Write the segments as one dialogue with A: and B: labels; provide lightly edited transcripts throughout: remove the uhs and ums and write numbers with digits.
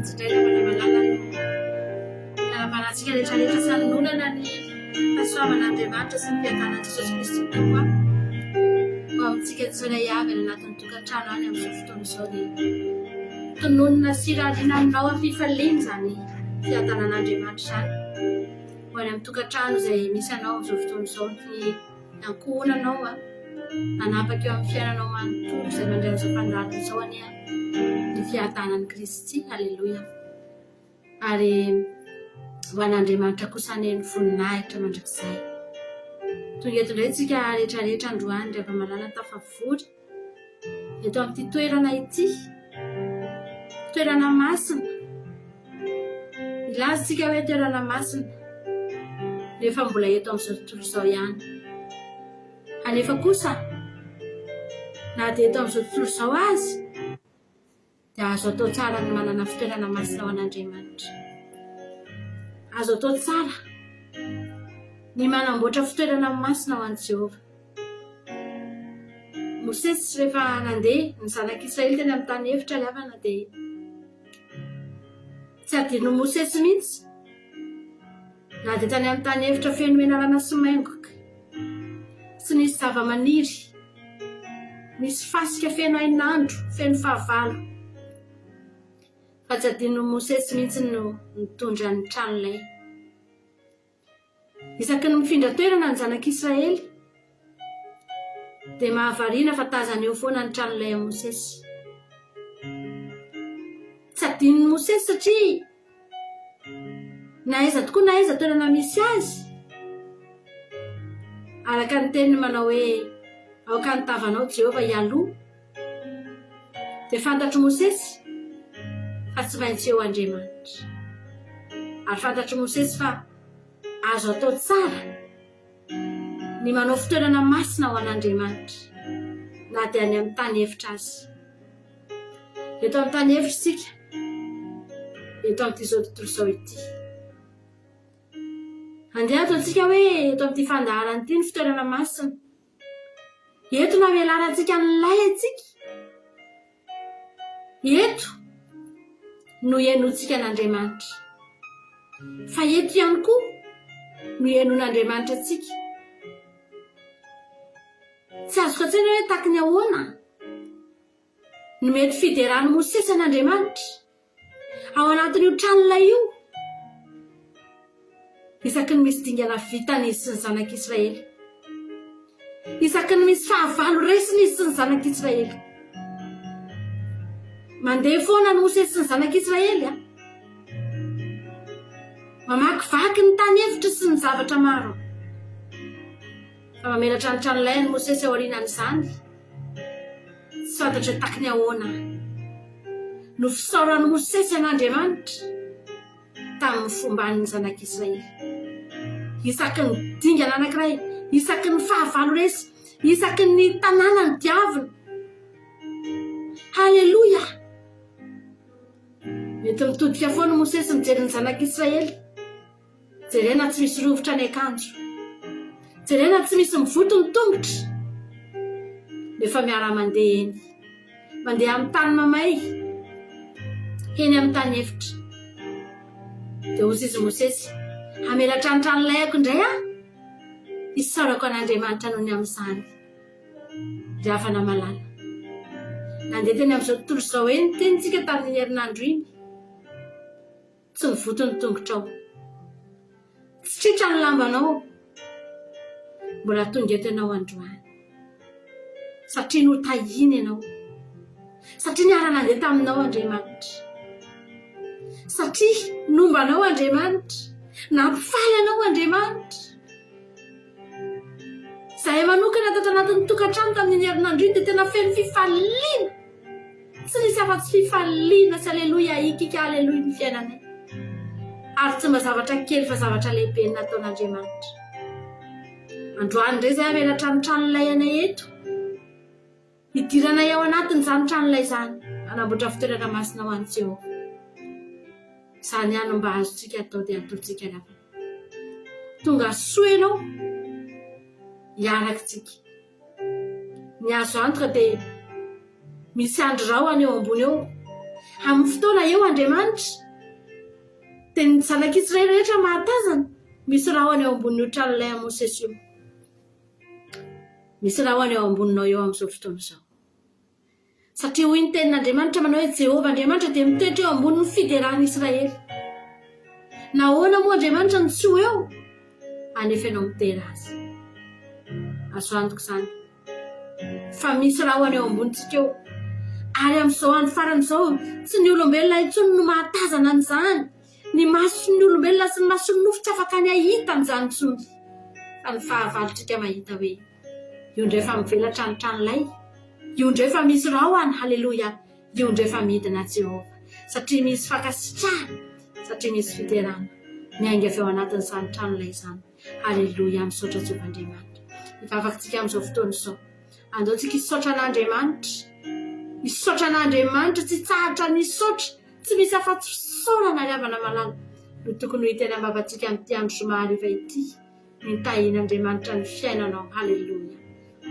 A: tsindraina manamalala manantsika rehetrarehetra sanononana ny fahasoavan'Andriamanitra sy ny fiadanan'i Jesosy Kristy tokoa ho amintsika tsirairay avy any anatin'ny tokantrano any amin'izao fotoana izao dia tononona sy rarina aminao amin'ny fifaliana izany fiadanan'Andriamanitra izany ho any amin'ny tokantrano izay misy anao amin'izao fotoana izao ny ankohonanao nanapaka eo amin'ny fiainanao manontolo izay mandray an'izao fandarana izao any ny fiadanan'i Kristy. Halleloia. Ary ho an'Andriamanitra kosa ny voninahitra mandrakizay. Tonga eto indray tsika rehetrarehetra androany rehefa malala tafavory eto amin'ity toerana ity, toerana masina. Ilazitsika hoe toerana masina rehefa mbola eto amin'izao tontolo izao ihany. Anefa kosa na dia eto amin'izao tontolo izao azy dia azo atao tsara ny manana fitoerana masina ho an'Andriamanitra. Azo atao tsara ny manamboatra fitoerana masina ho an'i Jehovah. Mosesy rehefa nandeha ny zanak'Israely teny amin'ny tany hevitra lavana dia tsy adino Mosesy mihitsy na dia tany amin'ny tany hevitra feno menarana sy maingoka sy nisy zava-maniry, misy fasika feno ainandro, feno fahavalo, fa tsy adino Mosesy mihitsy no nitondra ny tranolay. Isaky ny mifindra toerana ny zanak'Israely dia mahavariana fa tazana eo foana ny tranolay Mosesy. Tsy adino Mosesy satria naiza tokoa naiza toerana misy azy, araka ny teniny manao hoe aoka nitavanao Jehovah ialoha, dia fantatro Mosesy fa tsy maintsy eo Andriamanitra. Ary fantatro Mosesy fa azo atao tsara ny manao fitoerana masina ho an'Andriamanitra na dia any amin'ny tany hevitra azy. Eto amin'ny tany hevitra isika, eto amin'ity izao tontolo izao ity, andeha ataontsika hoe eto amin'ity fandaharana ity ny fitoerana masina. Eto na mialarantsika ny lay atsika, eto no ihainoantsika an'Andriamanitra, fa eto ihany koa no ihainoan'Andriamanitra atsika. Tsy azoko an-tsaina hoe taky ny ahoana no mety fiderany Mosesy an'Andriamanitra ao anatin'io tranolay io, isaky ny misy dingana vitany izy sy ny zanak'Israely, isaky ny misy fahavalo resiny izy sy ny zanak'Israely. Mandeha foana ny Mosesy sy ny zanak'Israely mamakivaky ny tany hevitra sy ny zavatra maro, fa mamelatra ny tranolay ny Mosesy ao aorianan'izany. Tsy fantatra taky ny ahoana no fisaoran'ny Mosesy an'Andriamanitra tamin'ny fomban'ny zanak'Israely. Isaky ny dingana anankiray, isaky ny fahavalo resy, isaky ny tanàna ny diavina. Halleloia. Mety mitodika foana Mosesy mijery ny zanak'Israely, jerena tsy misy rovotra ny akanjo, jerena tsy misy mivoto ny tongotra, nefa miara-mandeha eny, mandeha amin'ny tany mamay, eny amin'ny tany hevitra. Dia hozy izy Mosesy, amelatra ny tranolayako indray isaorako an'Andriamanitra noho ny amin'izany. Dia afana malala. Nandeha teny amin'izao tontolo izao eny tenytsika tamin'ny herinandro iny, tsy mivoto ny tongotrao, tsy tritra ny lambanao, mbola tonga eto ianao androany, satria notahiny ianao, satria niara nandeha taminao Andriamanitra, satria nombanao Andriamanitra, nampifaly anao Andriamanitra. Zahay manokana tato anatin'ny tokantrano tamin'ny herinandro iny dia tena feno fifaliana, tsy nisy afa-tsy fifaliana. Sy alleloia ikika, alleloia ny fiainanay. Ary tsy mba zavatra kely fa zavatra lehibe nataon'Andriamanitra. Androany indray izay amelatra ny tranolay anay eto, hidiranay ao anatin'izany tranolay izany, hanamboatra fitoerana masina ho an'i Jehovah. Izany ihany mba azontsika atao dia ataontsika lava. Tonga soa ianao hiarakitsika. Ny azo antoka dia misy andro rao any eo ambony eo, amin'ny fotoana eo Andriamanitra dia ny zanak'Israely rehetra mahatazana misy raha ho any eo ambonin'io tranon'ilay Mosesy io, misy raha ho any eo amboninao eo amin'izao fotoana izao, satria hoy ny tenin'Andriamanitra manao hoe Jehovah Andriamanitra dia mitoetra eo ambonin'ny fiderahan'i Israely. Nahoana moa Andriamanitra no tsy ho eo? Anefa ianao mitera azy. Azo antoka izany fa misy raha ho any eo ambonintsika eo, ary amin'izao andro faran'izao tsy ny olombelona intsony no mahatazana an'izany, ny mason'ny olombelona sy ny mason'ny nofo tsy afaka ny ahita an'izany intsony, fa ny fahavalontsika mahita hoe io ndray fa mivelatra ny tranolay, io ndray fa misy raha ho any, halleloia, io ndray fa midina Jehovah, satria misy fakasitrahana, satria misy fiterana miainga avy ao anatin'izany tranolay izany. Halleloia, misaotra Jehovah-Andriamanitra. Ivavakantsika amin'izao fotoana izao, andaontsika hisaotra an'Andriamanitra, hisaotra an'Andriamanitra, tsy tsahatra ny hisaotra, tsy misy afa-tsy fisaorana ary havana malala no tokony ho hitena ambavantsika amin'ity andro somariva ity, nitahian'Andriamanitra ny fiainanao. Halleloia,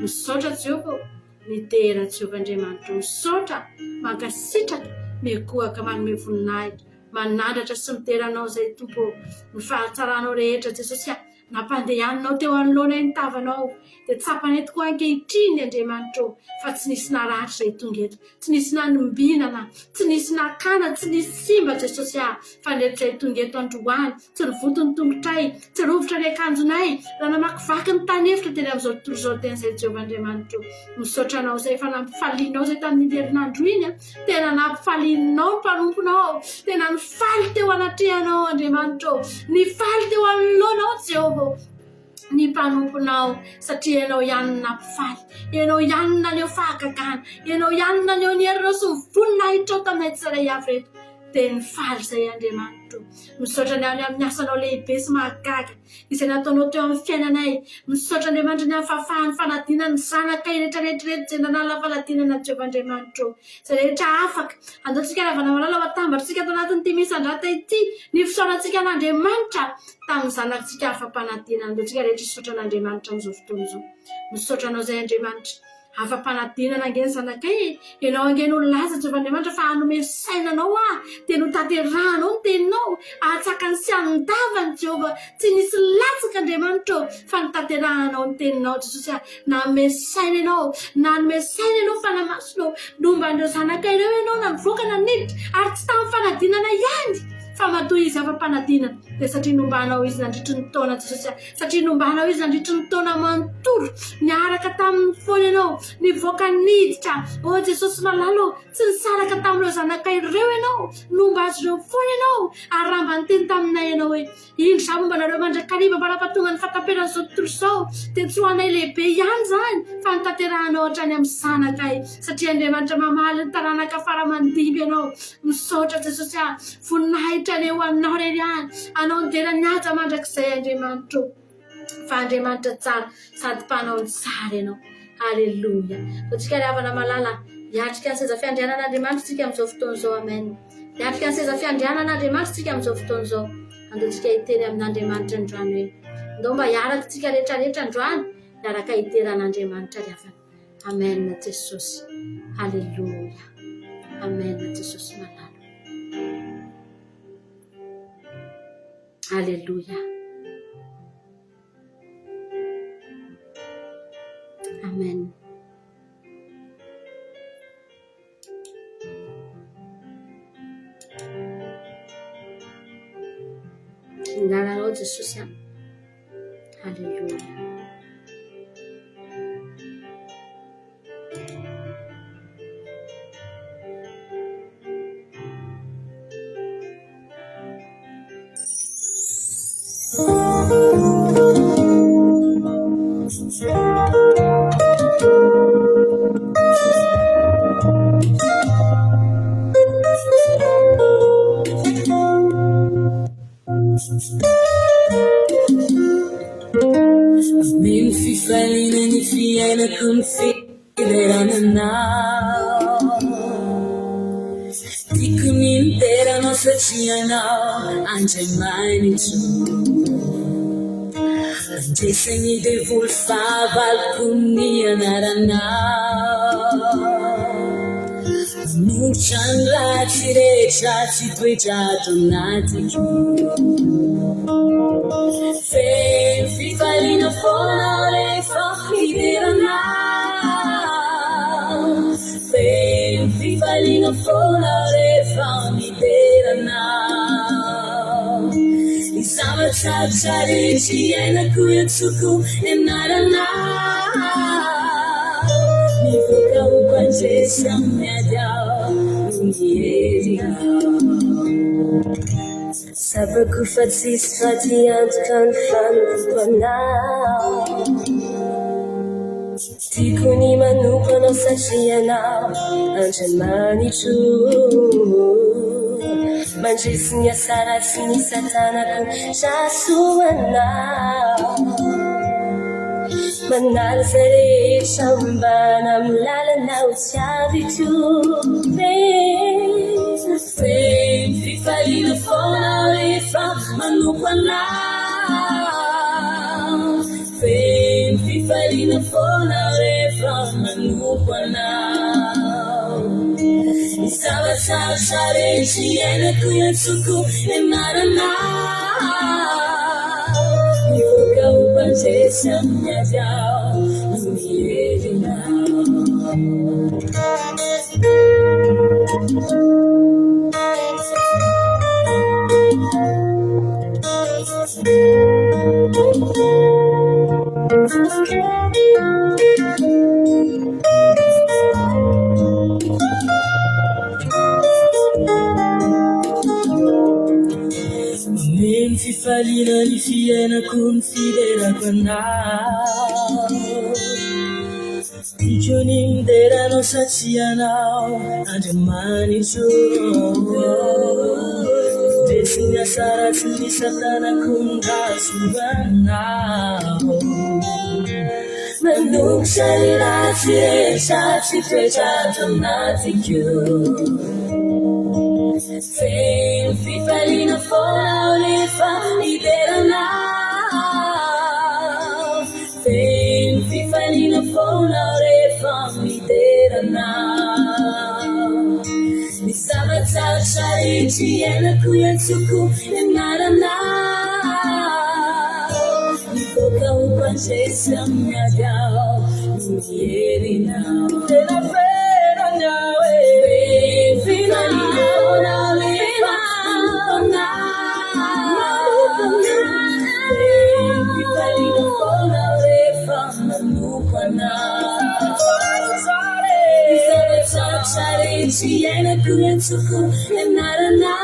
A: misaotra Jehovah, mitera Jehovah-Andriamanitra, misaotra, mankasitraka, miakohaka manome voninahitra, manandratra sy miteranao izay tompo ny fahatsaranao rehetra Jesosy. Nampandehaninao teo anoloana eny tavanao dia tsapany eto koa ankehitriny Andriamanitra, fa tsy nisy naratra izay tonga eto, tsy nisy nanombinana, tsy nisy nakana, tsy nisy simba Jesosy, fa nrehetra izay tonga eto androany, tsy rivotony tongotray, tsy rovitra ny akanjonay, raha namakivaky ny tany efitra teny amin'izao tontolo izao teny izay Jehovah-Andriamanitra. Misaotra anao izay fa nampifalianao izay tamin'ny herinandro iny, tena nampifalianao mpanomponao, tena nifaly teo anatrehanao Andriamanitra, nifaly teo anoloanao Jehovah, ny mpanomponao, satria ianao ihany nampifaly, ianao ihany naneo fahagagana, ianao ihany naneo ny herinao sy ny voninahitra taminay tsiray avy reto, dia nifaly izay Andriamanitra. Misaotra ny amin'ny asanao lehibe sy mahagaga izay nataonao teo amin'ny fiainanay. Misaotra Andriamanitra ny amin'ny fahafahany fanadinany zanakay rehetrarehetrarehetra izay nanala faladinana Jehovah-Andriamanitra, izay rehetra afaka andaontsika ravana malala ho atambatritsika ato anatin'ity misandrata ity, ny fisaorantsika an'Andriamanitra tamin'ny zanakitsika afa-panadinana. Andaontsika rehetra hisaotra an'Andriamanitra amin'izao fotoana izao. Misaotra anao izay Andriamanitra, afa-panadinana angeny zanakay, ianao angeny olaza Jehovah-Andriamanitra fa hanome sainanao dia notanterahanao ny teninao, ahatsakany sy andavany Jehovah, tsy nisy latsaka Andriamanitra fa notanterahanao ny teninao Jesosy, nanome saina ianao, nanome saina ianao fanamasonao, nomban'ireo zanakay ireo ianao nanivoaka naniditra, ary tsy tamin'ny fanadinana ihany fa matoy izy afa-panadinana, dia satria nombanao izy nandritry ny taona Jesosy, satria nombanao izy nandritry ny taona manontolo, niaraka tamin'ny foana ianao, nivoaka niditra, o Jesosy malalo, tsy nisaraka tamin'ireo zanakay ireo ianao, nomba azy ireo foana ianao, ary ramba ny teny taminay ianao hoe indro za momba nareo mandrakariva mba-nampatonga ny fataperana izao tontolo izao, dia tsy ho anay lehibe ihany izany fa nitanterahanao hatrany amin'ny zanakay, satria Andriamanitra mamaly ny taranaka fara-mandiby ianao. Misaotra Jesosy, voninahitra ny eo anao rery ihany, anao nidera ny aja mandrakizay Andriamanitra, fa Andriamanitra tsara sady mpanao ny tsara ianao. Halleluia. Totsika ry havana malala, hiatrika ny seza fiandrianan'Andriamanitra tsika amin'izao fotoana izao. Amen. Hiatrika ny seza fiandrianan'Andriamanitra tsika amin'izao fotoana izao. Andaontsika hiteny amin'Andriamanitra androany hoe ndao mba hiaraka tsika rehetrarehetra androany, hiaraka hiteran'Andriamanitra ry havana. Amen Jesosy. Halleluia. Amen Jesosy malala. Halleluia. Amen. Ngalanao Jesosy. Halleluia.
B: Min fifalina ny fiainako ny filerananao, tiako ny miteranao satria anao Andriamanitra, andresany devoly fahavaloko ny anaranao, Nuchanlatireta situejatonatiki Fem fifalina fonalefa iderana Fem fifalina fonalefa iderana Isama chacharechi ena kuyatsuku enarana Nifuka upanjesa mnyadao Unierina Sabaku fatsis fatiantkan fanukwanao Tikuni manukano sachianao Anjamani chu Manjisnya sarasini satanaku Jasuanao Manal sare shambanam lalana uchavitu Fem fifalina fona lefa manukwana Fem fifalina fona lefa manukwana Isava sashare chiena kuyatsuku enarana Nifuka upanjesa mnyadao Unierina Min fifalina ni fiena considerakanao Ijunim derano sachianao Andamani jo Desinya sarasini satana kundasubanao Manuk shalirati shati twejatonatiku Fem fifalina fona olefa iderana Fem fifalina fona olefa iderana Nisama tacharichi ena kuyatsuku enarana Nifoka upanjesa mnyadao Unierina Tena fera nyawe Fifalina fona olefa Fifalina fona olefa manukwana Isava tacharichi ena kuyatsuku enarana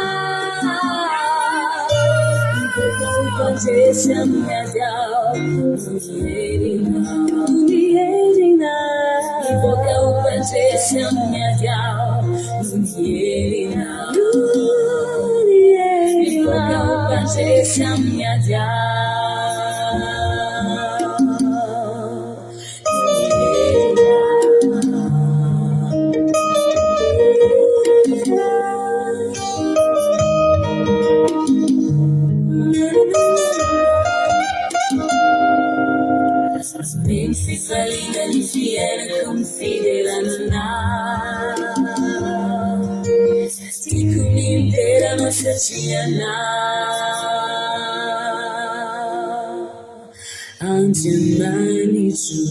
B: Nifoka upanjesa mnyadao Unierina Nifoka upanjesa mnyadao Unierina Nifoka upanjesa mnyadao Min fifalina ni fiena considerana Tikuni derano sachiana Anjamani chu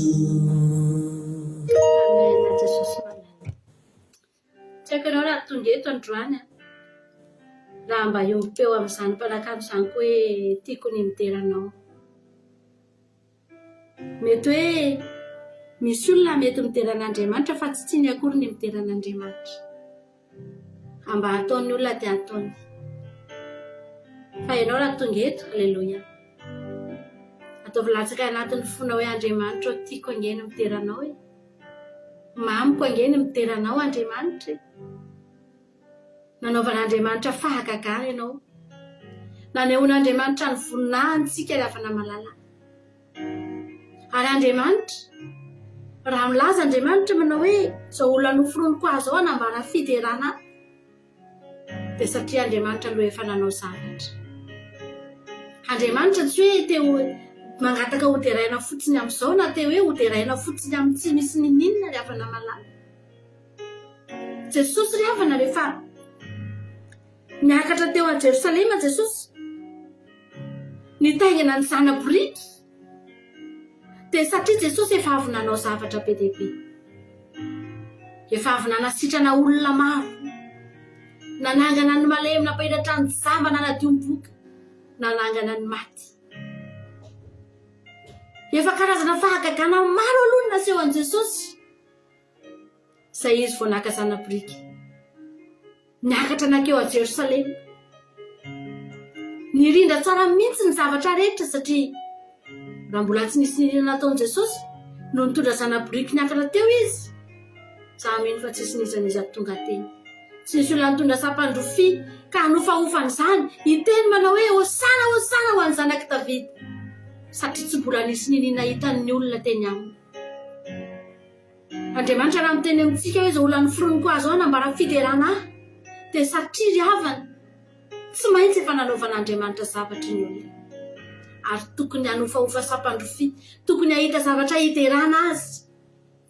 A: Amen, Jesus manana. Tsy haiko ianao raha tonga eto androany raha mba iompeo amin'izany mpanakamo izany koa hoe tiako ny mideranao. Mety hoe misy olona mety mideran'Andriamanitra fa tsy tiany akory ny mideran'Andriamanitra. Amba ataon'ny olona dia ataony. Fa ianao raha tonga eto, alleluia. Ataovy latsaka anatin'ny fona hoe Andriamanitra tiako angeny mideranao e. Mamiko angeny mideranao Andriamanitra. Nanaovan'Andriamanitra fahagagana ianao. Nanehoan'Andriamanitra ny voninahitsika ravana malala. Ary Andriamanitra, raha milaza Andriamanitra manao hoe izao olona noforoniko azo ao hanambara fiderana dia satria Andriamanitra aloha efa nanao zavatra. Andriamanitra tsy hoe te mangataka hoderaina fotsiny amin'izao na te hoe hoderaina fotsiny amin'ny tsy misy ninninona ravana malala. Jesosy ry havana rehefa miakatra teo a Jerosalema Jesosy nitaingana ny zanaboriky dia satria Jesosy efa avy nanao zavatra be dia be, efa avy nanasitrana olona maro, nanangana ny malemy, nampahiratra ny jamba, nanadiom-boka, nanangana ny maty. Efa karazana fahagagana maro aloha ny naseho an' Jesosy. Izay izy vao naka zanaboriky niakatra nakeo a Jerosalema, nirindra tsara mihitsy ny zavatra rehetra, satria raha mbola tsy nisy nirina nataon'i Jesosy no nitondra zanaboriky niakatra teo izy, za mino fa tsisy nizaniza tonga teny, tsy nisy olona nitondra sampandrofia ka hanofaofany izany hiteny manao hoe hosana hosana ho an'ny zanaky Davida, satria tsy mbola nisy ninina hitan'ny olona teny aminy. Andriamanitra raha miteny amintsika hoe izao olona noforoniko azy ao hanambara fiderana ahy, dia satria ry havana tsy maintsy efa nanaovan'Andriamanitra zavatra ny olona, ary tokony hanofaofa sampandrofia, tokony hahita zavatra hiderana azy.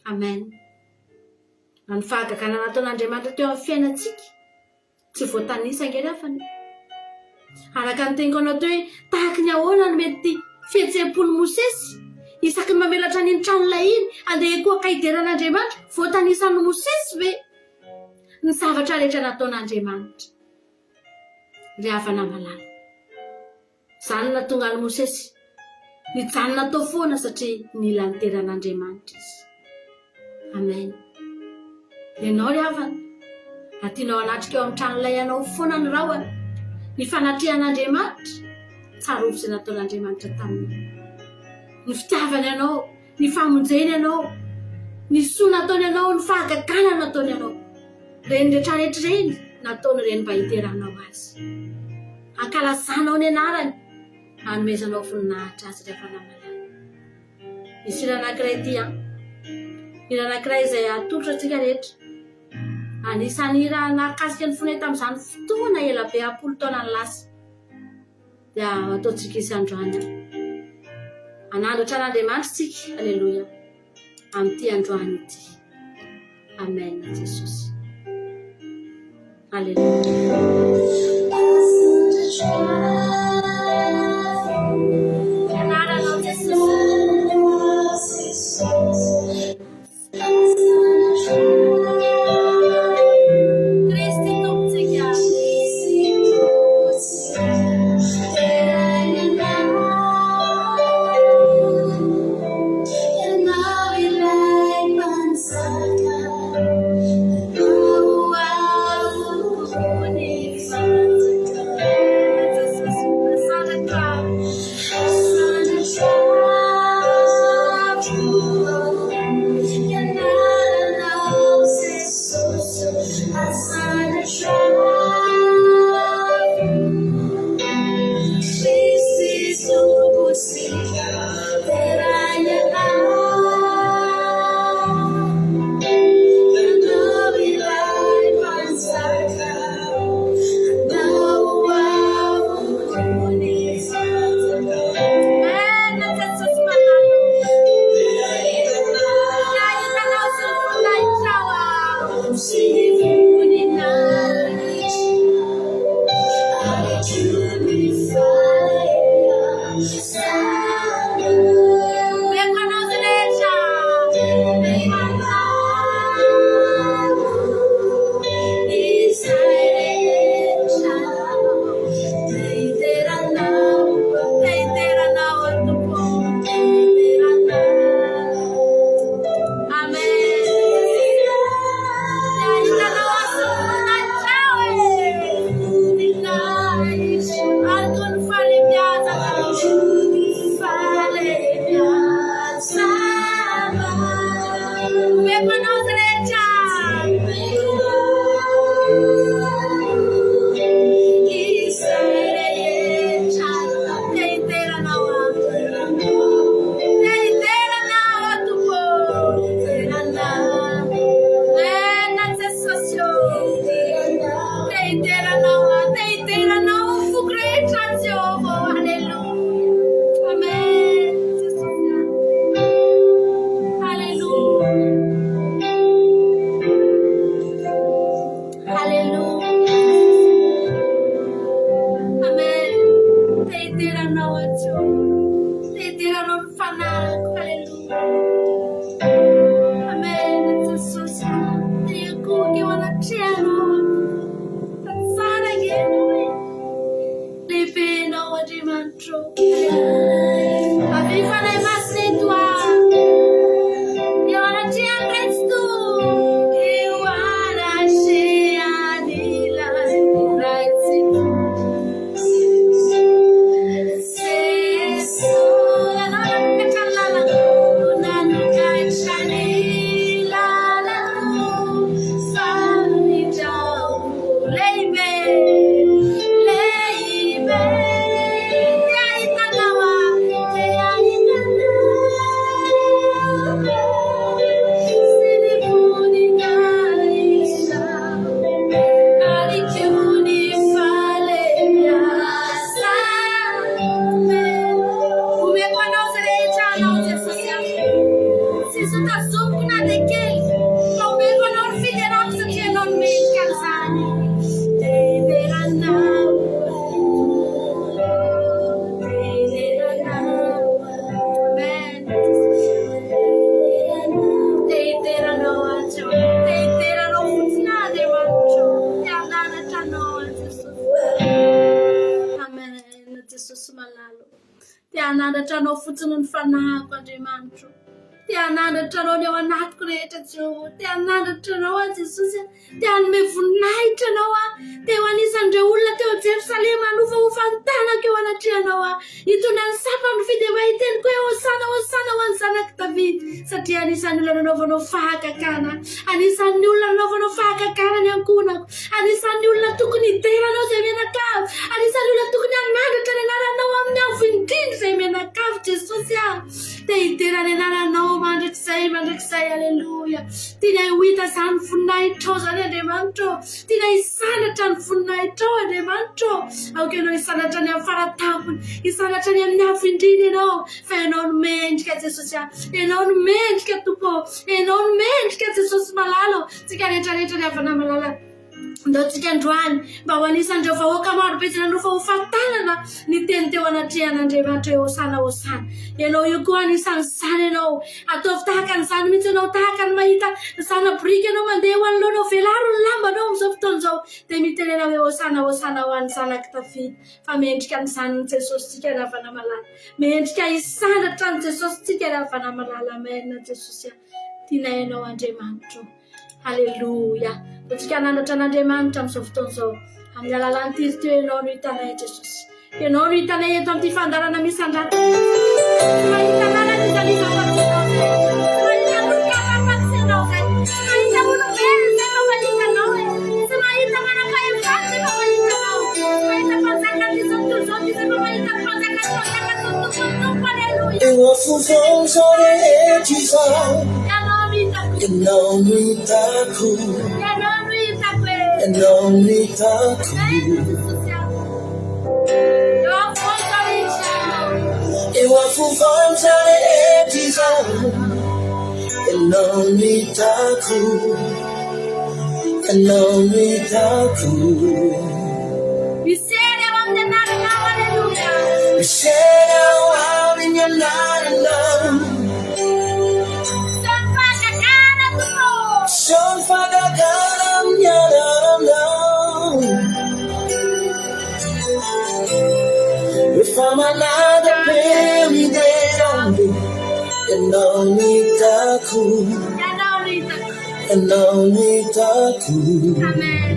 A: Amen. Na ny fahagagana nataon'Andriamanitra teo amin'ny fiainantsika tsy voatanisa angery hafana. Araka ny teniko anao teo hoe tahaka ny ahoana no mety fihetseham-pony Mosesy isaky ny mamelatra ny tranon'ilay iny andeha koa ka hideran'Andriamanitra, voatanisan'ny Mosesy ve ny zavatra rehetra nataon'Andriamanitra? Ry havana malala, izany natonga ny Mosesy nijanona tao foana satria nila niteran'Andriamanitra izy. Amen. Ianao ry havana, atianao hanatrika eo amin'ny tranon'ilay ianao foana ny rahona, ny fanatrihan'Andriamanitra, tsara ovy izay nataon'Andriamanitra taminao, ny fitiavany ianao, ny famonjeny ianao, ny soa nataony ianao, ny fahagagana nataony ianao, reny rehetrarehetra reny nataony reny mba hiteranao azy, ankalazanao ny anarany, hanomezanao voninahitra azy ry havana malala. Misy hira anankiray ity hira anankiray izay atolotra antsika rehetra, anisan'ny hira nahakasika ny fonay tamin'izany fotoana ela be 10 taona ny lasa, dia ataontsika izy androany anandratra an'Andriamanitra tsika, alleloia, amin'ity androany ity. Amen Jesosy, alleluia. Anaranao Jesosy, Kristy tompontsika, mancho. Aviva le masse tua. E ora ti arresto. E ora scea di là. Se sola non che callala. Una nuca ciani la la. Fanni già. Lei Tianandratrano fotsiny ny fanahiko Andriamanitro. Tianandratrano ny ao anatiko rehetra Jehovah. Tianandratrano Jesosy. Tianome voninahitra anao. Teo anisan'ireo olona teo Jerusalema nofahofantanako eo anatrihanao. Itony any sapany fidema iteniko hoe hosana hosana ho an'ny zanak'i David. Satria anisan'ny olona nanaovanao fahakakana. Anisan'ny olona nanaovanao fahakakana ny ankonako. Anisan'ny olona tokony hideranao izay mianakavy. Anisan'ny olona tokony hanandratra ny anaranao amin'ny avo indrindra izay mianakavy Jesosy. Te hiderany anaranao mandrakizay alleluia. Tiana hohita izany voninahitrao zany Andriamanitro. Tiana hisanatra ny voninahitrao Andriamanitro. Aoka ianao hisanatra ny amin'ny faratapony, hisanatra ny amin'ny avo indrindra ianao. Fa ianao no mendrika Jesosy. Ianao no mendrika Tompo. Ianao no mendrika Jesosy malalo. Tsika rehetrarehetra ny avana malala. Ndaotsika androany mba ho anisan'ireo vahoaka maro be izay nofahofantanana ny teny teo anatrihan'Andriamanitra hoe hosana hosana. Ianao io koa anisan'izany ianao. Ataovy tahaka an'izany mihitsy ianao, tahaka ny mahita zana-borika ianao mandeha ho anoloanao velaro ny lambanao amin'izao fotoan'izao. Dia mitenena hoe hosana hosana ho an'ny zanak'i David. Fa mendrika an'izany ny Jesosy tsika ny avana malala. Mendrika hisandratra ny Jesosy tsika ny avana malala. Amen Jesosy. Tiana ianao Andriamanitro. Alleluia. Tsika nandratra an'Andriamanitra amin'izao fotoan'izao. Amin'ny alalan'ny Kristo ianao no hitanay Jesosy. Ianao no hitanay eto amin'ity fandarana misy andrata. Tsy mahita lalana izaliva afa-tsinao zay. Tsy mahita olo-kafa afa-tsinao zay. Tsy mahita olombelona zay mafalitanao e. Tsy mahita manam-pahefatry zay mafalitanao. Tsy mahita mpanjaka ty zao tontolo zao ty zay mafalita mpanjaka alleluia.
B: Eo afovoany zao rehetra izao.
A: Ianao no hitako.
B: Ianao no hitako.
A: Ianao no hitako e.
B: Ianao no hitako. Eo afovoany zao rehetra izao. Ianao no hitako. Ianao no hitako.
A: Misy eo amin'ny anaranao alleluia.
B: Misy eo amin'ny anaranao. Son fagagana amin'ny anaranao. Rehefa manada be miderande. Ianao no hitako. Ianao no hitako.
A: Amen.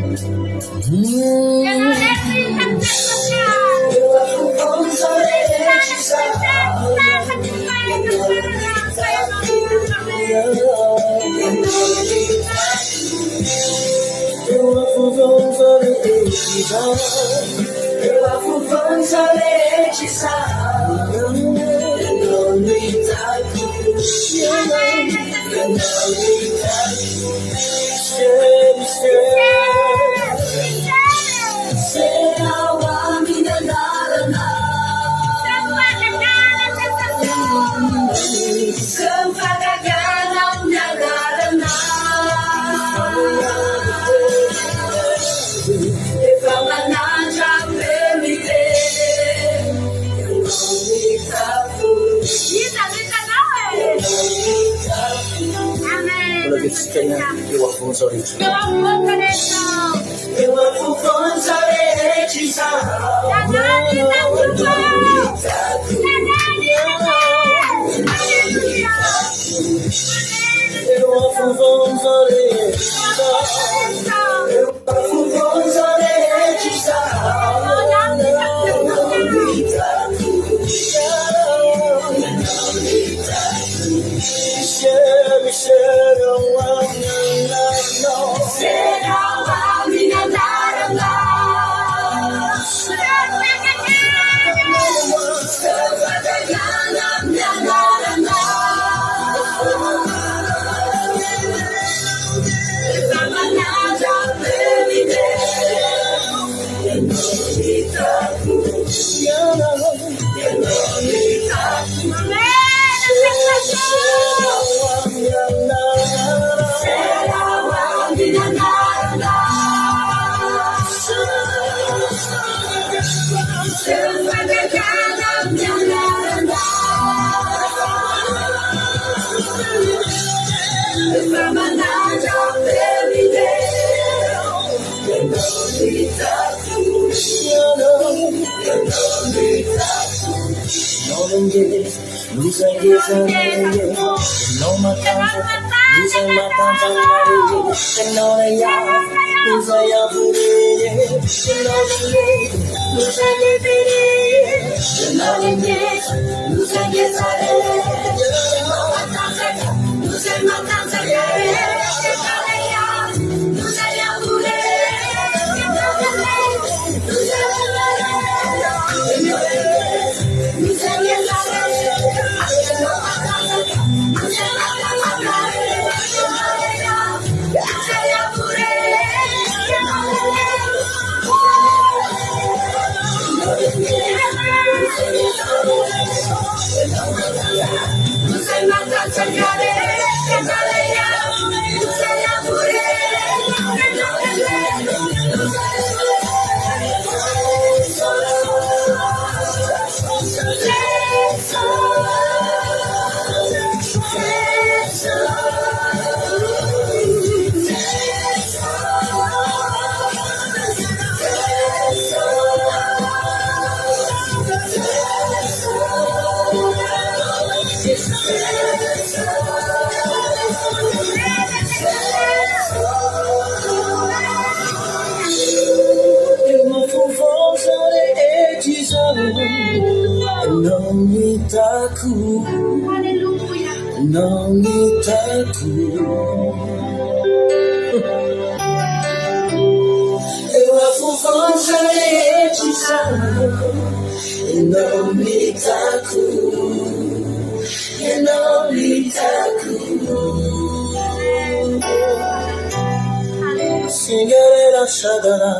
B: Singarera shadara,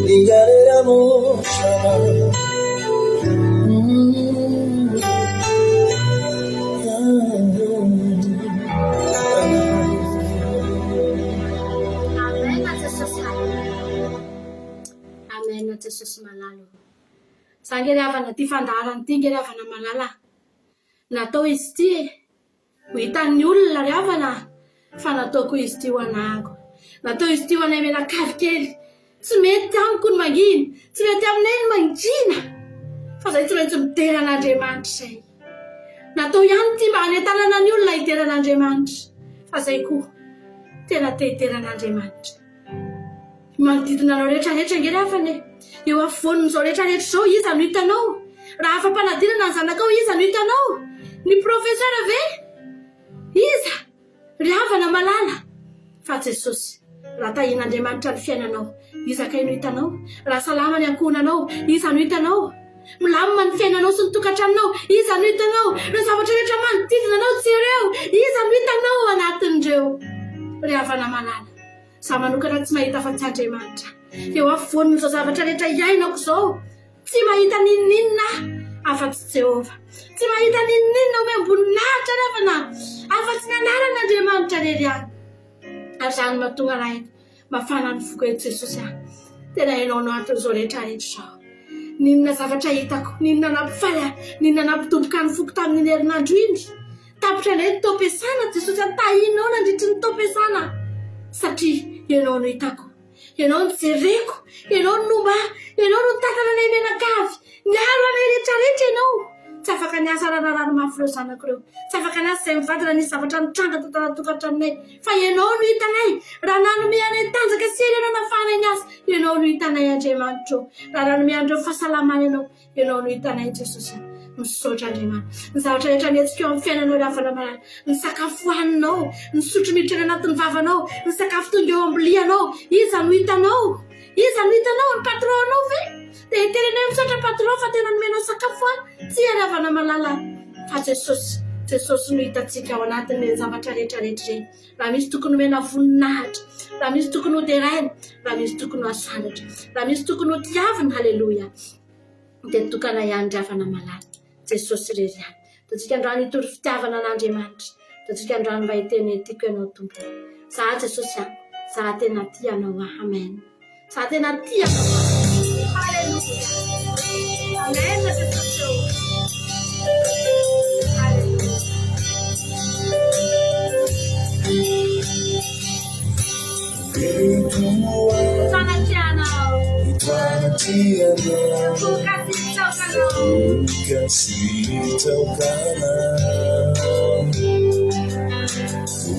B: ligarera moshara.
A: Amen, Jesosy malalo. Sangeravana ty fandaharany ty ngeravana malala. Natao izy ty ho hitan'ny olona ry havana fa nataoko izy ty ho anahako. Natao izy ty ho anay menakavy kely. Tsy mety amiko ny mangina, tsy mety aminay ny mangina. Fa zay tsy maintsy mideran'Andriamanitra zay. Natao ihany ty mba hanetanana ny olona hideran'Andriamanitra. Fa zay koa tena te hideran'Andriamanitra. Manodidina anao rehetrarehetra ngeravana eo afovoanin'izao rehetrarehetra zao iza no hitanao. Raha afa-panadinana ny zanakao iza no hitanao. Ny profesera ve? Iza? Ry havana malala. Fa Jesosy, raha tahin'Andriamanitra ny fiainanao, iza kay no hitanao. Raha salama ny ankohonanao, iza no hitanao. Milamina ny fiainanao sy ny tokantranonao, iza no hitanao. Ireo zavatra rehetra manodidina anao tsy ireo, iza no hitanao anatin'ireo. Ry havana malala, za manokana tsy mahita fa tsy Andriamanitra. Eo afovoan'izao zavatra rehetra iainako zao, tsy mahita ninninna afa-tsy Jehova. Tsy mahita ninninna ome amboninahitra ravana afa-tsy ny anaran'Andriamanitra rery any. Ary zany mahatonga raha eto mafana ny foko eto Jesosy aho. Tena hainao anatin'izao rehetrarehetra zao. Ninona zavatra hitako, ninona nampifaly aho, ninona nampitomboka ny foko tamin'ny herinandro iny. Tapitra indray ny tao-piasana Jesosy tahinao nandritry ny tao-piasana. Satria ianao no hitako, ianao no jereko, ianao no nomba, ianao no tatana anay menakavy, miaro anay rehetrarehetra ianao. tsy afaka niasa rararano mafy reo zanako reo tsy afaka niasa izay mivadina nisy zavatra nitranga tantaratokantraminay fa ianao no hitanay raha nanome anay tanjaka sery ianao nafanay ny asa ianao no hitanay Andriamanitra raha nanome an'ireo fahasalamana ianao no hitanay Jesosy misaotra Andriamanitra ny zavatra rehetra niantsika eo amin'ny fiainanao ry havana malala ny sakafo hohaninao ny sotro miditra any anatin'ny vavanao ny sakafo tonga eo ambilianao iza no hitanao ny patronao ve dia terenay misaotra patron fa tena nomenao sakafo tsy ry havana malala fa Jesosy no hitantsika ao anatin'ny zavatra rehetrarehetra reny raha misy tokony homena voninahitra raha misy tokony ho deraina raha misy tokony ho asandratra raha misy tokony ho tiavina halleloia dia tokana ihany ry havana malala Jesosy rery ihany totsika androany hitory fitiavana an'Andriamanitra totsika androany mba hiteny tiako ianao tompo za Jesosy za tena tianao amen za tena tianao halleluia amen Jesosy sana tianao
B: kasih taukana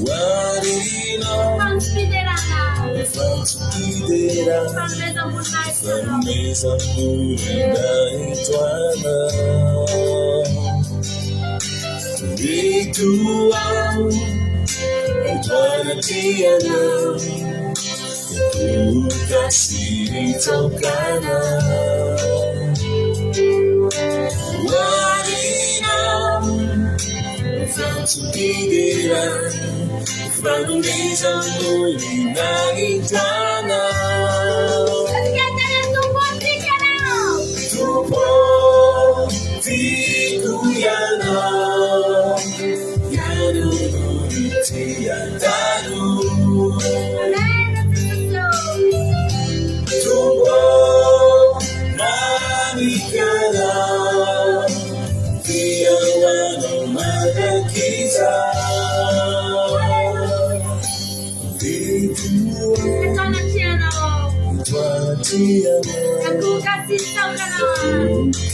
B: warina fanspidera fameza murina itwana ritual itwana tiana kasih taukana Subidera, Franesa Molina Itana. Tupo, Tikuyana, Yanu, Tiadaru. Tupo, Manikana.
A: Aku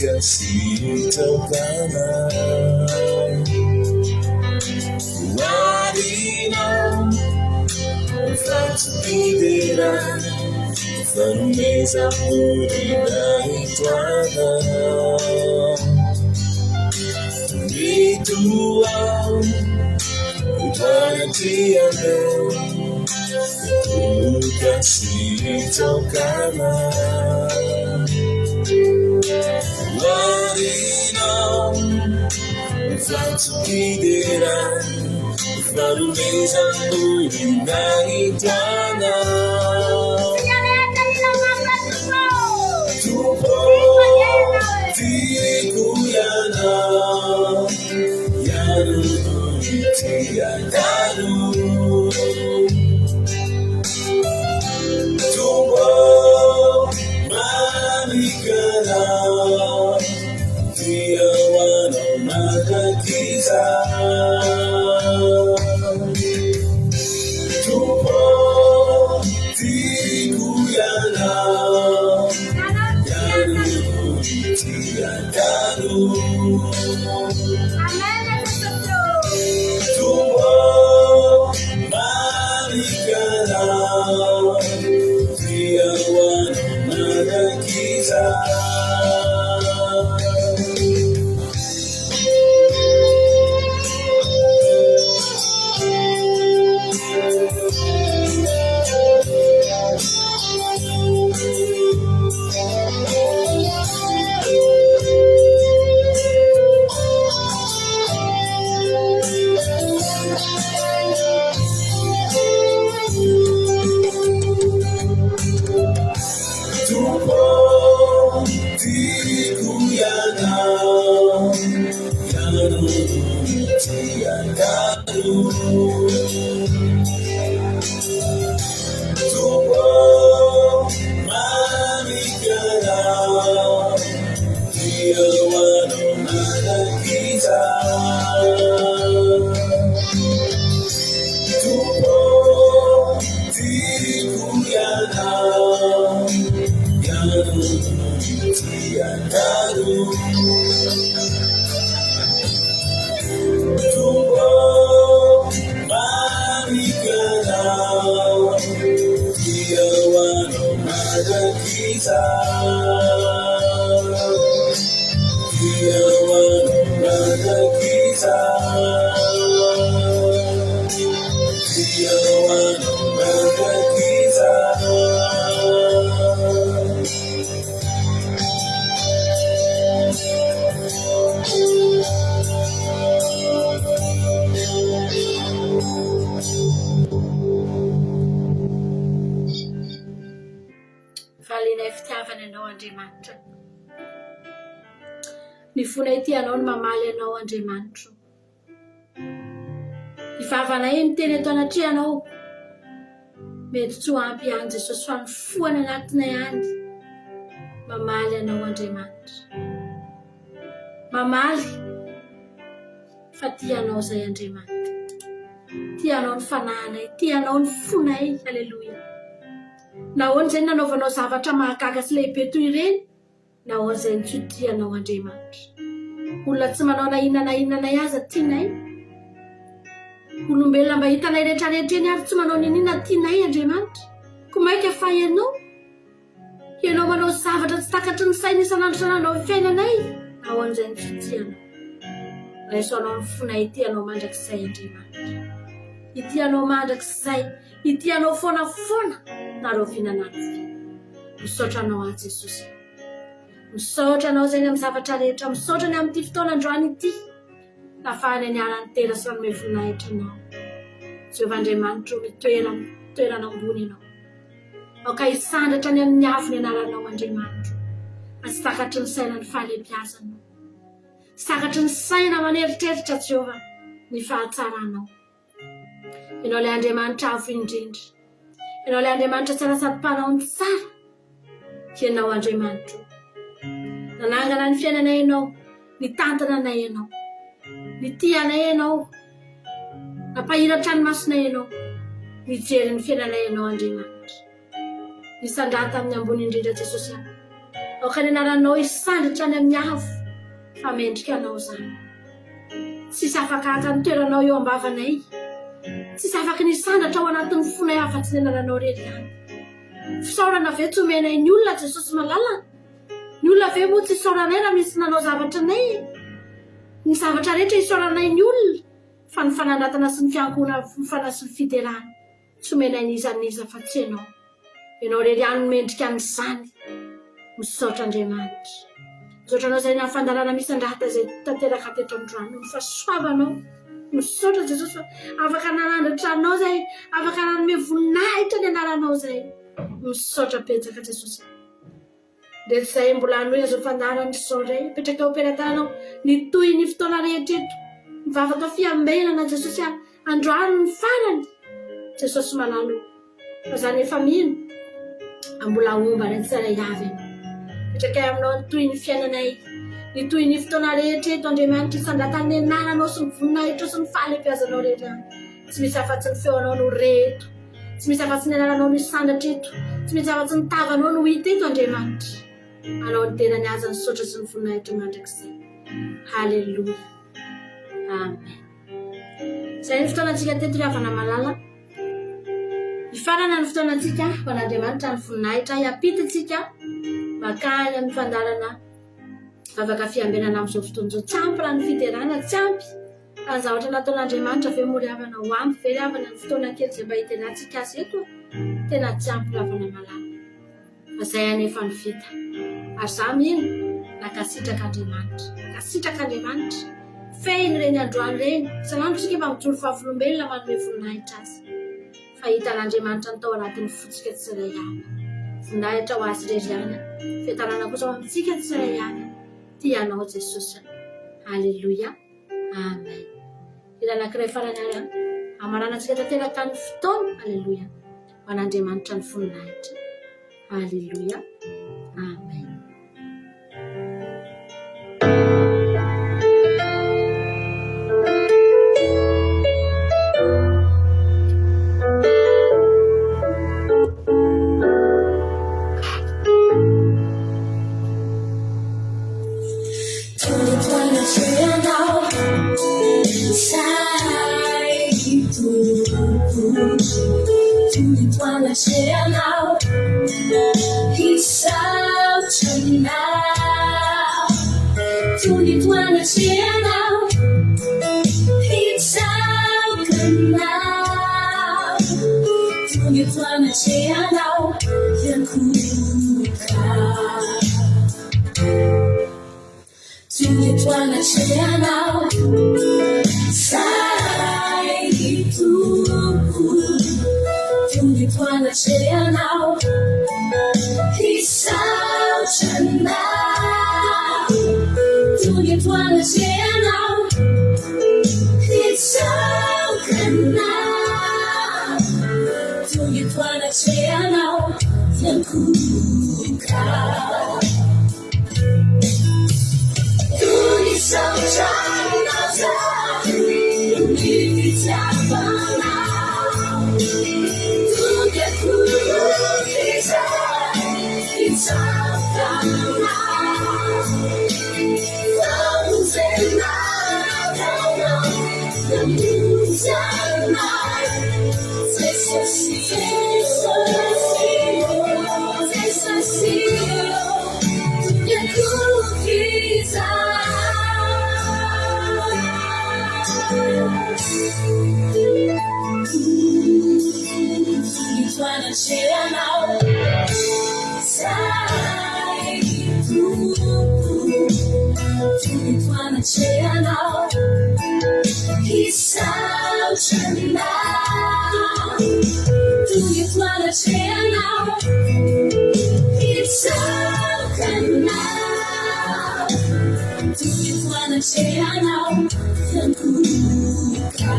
A: kasih tahu kana
B: Warina Fatsubidera Fameza Murina Itwana Ritual Itwana Tiana kasih taukana warina fatsubidera fameza murina itana tupo tikuyana yaruritiadaru Tupo
A: Valinay fitiavana ianao Andriamanitra. Ny fonay ity ianao no mamaly ianao Andriamanitra. Ny vavanay miteny eto anatria ianao. Mety tsy ho ampy ihany Jesosy fa mifohana anatinay ihany. Mamaly ianao Andriamanitra. Mamaly fa tia ianao izay Andriamanitra. Tia ianao ny fanahinay, tia ianao ny fonay. Halleluja. Nahoana izay nanaovanao zavatra mahagaga sy lehibe toy ireny? Nahoana izay tsy tianao Andriamanitra? Olona tsy manao na inona aza tianay. Olombelona mba hitanay rehetrarehetra eny ary tsy manao ninina tianay Andriamanitra. Komaika fa ianao manao zavatra tsy takatry ny saina isanandro sanandro amin'ny fiainanay. Nahoana izay tsy tianao? Raisoanao ny fonay ity ianao mandrakizay Andriamanitra. Ity ianao mandrakizay, ity ianao foana nareo fihinanana. Misaotra anao ahy Jesosy. Misaotra anao izay amin'ny zavatra rehetra. Misaotra ny amin'ity fotoana androany ity. Nafahany aniarany tena sy nanome voninahitra anao. Jehovah Andriamanitra mitoerana ambony ianao. Aoka hisandratra ny amin'ny avy ny anaranao Andriamanitra. Sy takatry ny saina ny fahalebiazanao. Sy takatry ny saina maneritreritra Jehovah ny fahatsaranao. Ianao ilay Andriamanitra avo indrindra. Ianao ilay Andriamanitra tsara sady mpanao ny tsara. Ianao Andriamanitra. Nanangana ny fiainanay ianao, ny tantananay ianao, ny tianay ianao, napahiratra ny masonay ianao, nijery ny fiainanay ianao Andriamanitra. Nisandrata amin'ny ambony indrindra Jesosy. Aoka ny anaranao isandritra ny amin'ny avo fa mendrika anao izany. Tsisy afaka haka ny toeranao eo ambavanay. Tsisy afaka nisandatra ao anatin'ny fonay afa-tsy ny anaranao rery ihany. Fisaorana ve tsy omenay ny olona Jesosy malalana? Ny olona ve moa tsy isaoranay raha misy nanao zavatra nay? Ny zavatra rehetra isaoranay ny olona fa ny fanandatana sy ny fiankohana sy ny fiterahana. Tsy omenay niza fa tsy ianao. Ianao rery ihany mendrika an'izany. Misaotra Andriamanitra. Misaotra anao izay nafandarana misandrata izay tanteraka teto androany. Mifasoavanao. Misaotra Jesosy fa afaka nanandratra anao izay, afaka nanome voninahitra ny anaranao izay. Misaotra betsaka Jesosy. Rehetra izay mbola anoy azo fandarany izao indray, petraka operantanao nitoy ny fotoana rehetra eto. Mivavaka fiambelana Jesosy androany ny farany. Jesosy malalo. Fa izany efa mino. Mbola omba ny tsara avy. Petraka aminao nitoy ny fiainanay. Nitoy ny fotoana rehetra eto Andriamanitra isandratan'ny anaranao sy ny voninahitra sy ny fahalebiazanao rehetra. Tsy misy afa-tsy ny feonao no reto. Tsy misy afa-tsy ny anaranao no isandatra eto. Tsy misy afa-tsy ny tavanao no hita eto Andriamanitra. Anao ny tena ny aza ny saotra sy ny voninahitra mandrakizay. Halleluja. Amen. Izay ny fotoanantsika teto havana malala. Ifarana ny fotoanantsika ho an'Andriamanitra ny voninahitra. Hiampitatsika makany amin'ny fandarana vavaka fiambenana amin'izao fotoana izao. Tsy ampy raha ny fiterana, tsy ampy. Raha ny zavatra nataon'Andriamanitra ve moa ry havana ho ampy ve ry havana ny fotoana kely izay mba hitenantsika azy eto? Tena tsy ampy ry havana malala. Izay anefa ny vita. Ary izaho mino nakasitraka Andriamanitra. Nakasitraka Andriamanitra. Fehiny ireny androany ireny. Isanandro isika mba mijoro vavolombelona manome voninahitra azy. Fa hitan'Andriamanitra ny tao anatin'ny fotsika tsirairay avy. Voninahitra ho azy rery ihany. Fitanana kosa ho amintsika tsirairay ihany. Tianao Jesosy. Halleluja. Amen. Ila anankiray farany ary amaranantsika tanteraka ny fotoana. Halleluja. Ho an'Andriamanitra ny voninahitra. Halleluja. Amen.
B: Sai tu
A: Tulipoanashianao hisautanao Tulipoanashianao hisautanao Tulipoanashianao yakuka Tulipoanashianao Tulipoanashianao hisautanao Tulipoanashianao hisautanao Tulipoanashianao yakuka Tulipoanashianao hisautanao Tulipoanashianao hisautanao Tulipoanashianao yakuka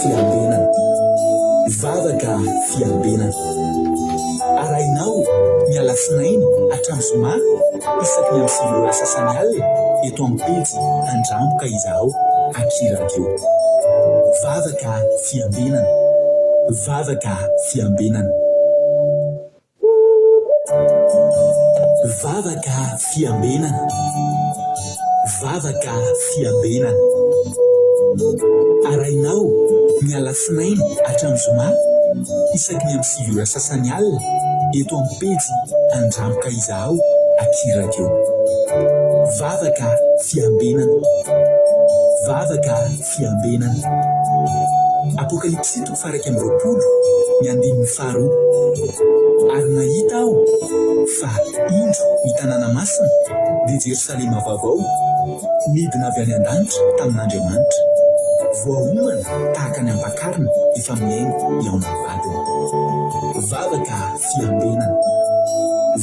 C: Fiambenana, vavaka fiambenana. Arainao ny alasinainy hatramin'ny zoma isaky ny amin'ny sivy sasany alina eto amin'ny pejy Tandramboka izaho akirandreo. Vavaka fiambenana, vavaka fiambenana. Vavaka fiambenana, vavaka fiambenana. Arainao ny alasinainy hatramin'ny zoma isaky ny amin'ny sivy sasany alina eto amin'ny pejy Tandramboka izaho akirandreo. Vavaka fiambenana, vavaka fiambenana. Apokalipsy 1:20 ny andininy faharoa. Ary nahita aho fa indro ny tanàna masina dia Jerosalema vaovao midina avy any an-danitra tamin'Andriamanitra, voahomana tahaka ny ampakarina efa miaina eo amin'ny vadiny. Vavaka fiambenana,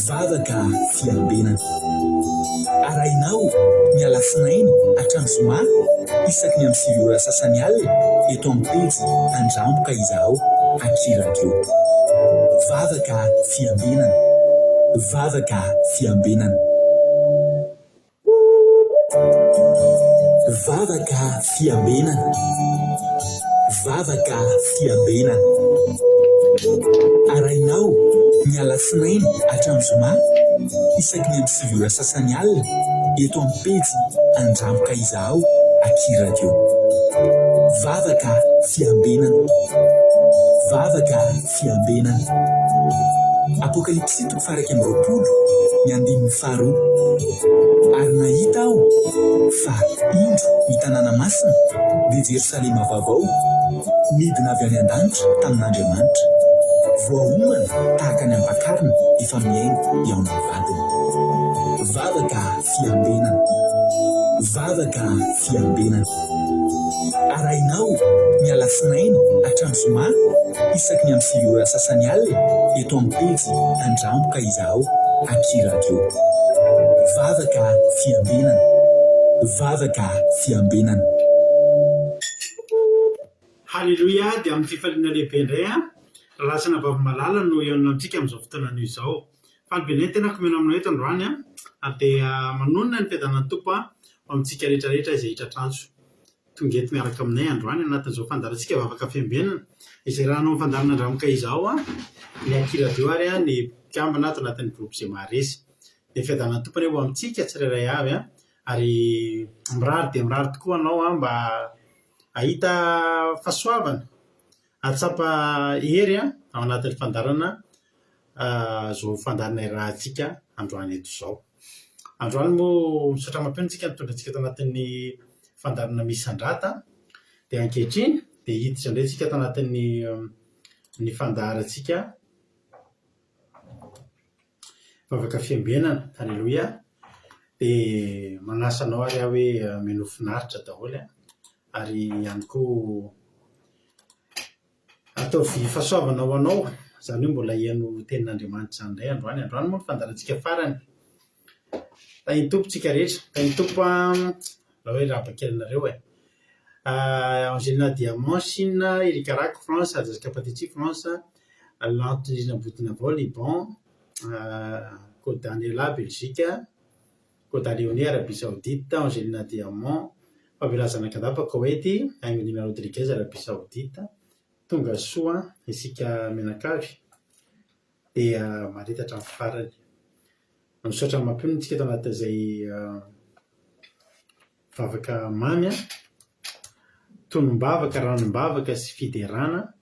C: vavaka fiambenana. Arainao ny alasinainy hatramin'ny zoma isaky ny amin'ny sivy sasany alina eto amin'ny pejy Tandramboka izaho akirandreo. Vavaka fiambenana, vavaka fiambenana. Vavaka fiambenana, vavaka fiambenana. arainao miala sinainy hatramin'ny zoma isaky ny amin'ny 7 ora sasany alina eto amin'ny pejy Andramboka Izaho Akiradio. Vavaka fiambenana, vavaka fiambenana. Apokalipsy 3:20 ny 5:2. Ary nahita aho fa indro ny tanàna masina dia Jerosalema vaovao midina avy any an-danitra tamin'Andriamanitra, voahomana tahaka ny ampakarina efa miaingo eo amin'ny vadiny. Vavaka fiambenana, vavaka fiambenana. Arainao miala sinainy hatramin'ny zoma isaky ny amin'ny 7 ora sasany alina eto amin'ny pejy Andramboka Izaho Akiradio. Vavaka fiambenana, vavaka fiambenana.
D: Halleluja. Dia amin'ny fifaliana lehibe indray lasana vavy malala no eonina amintsika amin'izao fotoana izao. Falibeny tena komena aminao eto androany dia manonona ny fiadanan'ny tompo amintsika rehetrarehetra izay hitratrantso. Tonga eto miaraka aminay androany anatin'izao fandarantsika vavaka fiambenana izay raha anao fandarana Andramboka Izaho ny Akiradio ary ny mpikambana ato anatin'ny groupe izay maharesy. Dia fiadanan'ny tompo eo amintsika tsirairay avy ary mirary dia mirary tokoa anao mba ahita fahasoavana, atsapa hery ao anatin'ny fandarana zao fandarana irahantsika androany eto izao. Androany moa misaotra mampiantsika nitondrantsika ato anatin'ny fandarana misy andrata dia ankehitriny dia hiditra indray tsika ato anatin'ny fandarantsika vavaka fiambenana. Halleluja. Dia manasa anao ary aho hoe mino finaritra daholo ary ihany koa ataovy fahasoavana ho anao, izany hoe mbola hihaino tenin'Andriamanitra izany indray androany. Androany moa ny fandarantsika farany. Tahin'ny tompo tsika rehetra, tahin'ny tompo raha hoe raha bakelinareo Angelina Diamant Chine, Erika Rak France, Jessica Patetier France, Lantina Boutinavol Liban, Côte Daniela Belgique, Côte Léonie Arabie Saoudite, Angelina Diamant Fabiola Zanakadapa Koweït, Angelina Rodriguez Arabie Saoudite, tonga soa isika menakavy dia maritatra amin'ny farany. Misaotra mampionona tsika eto anatin'izay vavaka mamy tonom-bavaka, ranom-bavaka sy fiderana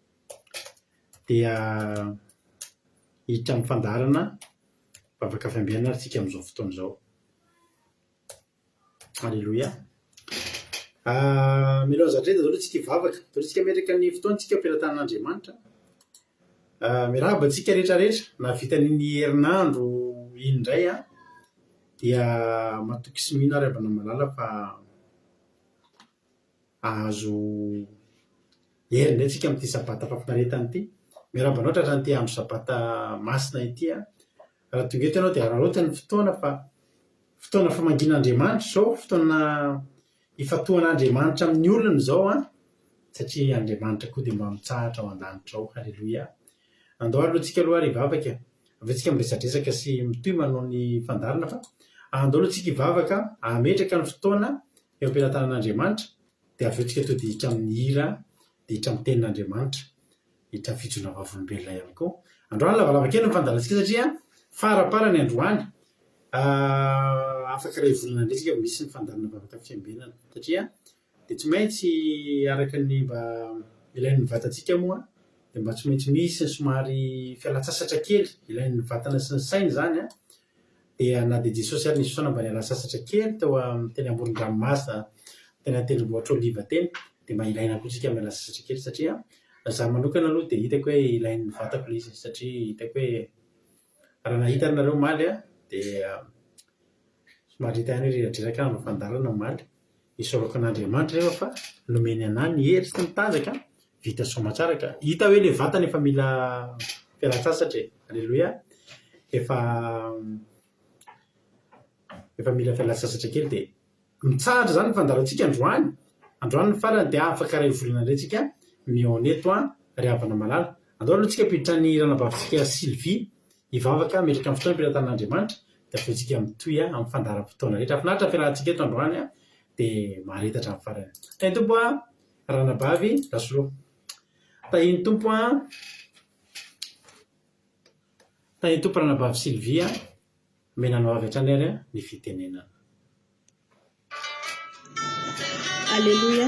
D: dia hiditra amin'ny fandarana vavaka fiambenana ary tsika amin'izao fotoana izao. Halleluja. Mila zatra daholo tsika hivavaka, daholo tsika metraka ny fotoantsika ampilatan'Andriamanitra. Miraba tsika rehetrarehetra na vita n'iny herinandro iny indray dia matoky sy mino ary avana malala fa azo hery indray tsika amin'ity sabata fafinaretana ity. Miraba anao tratra n'ity andro sabata masina ity raha tonga eto ianao dia ararotina ny fotoana fa fotoana famangin'Andriamanitra izao, fotoana ifatoan'Andriamanitra amin'ny olona izao satria Andriamanitra koa dia mba mitsahatra ao an-danitra ao. Halleluja. Andao aloha tsika aloha ary hivavaka avy tsika miresadresaka sy mitohy manao ny fandarana fa andao aloha tsika hivavaka ametraka ny fotoana eo am-pelatanan'Andriamanitra dia avy eo tsika to dia hiditra amin'ny hira, dia hiditra amin'ny tenin'Andriamanitra, hiditra amin'ny fijona vavolombelona ihany koa. Androany lavalava kely ny fandarantsika satria faraparany androany afaka iray volana indray tsika misy ny fandarana vavaka fiambenana satria dia tsy maintsy araka ny mba ilain'ny vatantsika moa dia mba tsy maintsy misy somary fialan-tsasatra kely ilain'ny vatana sy ny saina izany dia na dia Jesosy ary nisy fotoana mba niala sasatra kely teo teny amoron-dranomasina teny an-tendrombohitra Oliva teny dia mba ilaina koa tsika miala sasatra kely satria za manokana aloha dia hitako hoe ilain'ny vatako ilay izy satria hitako hoe raha nahita nareo maly dia somary hita ihany hoe reradreraka ny fandarana maly isaorako an'Andriamanitra rehefa fa nomeny anahy ny hery sy mitanjaka vita soamatsara ka hita hoe ilay vatana efa mila fialan-tsasatra. Halleluja. Efa mila fialan-tsasatra kely dia mitsahatra izany ny fandarantsika androany ny farany dia afaka iray volana indray tsika mioneto ry havana malala. Andao aloha tsika ampiditra ny ranabavitsika Sylvie hivavaka metraka amin'ny fotoana ampilatan'Andriamanitra dia avy eo tsika mitohy amin'ny fandaram-potoana rehetra. Afinaritra fiarahantsika eto androany dia maharetatra amin'ny farany. Tahin'ny tompo ranabavy lasoloha. Tahin'ny tompo tany tomporana vavy Sylvia menanao avy hatralery ny fitenenana.
E: Alléluia.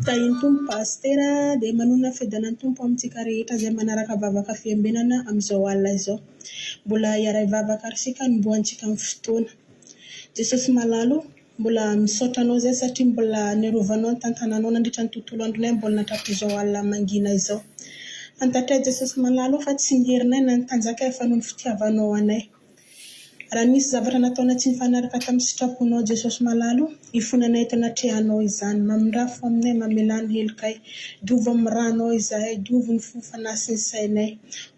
E: Tahin tompo pastera dia manona fedanan'ny tompo amintsika rehetra izay manaraka vavaka fiambenana amin'izao alina izao. Mbola hiaray vavaka ary sika ny mboantsika amin'ny fotoana. Jesosy malalo mbola misaotra anao izay satria mbola nirovanao ny tantananao nandritra ny tontolo andronay mbola natrato izao alina mangina izao. Fantatray Jesosy malalo fa tsy ny herinay na ny tanjaka fa noho ny fitiavanao anay. Raha nisy zavatra nataonay tsy nifanaraka tamin'ny sitraponao Jesosy malalo, ifonanay eto anatrehanao izany, mamindrafo aminay, mamelany helokay, diovo amin'ny ranao izahay, diovo ny fofana sy ny sainay.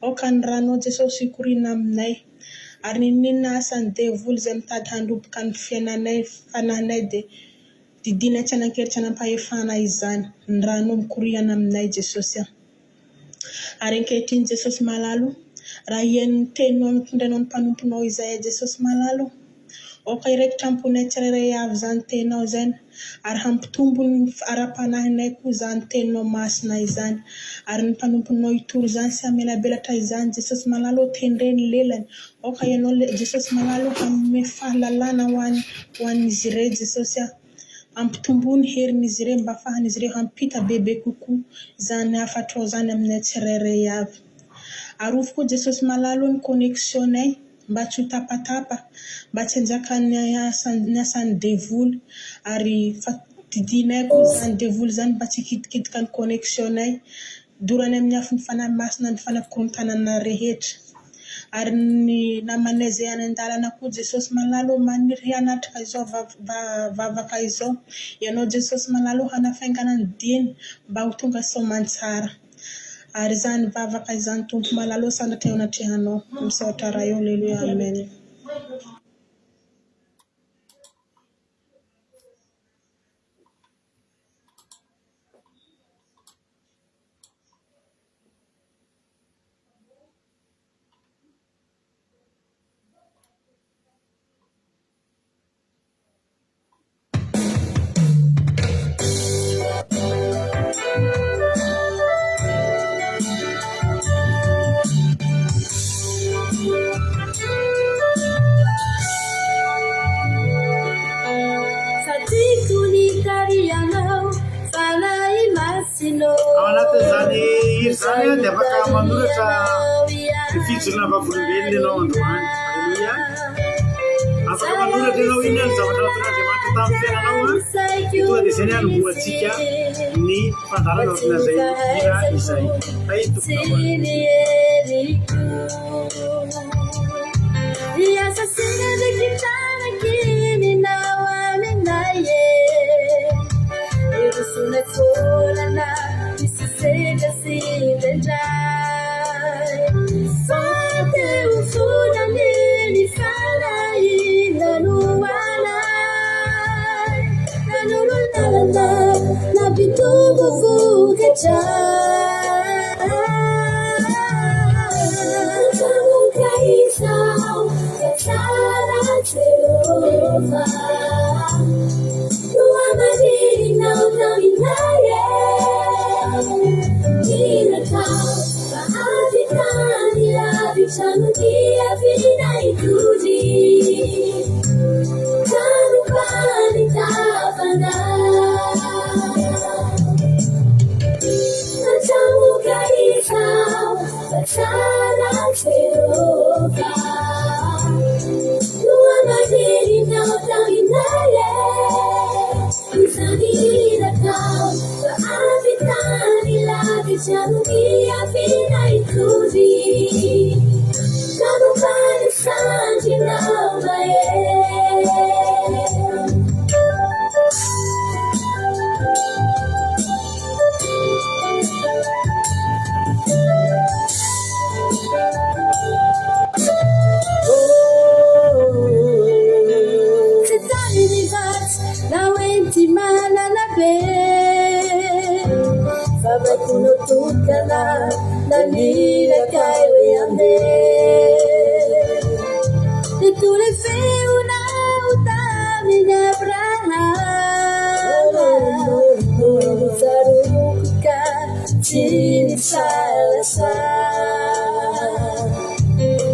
E: Aoka ny ranao Jesosy ikorina aminay, ary ninona asan'ny devoly izay mitady handroboka ny fiainanay, fanahinay dia didinay tsy hanan-keritra anampahefana izany, ny ranao mikorina aminay Jesosy. Ary ankehitriny Jesosy malalo, raha ian'ny teninao mitondrainao ny mpanomponao izay Jesosy malalo, aoka iraikitra amponay tsirairay avy izany tenao izany, ary hampitombo ny ara-panahinay koa izany teninao masina izany, ary ny mpanomponao itoro izany sy hamelabelatra izany Jesosy malalo tendreny lelany, aoka ianao Jesosy malalo hanome fahalalana ho an'izy ireo Jesosy, hampitombo ny herin'izy ireo mba afahan'izy ireo hampita bebe kokoa izany afatrao izany aminay tsirairay avy. Arovy koa Jesosy malalo ny koneksionay mba tsy ho tapatapa, mba tsy hanjaka ny asan'ny devoly, ary didinay koa izany devoly izany mba tsy hikitikidika ny koneksionay, dorany amin'ny afo ny fanahy masina ny fanavikorontanana rehetra. Ary ny namanay izay any an-dalana koa Jesosy malalo maniry hanatrika izao vavaka izao, ianao Jesosy malalo hanafaingana ny dieny mba ho tonga soamantsara. Ary izany vavaka izany tompo malalo sandratra eo anatrehanao, misaotra raha eo, aleluia, amen.
D: Ao anatin'izany hira izany dia afaka manoratra ny fijorona vavolombelona ianao androany. Aleluia. Afaka manoratra ianao iny ny zavatra nataon'Andriamanitra tamin'ny fiainanao tonga dia izay ny hanomboantsika ny fandarana ohatran'izay hira izay. Hay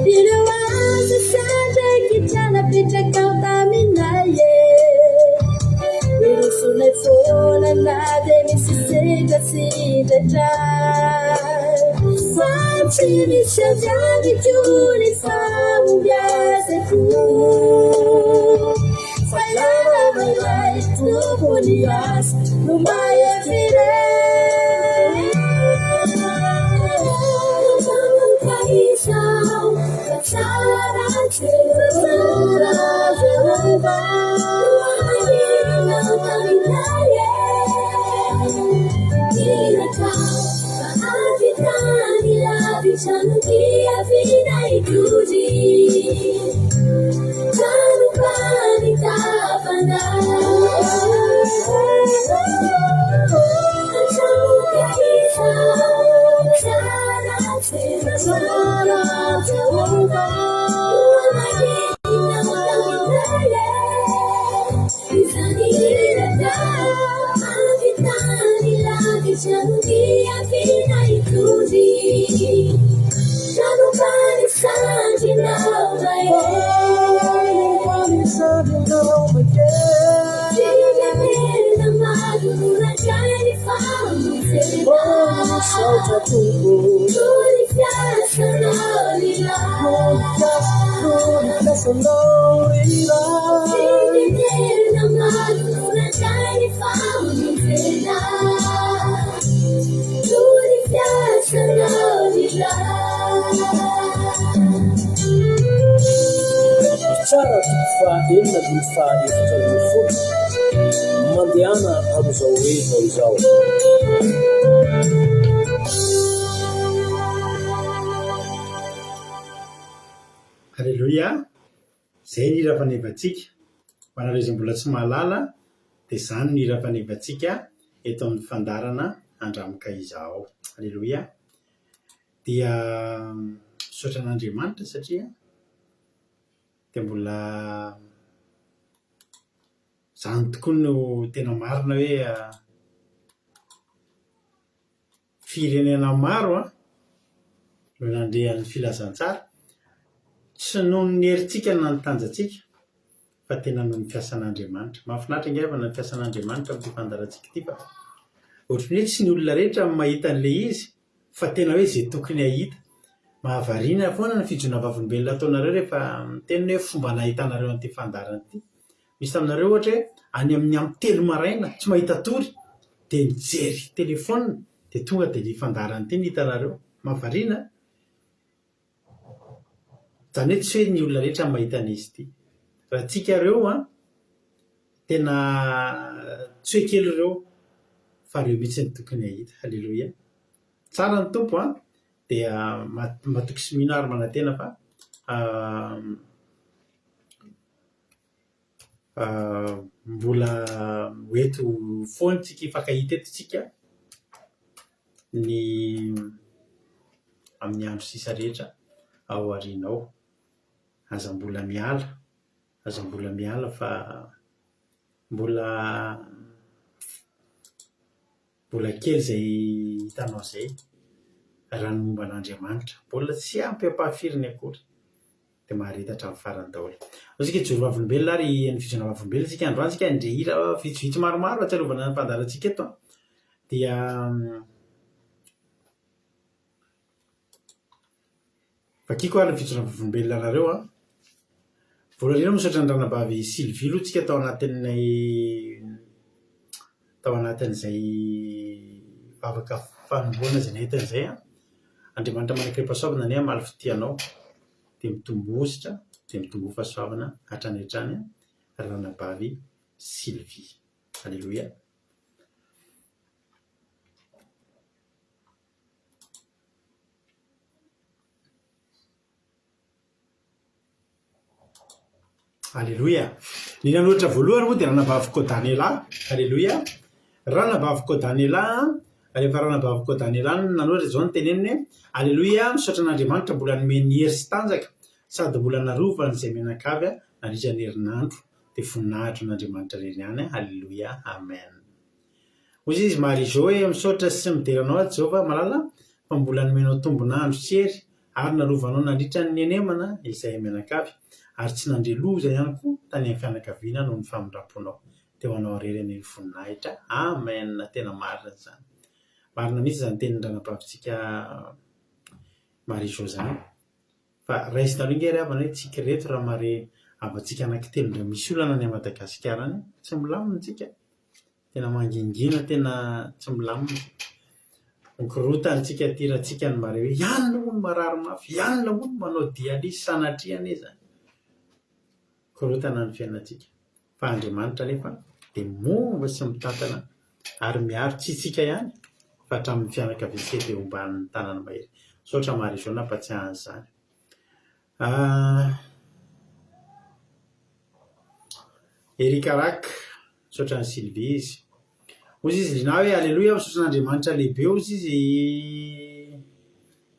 F: You know
B: data Fatini Sajani Juni Famuyaseku Falana Malai Tupunias Numaya Fire Kaisau Katsara Tsara Zerova Tsara fa enina dimy fahaefatra ny folo mandeana amin'izao hoe zao.
D: Halleluia. Zay ny hira fanevantsika ho anareo izay mbola tsy mahalala dia izany ny hira fanevantsika eto amin'ny fandarana andramoka izao. Halleluia. Dia misaotra an'Andriamanitra satria dia mbola izany tokoa no tena marina hoe firenena maro no nandrehan'ny filazantsara tsy noho ny herintsika na ny tanjantsika fa tena noho ny fiasan'Andriamanitra. Mahafinaritra angamba na ny fiasan'Andriamanitra amin'ity fandarantsika ity fa ohatran'ny hoe tsy ny olona rehetra mahita an'ilay izy fa tena hoe izay tokony hahita. Mahavariana foana ny fijona vavolombelona ataonareo rehefa tena hoe fomba nahitanareo an'ity fandarana ity. Misy aminareo ohatra hoe any amin'ny telo maraina tsy mahita tory dia nijery telefona dia tonga dia ny fandarana ity nihitanareo. Mahavariana izany hoe tsy hoe ny olona rehetra mahita an'izy ity. Raha tsika ireo tena tsy hoe kely ireo fa ireo mihitsy ny tokony hahita. Halleluia. Tsara ny tompo dia matoky sy minaro manantena fa mbola hoeto foana tsika hifankahita eto tsika ny amin'ny andro sisa rehetra ao aorianao. Aza mbola miala fa mbola kely izay hitanao izay raha ny momba an'Andriamanitra mbola tsy ampy ampahafiriny akory dia maharetatra amin'ny farany daholo. Isika joro vavolombelona ary ny fijona vavolombelona isika androany isika ndre hira vitsivitsy maromaro atsiarovana ny fandarantsika eto dia vakiko ary ny fijona vavolombelona anareo voalohany misaotra ny ranabavy Sylvie aloha tsika tao anatin'izay vavaka fanomboana izay nahitan'izay Andriamanitra manakrepasoavana ny amaly fitianao dia mitombositra dia mitombo fahasoavana hatrany hatrany ranabavy Sylvie. Halleluia. Halleluia. Ny nanoatra voalohany moa dia ranabavy Kodaniela. Halleluia. Ranabavy Kodaniela. Rehefa ranabavy Kodaniela nanoatra izao ny teneniny halleluia. Misaotra an'Andriamanitra mbola nomeny hery sy tanjaka sady mbola narovana izay menakavy nandritra ny herinandro dia voninahitra n'Andriamanitra reny ihany. Halleluia. Amen. Hoy izy mary izao hoe misaotra sy mideranao Jehovah malala fa mbola nomenao tombonandro sy hery ary narovanao nandritra ny anemana izay menakavy ary tsy nandre loza ihany koa tany amin'ny fianakaviana noho ny famindraponao teo anao irery ny voninahitra. Amen. Tena marina izany. marina mihitsy zany tenin-dranampavintsika Marie-Jo zany fa raisina aloha ngery avana hoe tsika reto raha mare avatsika anankitelo ndra misy olana any Madagasikara any tsy milamina tsika tena mangingina tena tsy milamina mikorotantsika ty raha tsika ny mare hoe ianona hono marary mafy ianona hono manao dialyse sanatriana izy zany korotana ny fiainantsika fa Andriamanitra nefa dia momba sy mitantana ary miaro tsy tsika ihany fa hatramin'ny fianakaviantsika dia omban'ny tanany mahery saotra Marie-Jo nampatsiahany izany Erika Rak saotra ny Sylvie izy ozy izy lina hoe alleloia misaotran'Andriamanitra lehibe ozy izy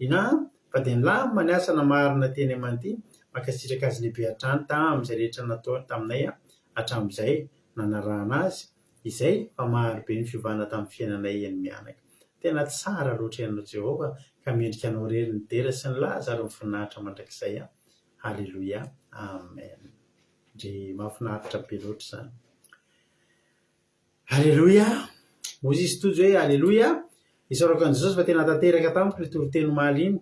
D: lina fa dia nilamy ny asa namarina teny aman'ity mankasitraka azy lehibe hatrany tamin'izay rehetra natao taminay hatramin'izay nanarahana azy izay fa marobe ny fiovana tamin'ny fiainanay eny mianaka tena tsara loatra ianao Jehova ka mendrika anao rery ny dera sy ny laza ary mifinaritra mandrakizay halleloia amen ndre mahafinaritra be loatra zany halleloia ozy izy tojo hoe halleloia isaorako an' Jesosy fa tena tanteraka tamiko le toriteny maliny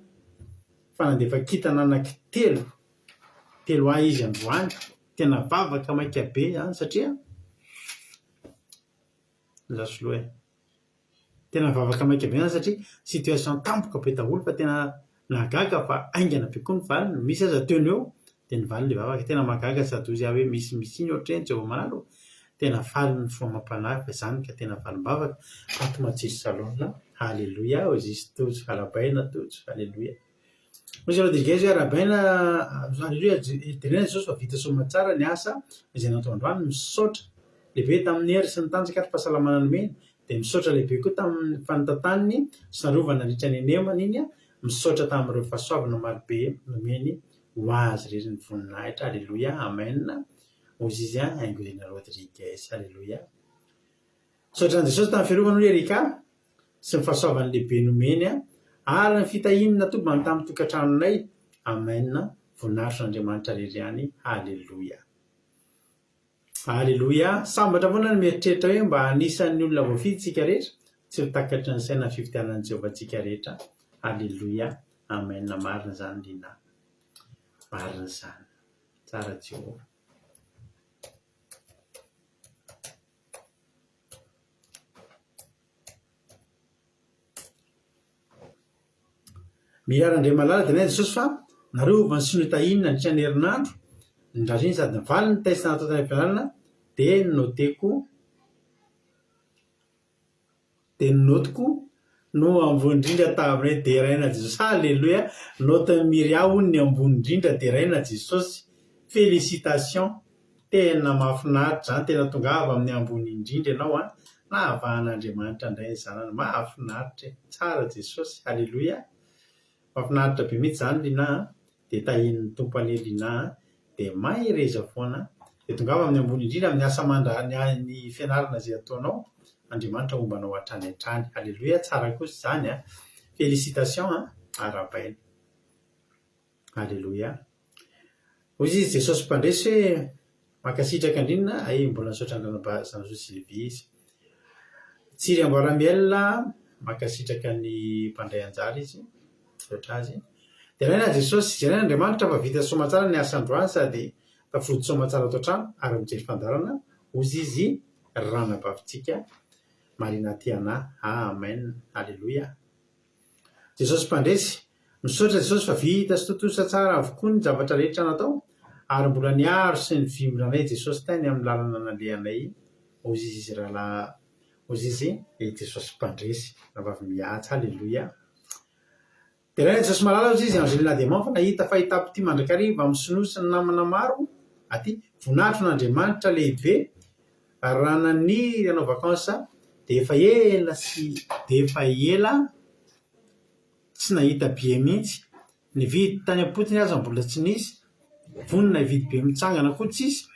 D: fa nandefa kitana anankitelo izy androany tena vavaka maika be zany satria zasoloha tena vavaka maika be zany satria situation tampoka be daholo fa tena nagaga fa aingana be koa ny valiny misy aza teo eo dia ny valiny le vavaka tena magaga sady ozy hoe misy iny ohatrany Jehova manalo tena valiny foamam-panahy fa zany ka tena valim-bavaka faty matsiro salona halleloia ozy izy tojo arabaina tojo halleloia ozy aloha digazy hoe arabaina halleloia tenena Jesosy fa vita somatsara ny asa izay natao androany misaotra lehibe tamin'ny hery sy ny tanjaka ary fahasalamana nomeny dia misaotra lehibe koa tamin'ny fanotantaniny sy narovana ritra ny anemana iny misaotra tamin'ireo fahasoavana marobe nomeny ho azy rery ny voninahitra halleloia amen ozy izy Ingolina Rodriguez halleloia misaotra an' Jesosy tamin'ny fiarovana hono Erika sy ny fahasoavany lehibe nomeny ary ny fitahinana toba ny tamin'ny tokantranonay amen voninahitra n'Andriamanitra rery ihany halleloia halleloia sambatra foana ny mieritreritra hoe mba anisan'ny olona voafidy tsika rehetra tsy ho takatry ny saina ny fivitianan'i Jehova tsika rehetra halleloia amen marina zany lina marina zany tsara Jehova mirara ndray malala dia nay Jesosy fa narova ny sinotahinana nandritra ny herinandro ndrariny sady nivaly ny taisina natao tany am-pianarana dia notiko no ambony indrindra taminay dia raina Jesosy halleloia note miry aho ny ambony indrindra dia raina Jesosy félicitation tena mahafinaritra zany tena tongava amin'ny ambony indrindra ianao nahavahan'Andriamanitra indray ny zanany mahafinaritra tsara Jesosy halleloia mahafinaritra be mihitsy zany lina dia tahin'ny tompo ane lina dia mahireza foana dia tongava amin'ny ambony indrindra amin'ny asa ny fianarana izay ataonao Andriamanitra ombanao hatrany hatrany halleloia tsara kosa zany félicitation arabaina halleloia ozy izy Jesosy mpandresy hoe mankasitraka indrindra mbola nisaotra andranazana zo Sylvie izy tsiry amboaramiel mankasitraka ny mpandray anjara izy saotra azy dia raina Jesosy izay raina Andriamanitra fa vita somatsara ny asa androany sady tafody somatsara atao trano ary mijery fandarana ozy izy ranampavintsika marina tiana amen halleloia Jesosy mpandresy misaotra Jesosy fa vita sy totosa tsara avokoa ny zavatra rehetra natao ary mbola niaro sy ny vimranay Jesosy tany amin'ny lalana nalehanay ozy izy rahalahy ozy izy Jesosy mpandresy ravavy mihatsy halleloia dia raina Jesosy malala ozy izy Angelina Diamant fa nahita fahitapity mandrakariva misinosi ny namana maro aty voninahitro n'Andriamanitra lehibe raha naniry ianao vakansa dia efa ela tsy nahita be mihitsy nividy tany am-potony aza mbola tsy nisy vonina hividy be mitsangana koa tsisy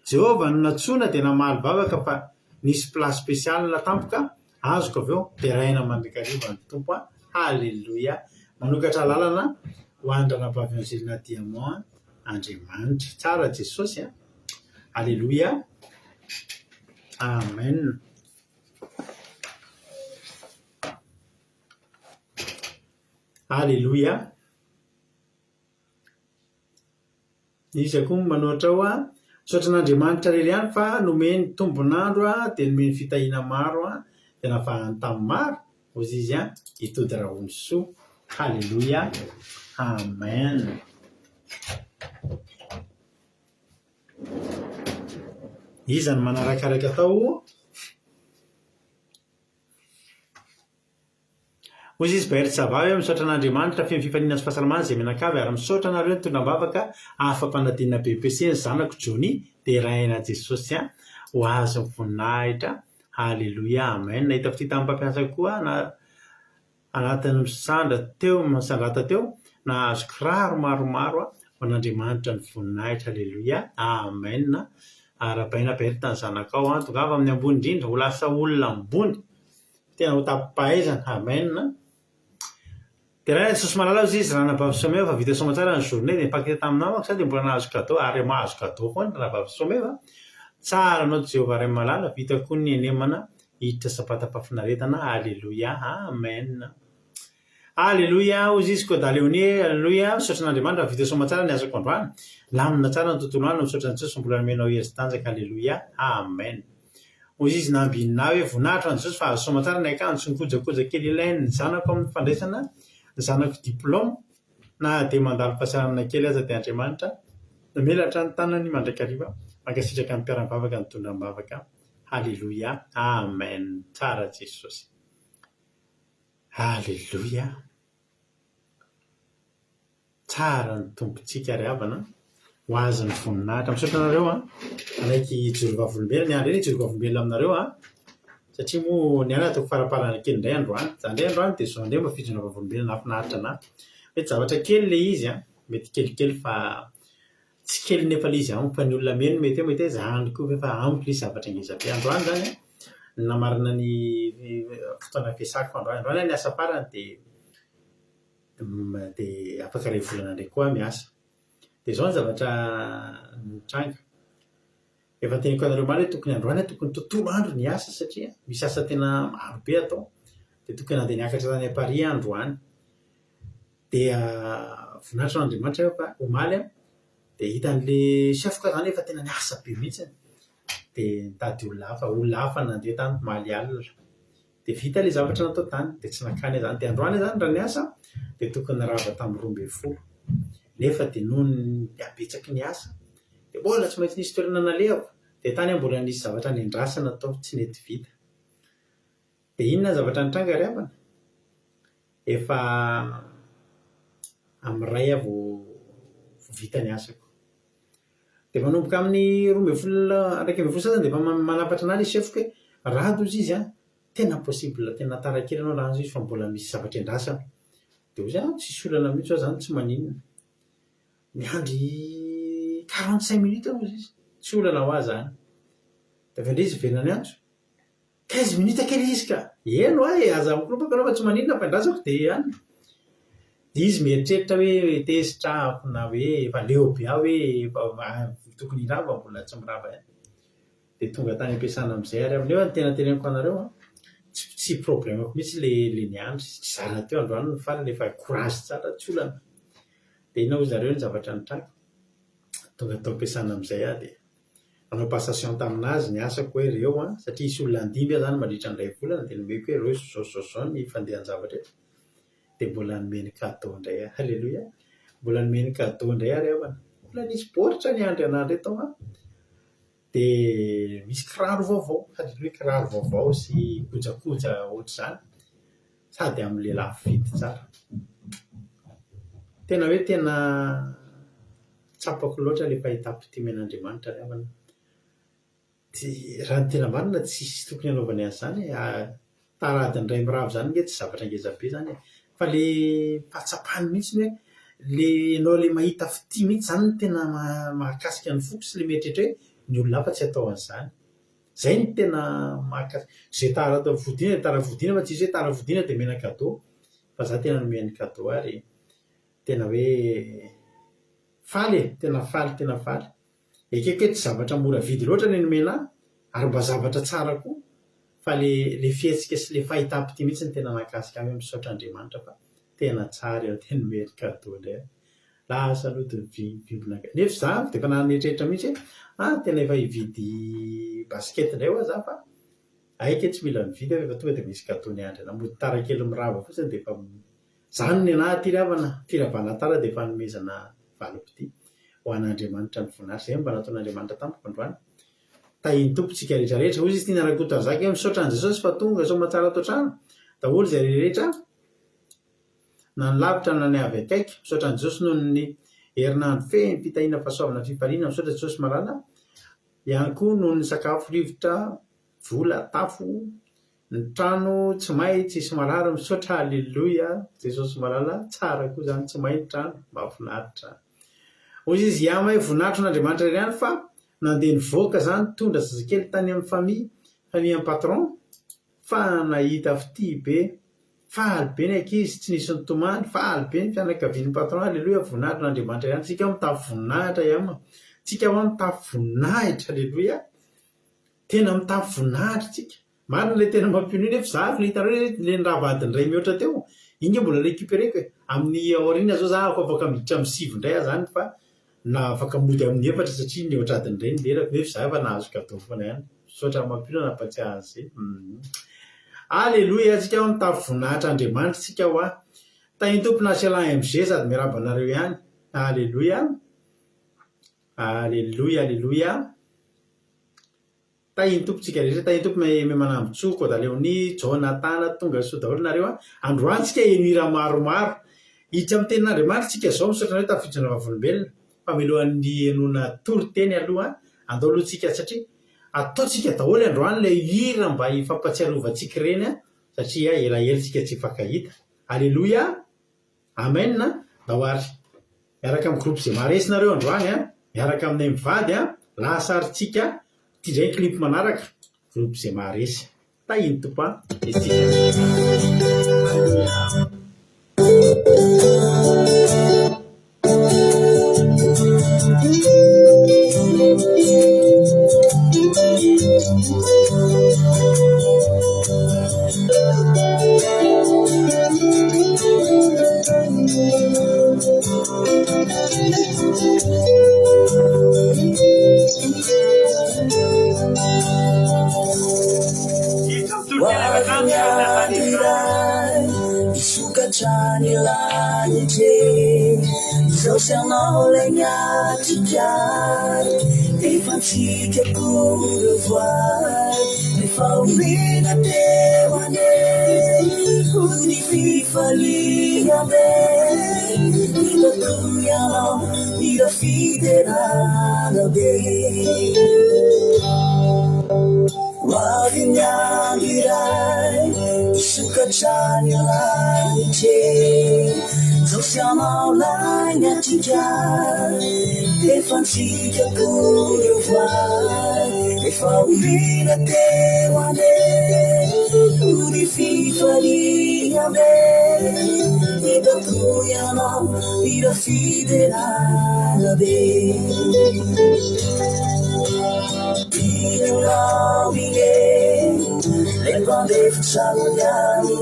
D: Jehova no natsoina dia namaly vavaka fa nisy place spesialy tampoka azoko avy eo dia raina mandrakariva ny tompo halleloia manokatra lalana ho andranam-pavy Angelina Diamant Andriamanitra tsara Jesosy halleloia amen Alleloia. Izy koa manoatra ao sotran'Andriamanitra rely ihany fa nomeny tombonandro dia nomeny fitahiana maro dia navahany tamin'ny maro ozy izy hitody rahony soa. Halleloia. Amen. Izany manarakaraka atao ozy izy bahery tsy zavavy misaotra an'Andriamanitra feno fifaniana sy fahasalamana izay menakavy ary misaotra anareo nytondram-bavaka afa-panadinana BBC ny zanako Jony dia raina Jesosy ho azo voninahitra. Halleloia. Amen. Nahita fity tamin'ny mpampiasa koa anatin'ny misandrata teo na azo kiraro maromaro ho an'Andriamanitra ny voninahitra. Halleloia. Amen. Arabaina bahery tany zanakao tongava amin'ny ambony indrindra ho lasa olona ambony tena ho tapahaizana. Amen. Dia raha Jesosy malala ozy izy raha nabavy someva fa vita soma tsara ny journée dia mpakita taminao sady mbola nahazo cadeau ary mahazo cadeau foana raha bavy someva tsara anao Jehovah ray malala vita koa ny enemana hiditra sapata-pafinaretana. Alleluia. Amen. Alleluia. Ozy izy koa daleonie. Alleluia. Misaotra n'Andriamanitra vita soma tsara ny azako androany lamina tsara ny tontolo andro misaotra ny Jesosy mbola nomenao hery sy tanjaka. Alleluia. Amen. Ozy izy nambinina hoe voninahitra ny Jesosy fa azo soma tsara ny akanjo sy ny kojakoja kely ilainy ny zanako amin'ny fandraisana ny zanako diplôme na dia mandalo fahasalamana kely aza dia Andriamanitra melatra ny tanany mandrakariva mankasitraka amin'ny mpiara-bavaka ny tondram-bavaka. Halleluia. Amen. Tsara Jesosy. Halleluia. Tsara ny tompontsika ry havana ho azy ny voninahitra. Misaotra anareo anaiky jorovavolom-belona ny andro eny jorovavolom-belona aminareo satria moa ny ana toko faraparana kely indray androany. Za indray androany dia zao indray mba fijorovavolom-belona nafinaritra ana hoe zavatra kely ilay izy mety kelikely fa tsy kely nefa ilay izy ampy ny olona meno mety hoe zany koa fa ampy ilay zavatra ngeza be. Androany zany namarina ny fotoana fiasako androany ny asa farany dia afaka iray volana indray koa miasa. Dia izao ny zavatra mitranga. Efa teniko anareo maly hoe tokony androany tokony tontolo andro ny asa satria misy asa tena maro be atao dia tokony andeha niakatra tany Paris androany. Dia voninahitra n'Andriamanitra fa omaly dia hitan'ilay sefoka zany efa tena niasa be mihitsy dia nitady olona hafa nandeha tany maly alina dia vita ilay zavatra natao tany dia tsy nakany zany. Dia androany zany raha ny asa dia tokony rava tamin'ny 12 nefa dia noho ny habetsaky ny asa dia mbola tsy maintsy nisy toerana nalehako dia tany mbola nisy zavatra niandrasana atao tsy nety vita. Dia inona zavatra nitranga ry havana efa amin'ny ray avo vita ny asako. Dia manomboka amin'ny 12 sasany dia manapatra anahy ilay sefoka hoe raha dozy izy tena possible tena tara kely anao raha izy fa mbola misy zavatra iandrasana. Dia ozy tsisy olana mihitsy zany tsy maninona miandry 45 minutes ozy izy tsy olana ho azy zany. Dia avy indray izy venany andro 15 minutes kely izy ka eno aza mikorompaka anao fa tsy maninona fa indrasako dia any. Dia izy mieritreritra hoe tesitra na hoe efa leo be hoe tokony hirava mbola tsy mirava ihany. Dia tonga tany ampiasana amin'izay ary amin'io tena teneniko anareo tsy problemako mihitsy le ny andro tsy zana teo androany ny farany efa courage tsara tsy olana. Dia inona hoy zareo ny zavatra nitranga tonga tao ampiasana amin'izay dia anao passation taminazy ny asako hoe reo satria isy olona andimby zany mandritra ny ray volana dia nomeko hoe reo zao ny fandehan'ny zavatra dia mbola nomeny cadeau indray. Halleluia. Mbola nomeny cadeau indray ary avana mbola nisy baoritra ny andro anandro eto dia misy kiraro vaovao. Halleluia. Kiraro vaovao sy kojakoja ohatr'izany sady amin'ilay lafo vidy tsara. Tena hoe tena tsapako loatra ilay fahitampitimen'Andriamanitra ry havana. Raha ny tena marina tsisy tokony hanaovany azy zany taradiny iray miravo zany nge tsy zavatra ngeza be zany fa ilay fahatsapany mihitsy hoe anao ilay mahita fity mihitsy zany ny tena mahakasika ny foko sy ilay mieritreritra hoe ny olona hafa tsy atao an'izany. Zay ny tena mahakasika izay tara vodina fa tsy izy hoe tara vodina dia mena cadeau fa za tena nomeny cadeau ary tena hoe faly tena faly. Ekeko hoe tsy zavatra mora vidy loatra ny nomena ary mba zavatra tsara koa fa le fihetsika sy le fahitam-pity mihitsy ny tena mahakasika hoe misaotra Andriamanitra fa tena tsara eo teny mery cadeau ndray lasa aloha vivona nefa za de efa nanetrehitra mihitsy tena efa hividy basket ndray hoa za fa aika tsy mila mividy efa tonga de misy cadeau ny andry namody tara kely mirava fotsiny de efa zany ny anahy tiravana tara de efa nomezana valopity ho an'Andriamanitra ny voninahitra zay mba nataon'Andriamanitra tampoka androany tahiny tompontsika rehetrarehetra hoy izy tia niara-kotany zaka hoe misaotra an' Jesosy fa tonga sao mahatsara atao trano daholo zay rehetra na ny lavitra na ny avy akaiky misaotra an' Jesosy noho ny herinandro feny fitahina fahasoavana fifaliana misaotra Jesosy malala ihany koa noho ny sakafo rivotra vola tafo ny trano tsy may tsisy marary misaotra alleloia Jesosy malala tsara koa zany tsy may ny trano mahafinaritra hoy izy iama hoe voninahitro n'Andriamanitra iray ihany fa nandeha nivoaka zany tondra zazakely tany amin'ny famille patron fa nahita fity be faly be ny ankizy tsy nisy nitomany faly be ny fianakavian'ny patron alleloia voninahitro n'Andriamanitra ihany tsika mitafy voninahitra iama tsika hoa mitafy voninahitra alleloia tena mitafy voninahitra tsika marina le tena mampinoy nefa za fa hitanao le nravadiny ray mihoatra teo inge mbola récupéreko amin'ny aorina zao za afaka miditra amin'ny sivy indray a zany fa na afaka mody amin'ny efatra satria ny oatradiny ray ny lerako nefa za efa nahazo cadeau foana ihany sotra mampino nampatsiahy zay alleloia tsika ho mitafy voninahitra Andriamanitra tsika hoa tahiny tompona asiala MG sady miarabanareo ihany alleloia alleloia alleloia tahiny tompontsika rehetra tahiny tompo manambotsoko da leoni Jonathan tonga so daholo nareo androany tsika emira maromaro hitsy amin'ny tenin'Andriamanitra tsika zao misaotra nareo tafiditra vavolombelona fa milohan'ny enona tory-teny aloha andao alohantsika satria ataotsika daholo androany le hira mba hifampatsiarovantsika reny satria elaela tsika tsy fakahita alleloia amen da hoary miaraka amin'ny groupe zay maresinareo androany miaraka aminay mivady lasarytsika ty zay clip manaraka groupe zay maresy tahiny tompo
B: Isukacani lanite Zosianao lenyatika Efansika kurevoar Efaumina tewane Unififaliame Ilatuyanao Irafideranabe Wavinyangirai Isukacani lanite Zosianao lanyatika Efansika kurevoar Efaumina tewane Unififaliame Ilatuyanao Irafideranabe Inunawine Lembande futsangani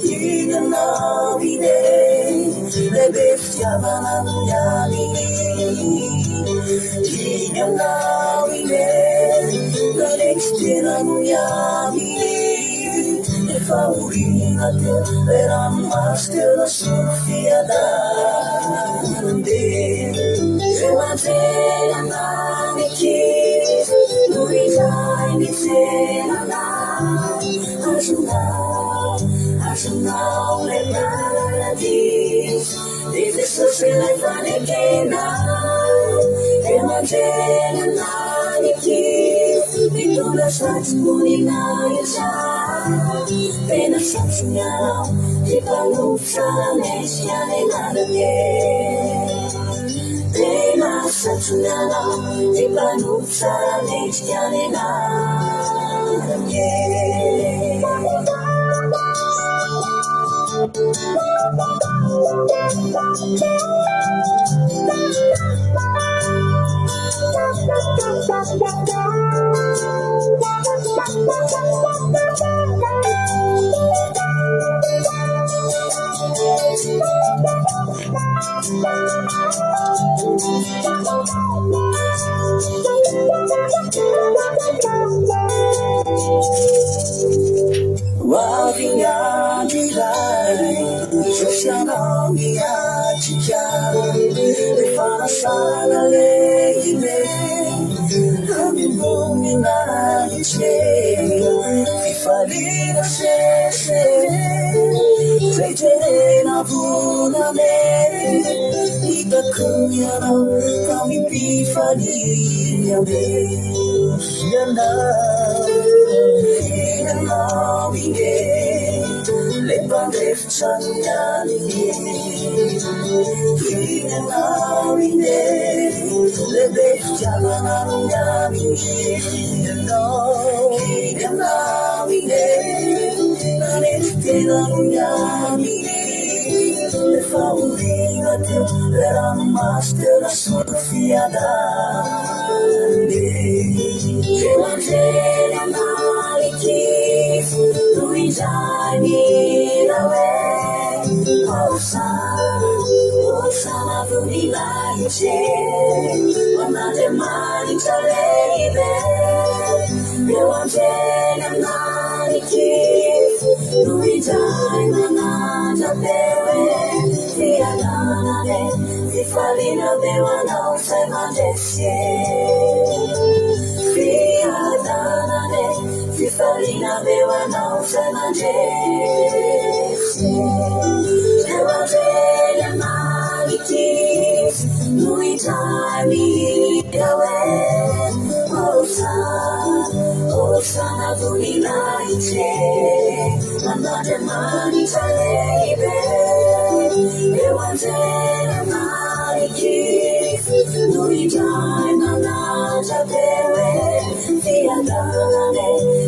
B: Inunawine Lebe futyamanani Inunawine Lalexteranuyami Efaurinate Veramastela Sofiada Evangelana Nikis Nurizai Niselana Asunau Lenaradis Jesus Elefanekena Evangelana Nikis Nitula Satsmunina Yasa Pena Satsunyao Tipanupsa Nesiane Nadame Pena Satsunyao Tipanupsa Nesiane Nadame Wavinyandirai Josianamiatika Lefanasana leime Amingominaiche Fifalina sese Treiterena vuname Itakunyana Kami pifaliame Yanda Inanawinge Lepandefchanyani Inanawinge Lebefchamananyani Inanawinge Naneftenanyani Lefaulingate Leramastera Surfiadane Evangelia Malikis Luizani Lawe Osana Vunilaise Onade Malika Leibe Evangelia Malikis Luizani Nana Bewe Fiadanane Fifalina Bewana Osemandese Fiadanane Fifalina Bewana Osemandese Evangelia Malikis Nuitani Yawe Osana Vunilaite Manade Manita Leibe Evangelia Malikis Nuitani Manata Bewe Fiadanane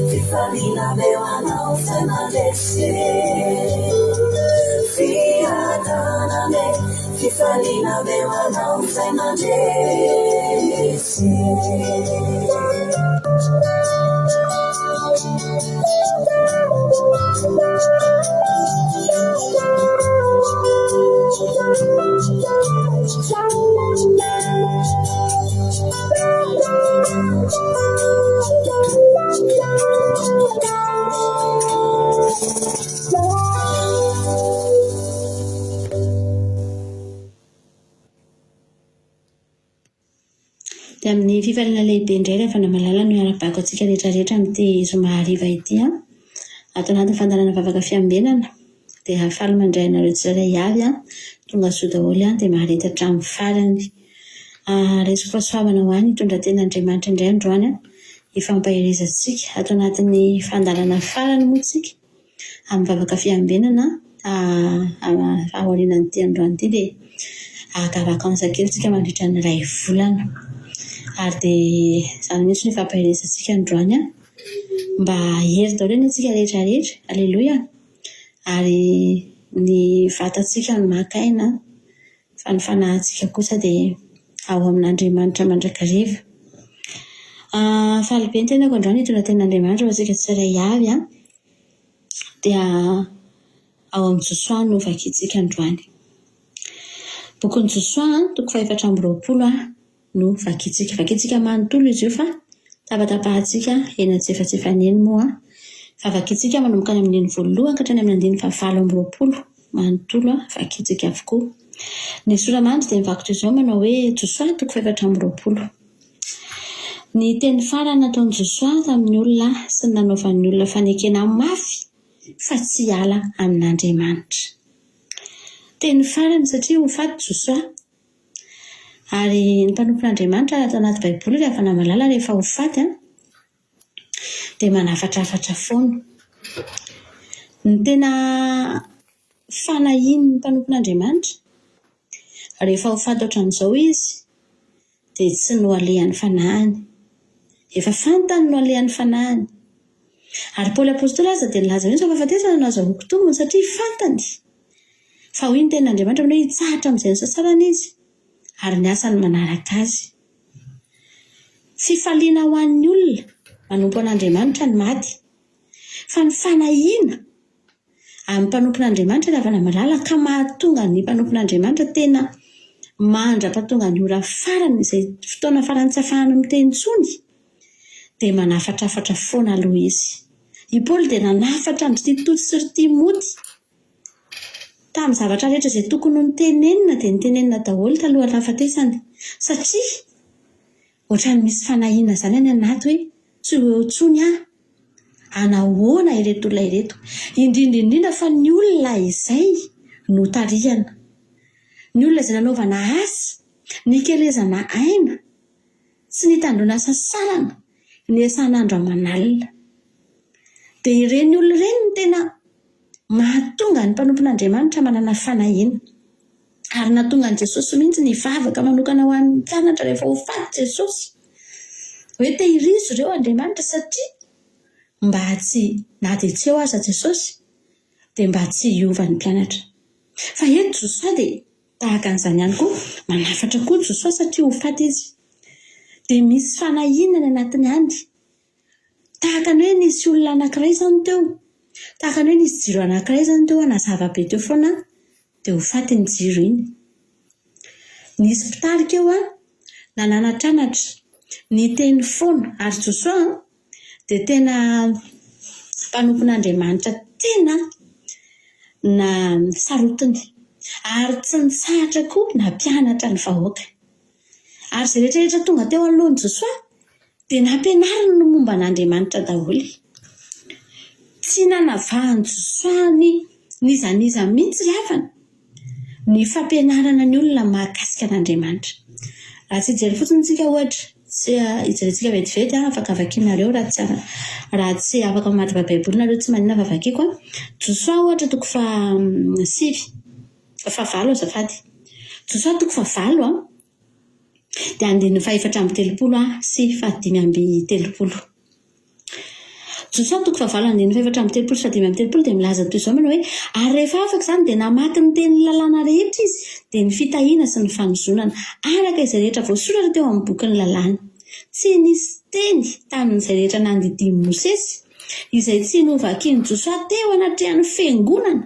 B: Fifalina Bewana Osemandese Fiadanane Fifalina Bewana Osemandese
A: Dia amin'ny fifaliana lehibe indray rehefa namalala no iarabako antsika rehetrarehetra amin'ity zoma hariva ity ato anatin'ny fandarana vavaka fiambenana dia hafaly mandray anareo tsirairay avy tonga soa daholo dia maharety hatramin'ny farany. Resiko fahasoavana ho any hitondra ten'Andriamanitra indray androany hifampahirizantsika ato anatin'ny fandarana farany moa tsika amin'ny vavaka fiambenana aorianan'ity androany ity dia ahakavaka ansakely tsika mandritra ny iray volana. Ary dia izany mihitsy ny fampahirizantsika androany mba hery daholo ny antsika rehetrarehetra. Aleloia. Ary ny vatantsika no makaina fa ny fanahintsika kosa dia ao amin'Andriamanitra mandrakariva. Faly be ny tenako androany hitondra ten'Andriamanitra ho antsika tsirairay avy dia ao amin'ny Josoa no vakiantsika androany. Bokin'ny Josoa toko 420 no vakiantsika manontolo izy io fa tapatapahantsika eny antsefatsefany moa fa vakiantsika manomboka any amin'ny 1 ka hatrany amin'ny 720 manontolo vakiantsika avokoa. Ny soramandry dia mivaky toy izao manao hoe Josoa toko 420. Ny teny farany nataon'i Josoa tamin'ny olona sy ny nanaovan'ny olona fanekena mafy fa tsy hiala amin'Andriamanitra. Teny farany satria ho faty Josoa. Ary ny mpanompon'Andriamanitra ato anaty Baiboly rehefa namalala rehefa ho faty dia manafatrafatra foana. Ny tena fanahin'ny mpanompon'Andriamanitra rehefa ho faty ohatran'izao izy dia tsy no alehan'ny fanahiny. Efa fantany no alehan'ny fanahiny. Ary Paoly apôstôly aza dia nilaza hoe fahafatesana no azahoako tombony satria fantany fa hoy ny ten'Andriamanitra hoe hitsahatra amin'izay sasarany izy ary ny asany manaraka azy. Fifaliana ho an'ny olona manompo an'Andriamanitra ny maty fa ny fanahiana amin'ny mpanompon'Andriamanitra rehefa namalala ka mahatonga ny mpanompon'Andriamanitra tena mandra-pahatonga ny ora farany izay fotoana farany tsy ahafahana miteny intsony dia manafatrafatra foana aloha izy. I Paoly dia nanafatra ny Tito sy ry Timoty tamin'ny zavatra rehetra izay tokony ho nitenenina dia nitenenina daholo taloha nahafatesany, satria ohatrany misy fanahiana izany any anaty hoe tsy ho eo intsony anahoana ireto olona ireto, indrindra fa ny olona izay no tarihana, ny olona izay nanaovana asa, nikelezana aina, tsy nitandrona sasalana, ny esan'andro aman'alina. Dia ireny olona ireny no tena mahatonga ny mpanompon'Andriamanitra manana fanahiana, ary nahatonga an'i Jesosy mihitsy nivavaka manokana ho an'ny mpianatra rehefa ho faty Jesosy hoe tehirizo ireo Andriamanitra, satria mba tsy na dia tsy eo aza Jesosy dia mba tsy hiova ny mpianatra. Fa eto Josoa dia tahaka an'izany ihany koa, manafatra koa Josoa satria ho faty izy, dia misy fanahiana ny anatiny any, tahaka ny hoe nisy olona anankiray izany teo, tahaka ny hoe nisy jiro anankiray izany teo nazava-be teo foana dia ho faty ny jiro iny. Nisy mpitarika eo nananatranatra niteny foana, ary Josoa dia tena mpanompon'Andriamanitra tena na sarotiny, ary tsy nitsahatra koa na mpianatra ny vahoaka, ary izay rehetrarehetra tonga teo alohan'i Josoa dia nampianarina no momba an'Andriamanitra daholo. Tsy nanavahan'i Josoa nizaniza mihitsy rafana ny fampianarana ny olona mahakasika an'Andriamanitra. Raha tsy hijery fotsiny tsika ohatra, tsy hijerentsika vetivety afaka vakianareo raha tsy afaka mamaky baiboly nareo tsy manina fa vakiako. Josoa ohatra toko fahavalo azafady, Josoa toko fahavalo dia 4:7 sy 5:30. Josoa toko fahavalo 4:7 sy 5:30 dia milaza toy izao manao hoe ary rehefa afaka izany dia namaky ny teny lalàna rehetra izy dia ny fitahiana sy ny fanozonana araka izay rehetra voasoratra teo amin'ny bokin'ny lalàna. Tsy nisy teny tamin'izay rehetra nandidian'i Mosesy izay tsy novakian'i Josoa teo anatrehan'ny fiangonana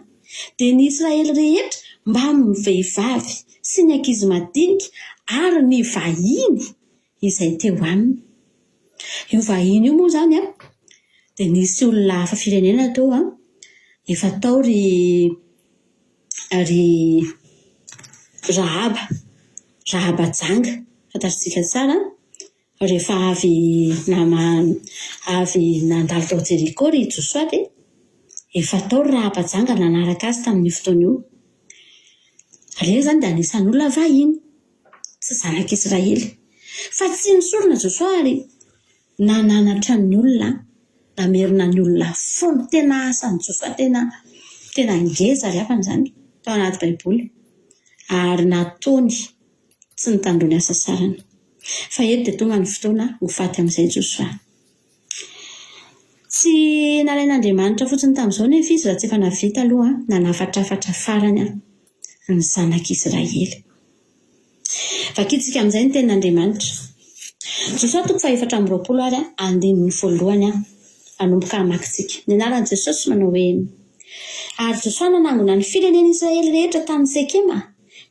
A: dia ny Israely rehetra mba amin'ny vehivavy sy ny ankizy madinika ary ny vahiny izay teo aminy. Io vahiny io moa izany dia nisy olona hafa firenena teo efa tao ry Rahaba janga, fantatritsika tsara rehefa avy nandalo tao Jeriko ry Josoa dia efa tao ry Rahaba janga nanaraka azy tamin'ny fotoana io. Ireny izany dia anisan'ny olona vahiny, tsy zanak'Israely, fa tsy nisorona Josoa ary nananatra ny olona, namerina ny olona foana. Tena asan'i Josoa tena ngeza ry afana izany tao anaty baiboly, ary nataony tsy nitandrony asa sarany. Fa eto dia tonga ny fotoana ho faty amin'izay Josoa. Tsy nalain'Andriamanitra fotsiny tamin'izao nefa izy raha tsy efa navita aloha nanafatrafatra farany ny zanak'Israely. Vakitsika amin'izay ny tenin'Andriamanitra. Josoa toko 4:20 andininy voalohany anomboka hamakitsika. Ny anaran'i Jesosy manao hoe ary Josoa nanangona ny firenen'i Israely rehetra tany Sekema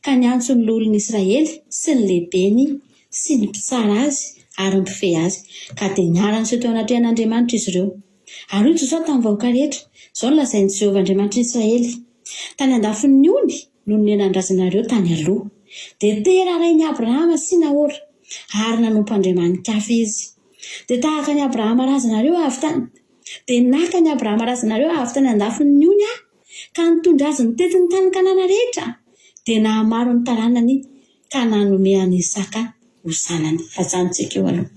A: ka niantso ny lolon'i Israely sy ny lehibeny sy ny mpitsara azy ary mpifehy azy, ka dia niara-niseho teo anatrehan'Andriamanitra izy ireo. Ary io Josoa tamin'ny vahoaka rehetra izao no lazain'i Jehovah Andriamanitra Israely tany andafon'ny ony no nenandrazanareo tany aloha, dia terarain'i Abrahama sy Nahora ary nanompo andriamanin-kafa izy. Dia tahaka ny Abrahama razanareo avy tany, dia naka ny Abrahama razanareo avy tany andafon'ny ony ka nitondra azy nitety ny tany Kanana rehetra, dia nahamaro ny taranany ka nanome an'i Isaka ho zanany. Fajanontsika eo aloha.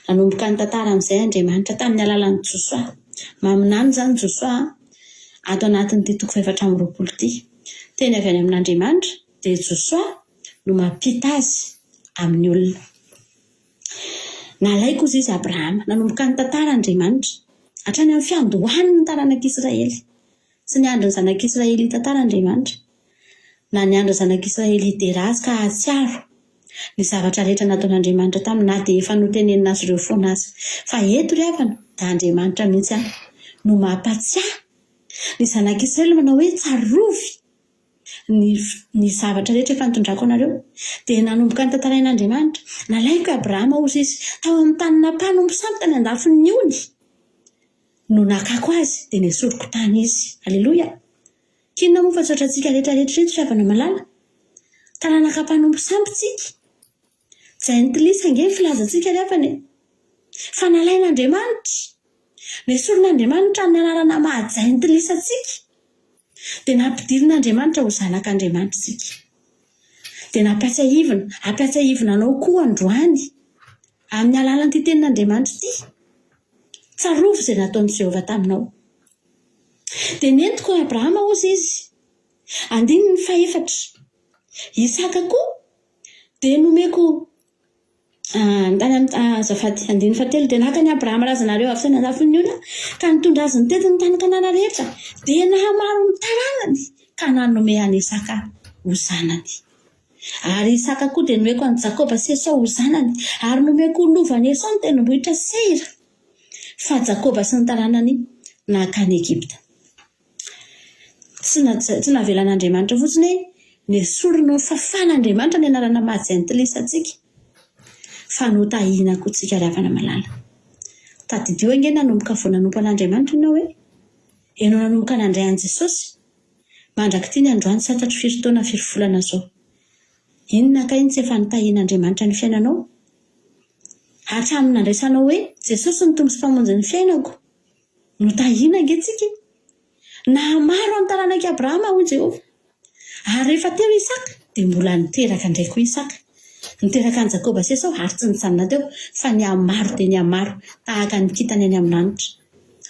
A: Nanomboka ny tantara amin'izay Andriamanitra tamin'ny alalan'i Josoa. Maminany izany Josoa ato anatin'ity toko 4:20 ity. Teny avy any amin'Andriamanitra dia Josoa no mampita azy amin'ny olona. Nalay kosa izy Abrahama. Nanomboka ny tantara Andriamanitra hatrany amin'ny fiandohan'ny taranak'Israely. Tsy niandry ny zanak'Israely tantara Andriamanitra, na niandry ny zanak'Israely hidera azy ka hatsiaro ny zavatra rehetra nataon'Andriamanitra taminy, na dia efa notenenina azy ireo foana azy. Fa eto ry havana dia Andriamanitra mihitsy no mampatsiahy ny zanak'Israely manao hoe tsarovy ny zavatra rehetra efa nitondrako anareo dia nanomboka ny tantarain'Andriamanitra nalaiko Abrahama ozy izy tao amin'ny tany nampanompo samy tany andafiny ony no nakako azy dia nesoriko tany izy. Aleloia. Kinona moa fa tsotra antsika rehetrarehetra eto fiavana malala taranaka mpanompo sampytsika jaintilisa nge filazantsika rehafany fa nalain'Andriamanitra nesorin'Andriamanitra ny anarana mahajaintilisa tsika dia nampidirin'Andriamanitra ho zanak'Andriamanitra tsika dia nampiatsaivina anao koa androany amin'ny alalan'ity tenin'Andriamanitra ity. Tsarovo izay nataon'i Jehovah taminao. Dia nentiko Abrahama ozy izy 4 Isaka koa dia nomeko tany azafady 7 dia naka ny Abrahama razanareo avy tany andafiny ony ka nitondra azy nitety ny tany Kanana rehetra dia nahamaro ny taranany ka nanome any Isaka ho zanany. Ary Isaka koa dia nomeko any Jakoba sy Esau ho zanany ary nomeko lovany Esau ny tendrombohitra Seira fa Jakoba sy ny taranany naka any Egypta. Tsy navelan'Andriamanitra fotsiny nesorina fafan'Andriamanitra ny anarana mahajaintilisa tsika fa notahina koa tsika ravana malala. Tadidio ange nanomboka vao nanompo an'Andriamanitra ianao hoe ianao nanomboka nandray an' Jesosy mandraky ity ny androany 7 taona 7 volana zao. Inona kainy tsy efa nitahin'Andriamanitra ny fiainanao hatramin'ny nandraisanao hoe Jesosy ny tompo sy mpamonjy ny fiainako notahina ange tsika nahamaro ny taranaki Abrahama hoy Jehovah. Ary rehefa teo Isaka dia mbola niteraka indray koa Isaka niteraka any Jakoba sy Esau ary tsy nijanona teo fa ny amaro dia ny amaro tahaka ny kitany any amin'anitra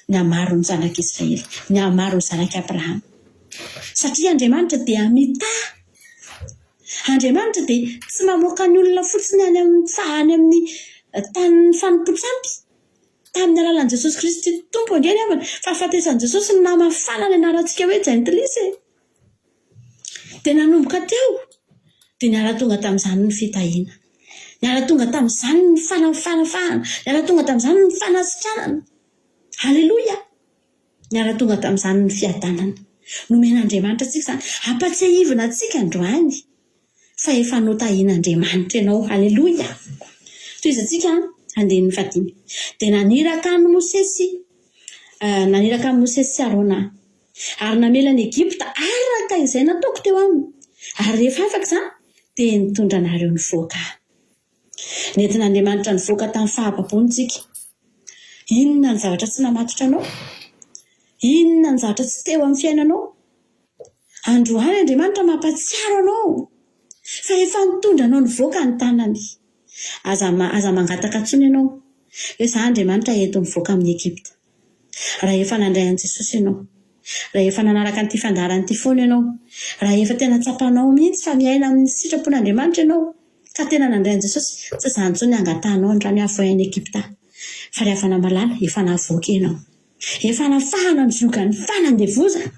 A: ny amaro ny zanak'Israely ny amaro ny zanak'i Abrahama satria Andriamanitra dia mitaha. Andriamanitra dia tsy mamoaka ny olona fotsiny any amin'ny tany fanomposampy tamin'ny alalan'i Jesosy Kristy tompo angeny avana fa afatesan'i Jesosy ny namafana ny anarantsika hoe jaintilisa dia nanomboka teo dia niara tonga tamin'izany ny fitahiana, niara tonga tamin'izany ny fanafahana, niara tonga tamin'izany ny fanasitranana. Haleloia. Niara tonga tamin'izany ny fiadanana. Nomen'Andriamanitra tsika izany ampatsiahivina antsika androany fa efa notahian'Andriamanitra ianao. Haleloia. Toy izy antsika andeha ny 5 dia naniraka ny Mosesy sy Arona ary namela ny Egypta araka izay nataoko teo aminy ary rehefa afaka izany dia nitondra anareo ny voaka. Nentin'Andriamanitra ny voaka tamin'ny fahababontsika. Inona ny zavatra tsy namatotra anao? Inona ny zavatra tsy teo amin'ny fiainanao? Androany Andriamanitra mampatsiaro anao fa efa nitondra anao ny voaka ny tanany. Aza mangataka tsony ianao hoe za Andriamanitra eto ny voaka amin'ny Egypta. Raha efa nandray an' Jesosy ianao, raha efa nanaraka an'ity fandaran'ity foana ianao, raha efa tena tsapanao mihitsy fa miaina amin'ny sitrapon'Andriamanitra ianao ka tena nandray an' Jesosy, tsy izany intsony angatanao androany afo any Egypta fa rehefa namalala efa navoaka ianao, efa nafahana ny zogan'ny fanandevozana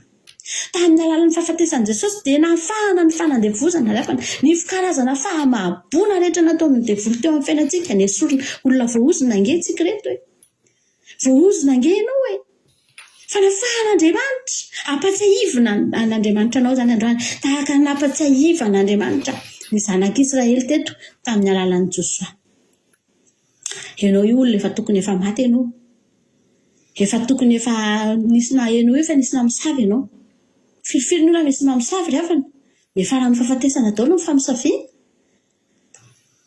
A: tamin'ny alalan'ny fahafatesan'i Jesosy dia nafahana ny fanandevozana rehefa ny karazana fahamahabona rehetra nataon'ny devoly teo amin'ny fiainantsika ny esorina olona voaozina ange tsika reto hoe voaozina ange ianao hoe fa nafahan'Andriamanitra ampatsiahivina an'Andriamanitra anao izany androany tahaka ny nampatsiahivan'Andriamanitra ny zanak'Israely teto tamin'ny alalan'i Josoa. Ianao io olona efa tokony efa maty ianao, efa tokony efa nisy nahenao efa nisy namosavy ianao. Filifily ny olona misy mamosavy rehefa efa raha mifahafatesana daholo ny famosavina.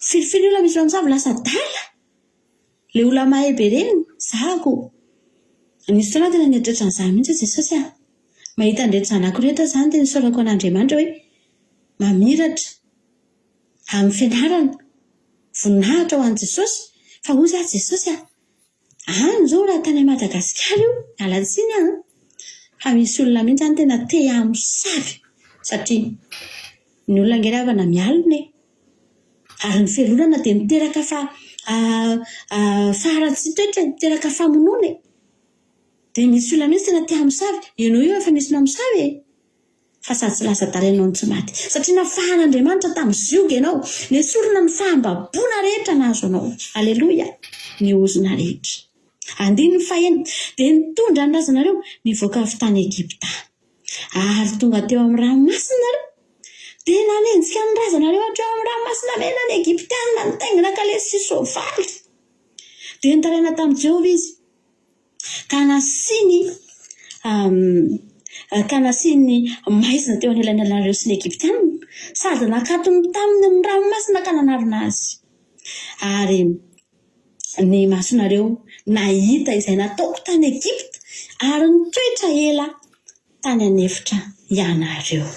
A: Filifily ny olona misy mamosavy lasa dala le olona mahay be reny zako. Nisy fotoana tena nieritreritra an'izany mihitsy Jesosy mahita andreto zanako rehetra izany dia nisaorako an'Andriamanitra hoe mamiratra amin'ny fianarana voninahitra ho an'i Jesosy fa ozy Jesosy any izao raha tany Madagasikara io alatsiny fa misy olona mihitsy any tena te hamosavy satria ny olona angerevana mialina ary ny felonana dia miteraka faharatsitoetra, miteraka famonoana dia misy olona mihitsy tena te hamosavy. Ianao io efa nisy namosavy fa sady tsy lasa darainao ny tsy maty satria nafahan'Andriamanitra tamin'ny zioga ianao, nesorina ny fahambabona rehetra nahazo anao. Aleloia. Ny ozona rehetra. 5 dia nitondra ny razanareo nivoaka avy tany Egypta ary tonga teo amin'ny ranomasina nareo dia nanenjika ny razanareo hateo amin'ny ranomasina mena ny Egiptianina nitaingina kalesy sy soavaly dia nitaraina tamin'i Jehovah izy ka nasiany maizina teo anelanelanareo sy ny Egiptianina sady nakatony taminy ny ranomasina ka nanarona azy ary ny masonareo nahita izay nataoko tany Egipta ary nitoetra ela tany anefitra ianareo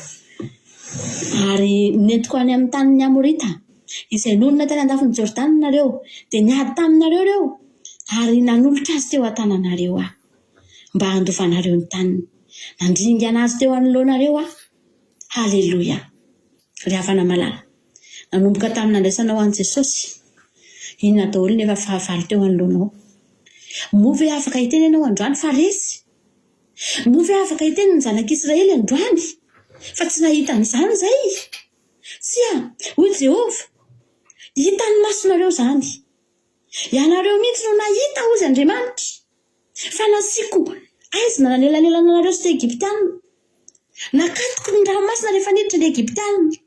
A: ary nentiko any amin'ny tanin'ny Amorita izay nonona tany andafiny Jordana nareo dia niady taminareo reo ary nanolotra azy teo an-tananareo mba handovanareo ny taniny nandringa anazy teo anoloanareo haleloia ry havana malala nanomboka tamin'ny nandraisana ho an'i Jesosy inona daholo nefa fahavalo teo anoloanao move afaka hiteny ianao androany fa resy move afaka hiteny ny zanak'Israely androany fa tsy nahitany izany zay sia hoy Jehovah hitany masonareo zany ianareo mihitsy no nahita ozy Andriamanitra fa nasiko aizina nanelanelanareo sy Egiptianina nakatoko ny ranomasina rehefa niditra ny Egiptianina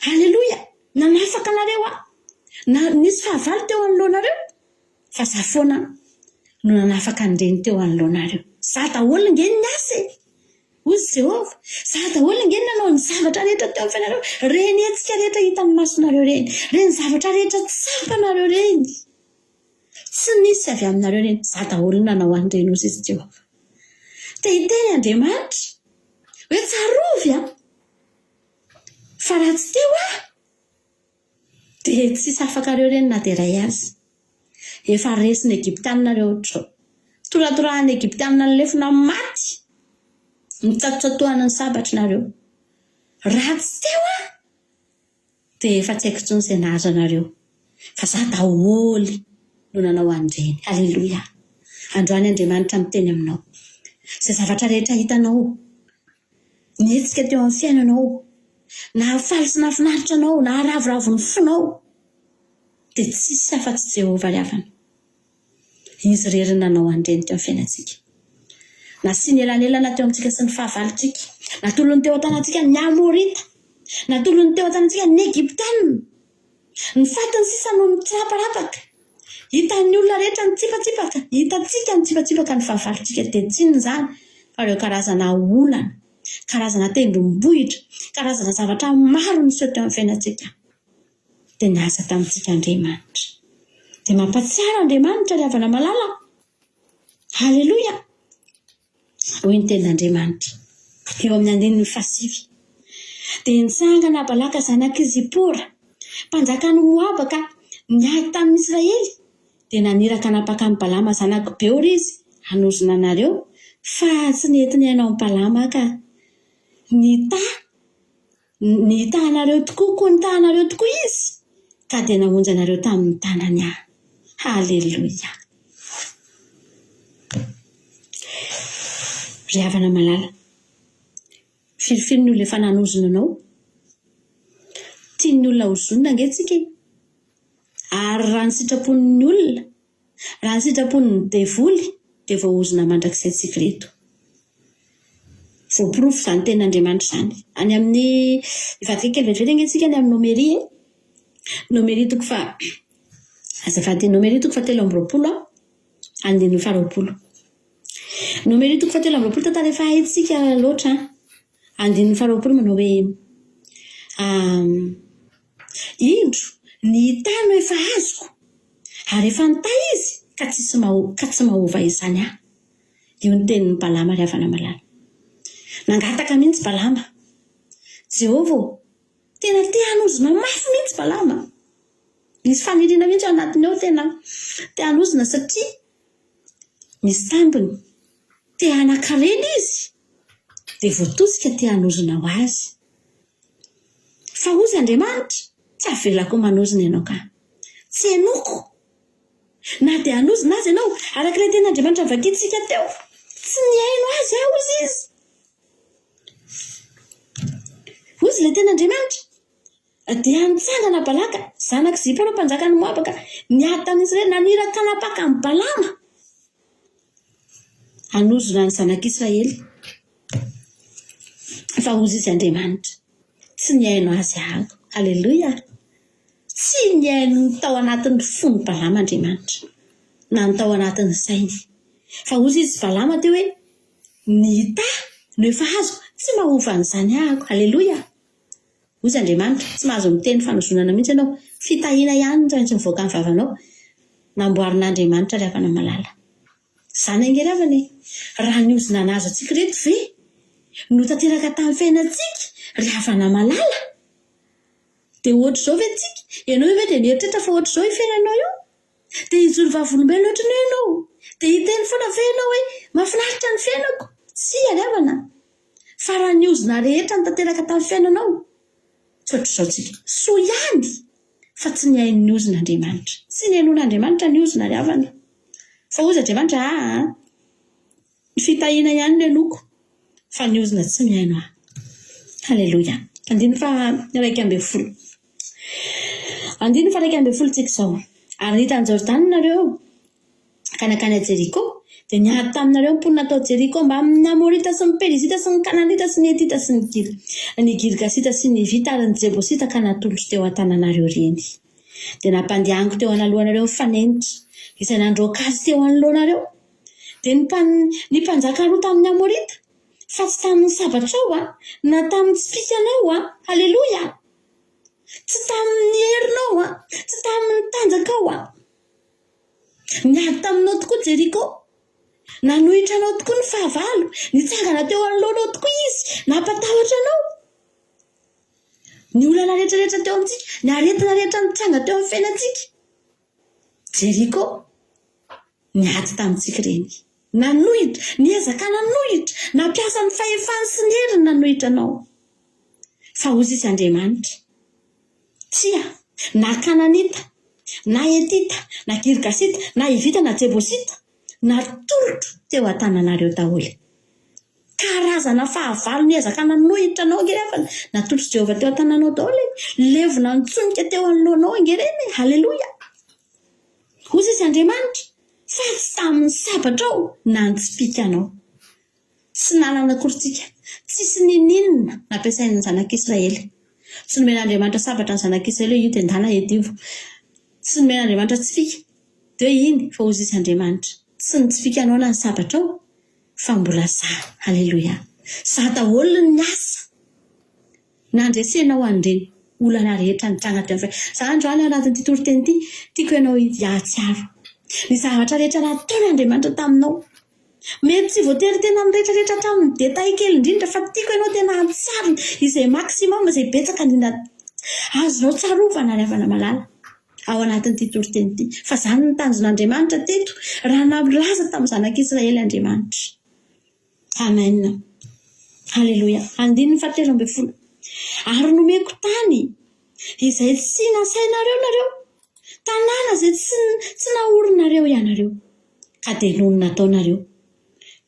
A: haleloia nanafaka anareo nisy fahavalo teo anoloanareo fa za foana no nanafaka an'ireny teo anoloanareo za daholo ngeny ny asa hoy Jehovah za daholo ngeny nanao ny zavatra rehetra teo amin'ny fiainareo reny hetsika rehetra hitan'ny masonareo reny zavatra rehetra tsapanareo reny tsy nisy avy aminareo reny za daholo nanao an'ireny hozy izy Jehovah dia hiteny Andriamanitra hoe tsarovy fa raha tsy teo dia tsisy afakareo reny na dia ray azy efa resy ny Egiptianina toratorahany Egiptianina ny lefina maty mitsatotsatohana ny sabatry nareo raha tsy teo dia efa tsy haiko intsony izay nahazo anareo fa za daholo no nanao an'ireny haleloia androany Andriamanitra miteny aminao izay zavatra rehetra hitanao nihetsika teo amin'ny fiainanao na faly sy nafinaritra anao na ravoravo ny fonao dia tsisy afa-tsy Jehovah ry havana izy rery nanao an'ireny teo amin'ny fiainantsika nasiany elanelana teo amintsika sy ny fahavalontsika natolony teo an-tanantsika ny Amorita natolony teo an-tanantsika ny Egiptianina ny fatiny sisa no mitsiraparapaka hitan'ny olona rehetra ny tsipatsipaka hitantsika ny tsipatsipaka ny fahavalontsika dia tsinona izany fa ireo karazana olana karazana tendrombohitra karazana zavatra maro niseho teo amin'ny fiainantsika dia niasa tamintsika Andriamanitra dia mampatsiaro Andriamanitra ry havana malala haleloia hoy ny tenin'Andriamanitra eo amin'ny andininy 7 dia nitsangana Balaka zanak'i Zipora mpanjakany Moaba ka niady tamin'ny Israely dia naniraka napaka amin'ny Balama zanak'i Beora izy hanozona anareo fa tsy nentiny ianao amin'ny Balama ka nitahanareo tokoa nitahanareo tokoa izy ka dia namonjy anareo tamin'ny tanany haleloia ry havana malala filifily ny olona efa nanozona anao tian'ny olona hozonina angentsika ary raha ny sitrapon'ny olona raha ny sitrapon'ny devoly dia voahozona mandrakizay tsika reto voaporofo izany tenin'Andriamanitra izany any amin'ny ivadika kely vetivety angentsika any amin'ny nomeria toko fa azafady nomeria toko fa 7 andininy 20 nomeria toko fa 7 tantara efa haitsika loatra andininy 20 manao hoe indro ny tano efa azoko ary efa nitay izy ka tsy mahova izany io ny tenin'ny Balama ry havana malala nangataka mihitsy Balama Jehovah tena te hanozona mafy mihitsy Balama misy faniriana mihitsy anatiny ao tena te hanozona satria misy tambiny te hanakarena izy dia voatosika te hanozona ho azy fa ozy Andriamanitra tsy avelako manozona ianao ka tsy henoko na dia hanozona azy ianao araka ilay tenin'Andriamanitra vakitsika teo tsy nihaino azy ozy izy ozy ilay tenin'Andriamanitra dia nitsangana Balaka zanak'i Zipora mpanjakany Moaba ka niady tamin'ny Israely naniraka napaka amin'ny Balama hanozona ny zanak'Israely fa ozy izy Andriamanitra tsy niaino azy ahako. Halleluja. Tsy niaino ny tao anatin'ny fony Balamandriamanitra na ny tao anatin'ny sainy. Fa ozy izy Balama teo hoe ny hita no efa azo tsy mahova an'izany ahako. Halleluja. Ozy Andriamanitra tsy mahazo miteny fanozonana mihitsy ianao, fitahiana ihany tsy mivoaka amin'ny vavanao. Namboarin'Andriamanitra ry havana malala. Zany angeravany raha ny ozona nazo antsika reto ve no tanteraka tamin'ny fiainantsika ry havana malala. Dia ohatra izao ve tsika ianao ve dia mieritreritra fa ohatra izao fiainanao io dia hijoro vavolombelona ohatra ny ianao dia hiteny foana ve ianao hoe mahafinaritra ny fiainako. Tsy havana fa raha ny ozona rehetra ny tanteraka tamin'ny fiainanao tsy ohatra izao tsika soa ihany fa tsy ny hain'ny ozon'Andriamanitra, tsy ny hainon'Andriamanitra ny ozona ry havana. Fa ozy Andriamanitra ny fitahiana ihany ny hanoko fa ny ozona tsy mihaino aho. Halleluja. Andiny fa 1:12. Andiny fa 1:12 tsika izao. Ary nitan'ny Jordana nareo ka nakany Jeriko dia niady taminareo mponina tao Jeriko mba amin'ny Amorita sy ny Perizita sy ny Kananita sy ny Etita sy ny Girgasita sy ny Vita ary ny Jebosita ka natolotra teo an-tananareo reny. Dia nampandehaniko teo analohanareo mifanenitra izay nandroaka azy teo anoloanareo. Dia ny mpanjaka roa tamin'ny Amorita fa tsy tamin'ny sabatrao na tamin'ny tsipikanao. Halleluja. Tsy tamin'ny herinao tsy tamin'ny tanjakao. Niady taminao tokoa Jeriko, nanohitra anao tokoa ny fahavalo, nitsangana teo anoloanao tokoa izy, nampatahotra anao. Ny olana rehetrarehetra teo amintsika, ny aretina rehetra nitsanga teo amin'ny fiainantsika. Jeriko niady tamintsika reny, nanohitra, niezaka nanohitra, nampiasa ny fahefany sy ny heriny nanohitra anao. Fa ozy izy Andriamanitra tsia na Kananita na Etita na Girgasita na Evita na Jebosita natolotra teo an-tananareo daholo. Karazana fahavalo niezaka nanohitra anao angerefana natolotra Jehovah teo an-tananao daholo. Levona nitsonika teo anoloanao angereny. Halleluja. Ozy izy Andriamanitra fa tsy tamin'ny sabatrao na ny tsipikanao. Tsy nanana korintsika tsisy ninina nampiasain'ny zanak'Israely. Tsy nomen'Andriamanitra sabatra ny zanak'Israely io dia ndana edivo. Tsy nomen'Andriamanitra tsifika dia iny fa ozy izy Andriamanitra tsy ny tsifikanao na ny sabatrao fa mbola zaho. Halleluja. Zaho daholo ny asa nandresenao andreny olana rehetra nitranga teo amin'ny zaho androany ao anatin'ity toriteny ity tiako ianao hiatsiaro ny zavatra rehetra nataon'Andriamanitra taminao. Mety tsy voatery tena amin'ny rehetrarehetra hatramin'ny détail kely indrindra fa tiako ianao tena antsary izay maximum izay betsaka indrindra azonao tsarovana ry havana malala ao anatin'ity toriteny ity. Fa izany ny tanjon'Andriamanitra teto raha nalaza tamin'ny zanak'Israely Andriamanitra. Amen. Halleluja. Andiny 13. Ary nomeko tany izay tsy nasainareo nareo, tanàna izay tsy naorinareo ianareo ka dia noho nataonareo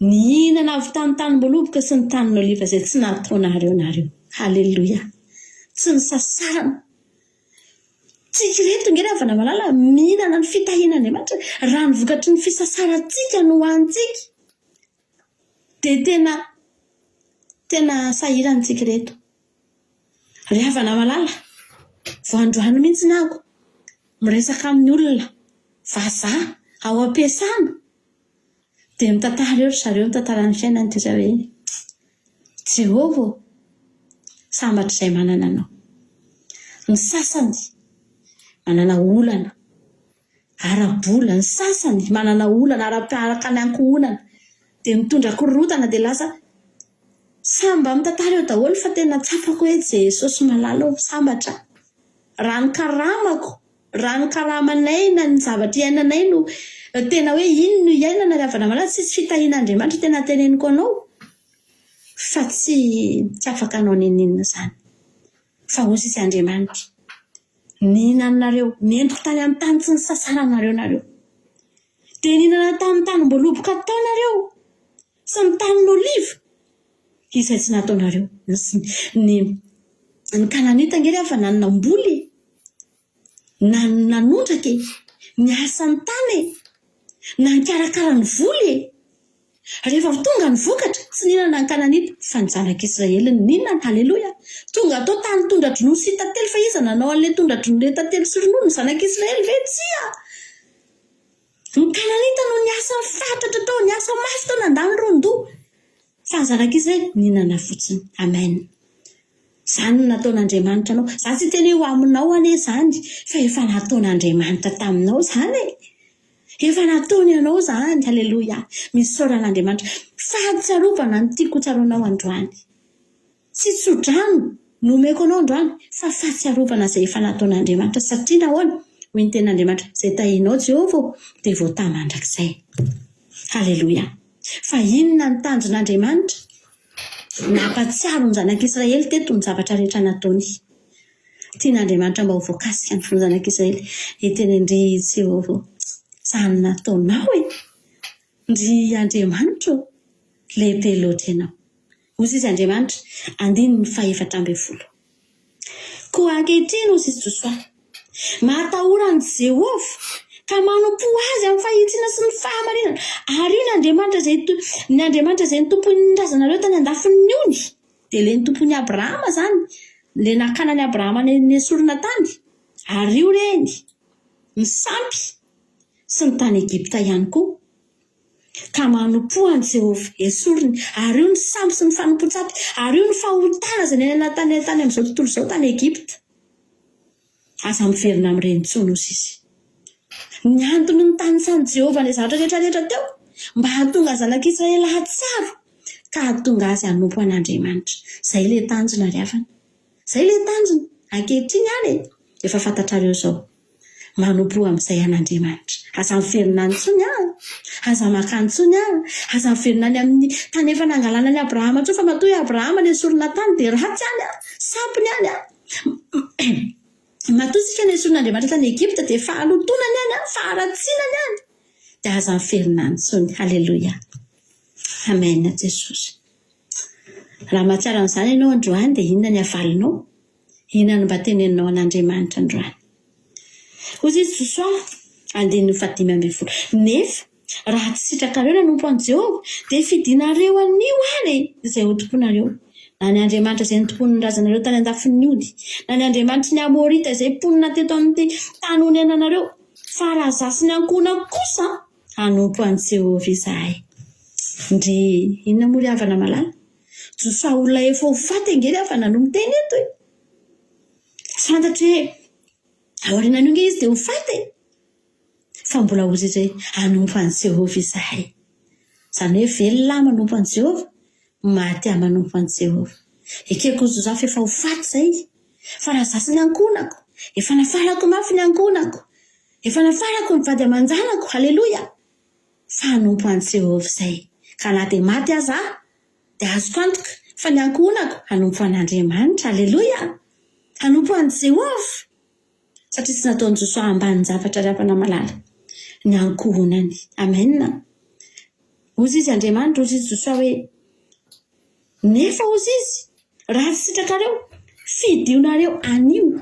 A: nihinana avy tamin'ny tanim-boaloboka sy ny tanin'oliva izay tsy nataonareo nareo. Halleluja. Tsy ny sasarana tsika reto nge havana malala mihinana ny fitahian'Andriamanitra raha ny vokatry ny fisasarantsika no hoantsika dia tena sahirantsika reto. Ry havana malala voandroano mihitsy nako miresaka amin'ny olona vazaha ao am-piasana dia mitantara eo zareo mitantara ny fiainany dia hoe Jehovah sambatra izay manana anao. Ny sasany manana olana ara-bola, ny sasany manana olana ara-piaraka ny ankohonana dia mitondra korotana dia lasa samba mitantara eo daholo fa tena tsapako hoe Jesosy malala sambatra. Raha ny karamako, raha ny karamanay na ny zavatra iainanay no tena hoe iny no iainana ry havana malala, tsisy fitahian'Andriamanitra tena teneniko anao fa tsy afaka anao ninina izany. Fa ozy izy Andriamanitra nihinanareo nentiko tany amin'ny tany tsy ny sasaranareo nareo dia nihinana tamin'ny tanim-boaloboka taonareo sy ny tanin'oliva izay tsy nataonareo. Ny Kananita ngery afa nanamboly nanondraka ny asa ny tany na nikarakara ny voly rehefa tonga ny vokatra tsy ninana ny Kananita fa ny zanak'Israely ninana. Halleloja. Tonga atao tany tondra-dronono sy tantely fa iza nanao an'ilay tondra-dronono le tantely sy ronono ny zanak'Israely ve tsia? Ny Kananita no niasa fatratra tao, niasa mafy tao nandany rondoa. Fa ny zanak'Israely ninana fotsiny. Amen. Zany nataon'Andriamanitra anao. Za tsy teny ho aminao ane zany fa efa nataon'Andriamanitra taminao zany. Efa nataony ianao zany. Halleloja. Misy saoran'Andriamanitra. Fahatsiarovana ny tiako tsaronao androany. Tsy tsodrano nomeko anao androany fa fahatsiarovana izay efa nataon'Andriamanitra satria nahoana hoy ny ten'Andriamanitra izay tahinao Jehovah dia voatà mandrakizay. Halleloja. Fa inona ny tanjon'Andriamanitra? Nampatsiaro ny zanak'Israely teto ny zavatra rehetra nataony. Tian'Andriamanitra mba ho voakasika ny fon'ny zanak'Israely. Eteny Ndry Jehovah. Zany nataonao e. Ndry Andriamanitra lehibe loatra ianao. Hozy izy Andriamanitra 14. Koa ankehitriny hozy izy Josoa. Matahoran'i Jehovah ka manompo azy amin'ny fahitsina sy ny fahamarinana. Ary io ny Andriamanitra izay ny tompon'ny razanareo tany andafin'ny ony. Dia ilay ny tompon'ny Abrahama zany. Ilay nakana ny Abrahama ny esorina tany. Ary io reny ny sampy sy ny tany Egipta ihany koa. Ka manompo an'i Jehovah esoriny. Ary io ny sampy sy ny fanompo-tsapy. Ary io ny fahotana izay nenana tany amin'izao tontolo izao tany Egipta. Aza miverina amin'ireny tsony hozy izy. Ny antony ny tanisan'i Jehovah ny zavatra rehetra teo mba hahatonga zanak'Israely hatsiaro ka hahatonga azy hanompo an'Andriamanitra. Zay ilay tanjona ry havana. Zay ilay tanjona. Ankehitriny ihany efa fantatrareo izao. Manompo amin'izay an'Andriamanitra. Aza miverina ny tsony aza maka ny tsony aza miverina ny amin'ny tany efa nangalana ny Abrahama tso fa matoy Abrahama ny esorina tany dia ratsy ihany sampiny ihany matosika ny esorin'Andriamanitra tany Egipta dia fahalotonany ihany faharatsinany ihany dia aza miverina ny tsony. Halleloja. Amen Jesosy. Raha mahatsiaro an'izany ianao androany dia inona ny havalinao? Inona ny mba teneninao an'Andriamanitra androany? Hozy izy Josoa 15. Nefa raha tsy sitrakareo nanompo an'i Jehovah dia fidinareo anio any izay ho tomponareo. Na ny Andriamanitra izay nitompon'ny razanareo tany andafin'ny ody, na ny Andriamanitra ny Amorita izay ponina teto amin'ny tany honenanareo, fa raha zasy ny ankona kosa hanompo an'i Jehovah izahay. Ndry inona moa ry havana malala? Josoa olona efa ho faty angery havana no miteny eto e. Tsy fantatra hoe aorianan'io nge izy dia ho faty fa mbola hozy izay hanompo an'i Jehovah izahay. Zany hoe velona manompo an'i Jehovah, maty manompo an'i Jehovah. Ekeko Josoa efa ho faty izay fa raha zasy ny ankonako, efa nafarako mafy ny ankonako, efa nafarako ny vady aman-janako. Halleloja. Fa hanompo an'i Jehovah izay. Ka na dia maty aza dia azoko antoka fa ny ankonako hanompo an'Andriamanitra. Halleloja. Hanompo an'i Jehovah. Satria tsy nataon'i Josoa ambany zavatra ry havana malala. Ny ankonany. Amen. Hozy izy Andriamanitra, hozy izy Josoa hoe nefa hozy izy raha tsy sitrakareo fidionareo anio.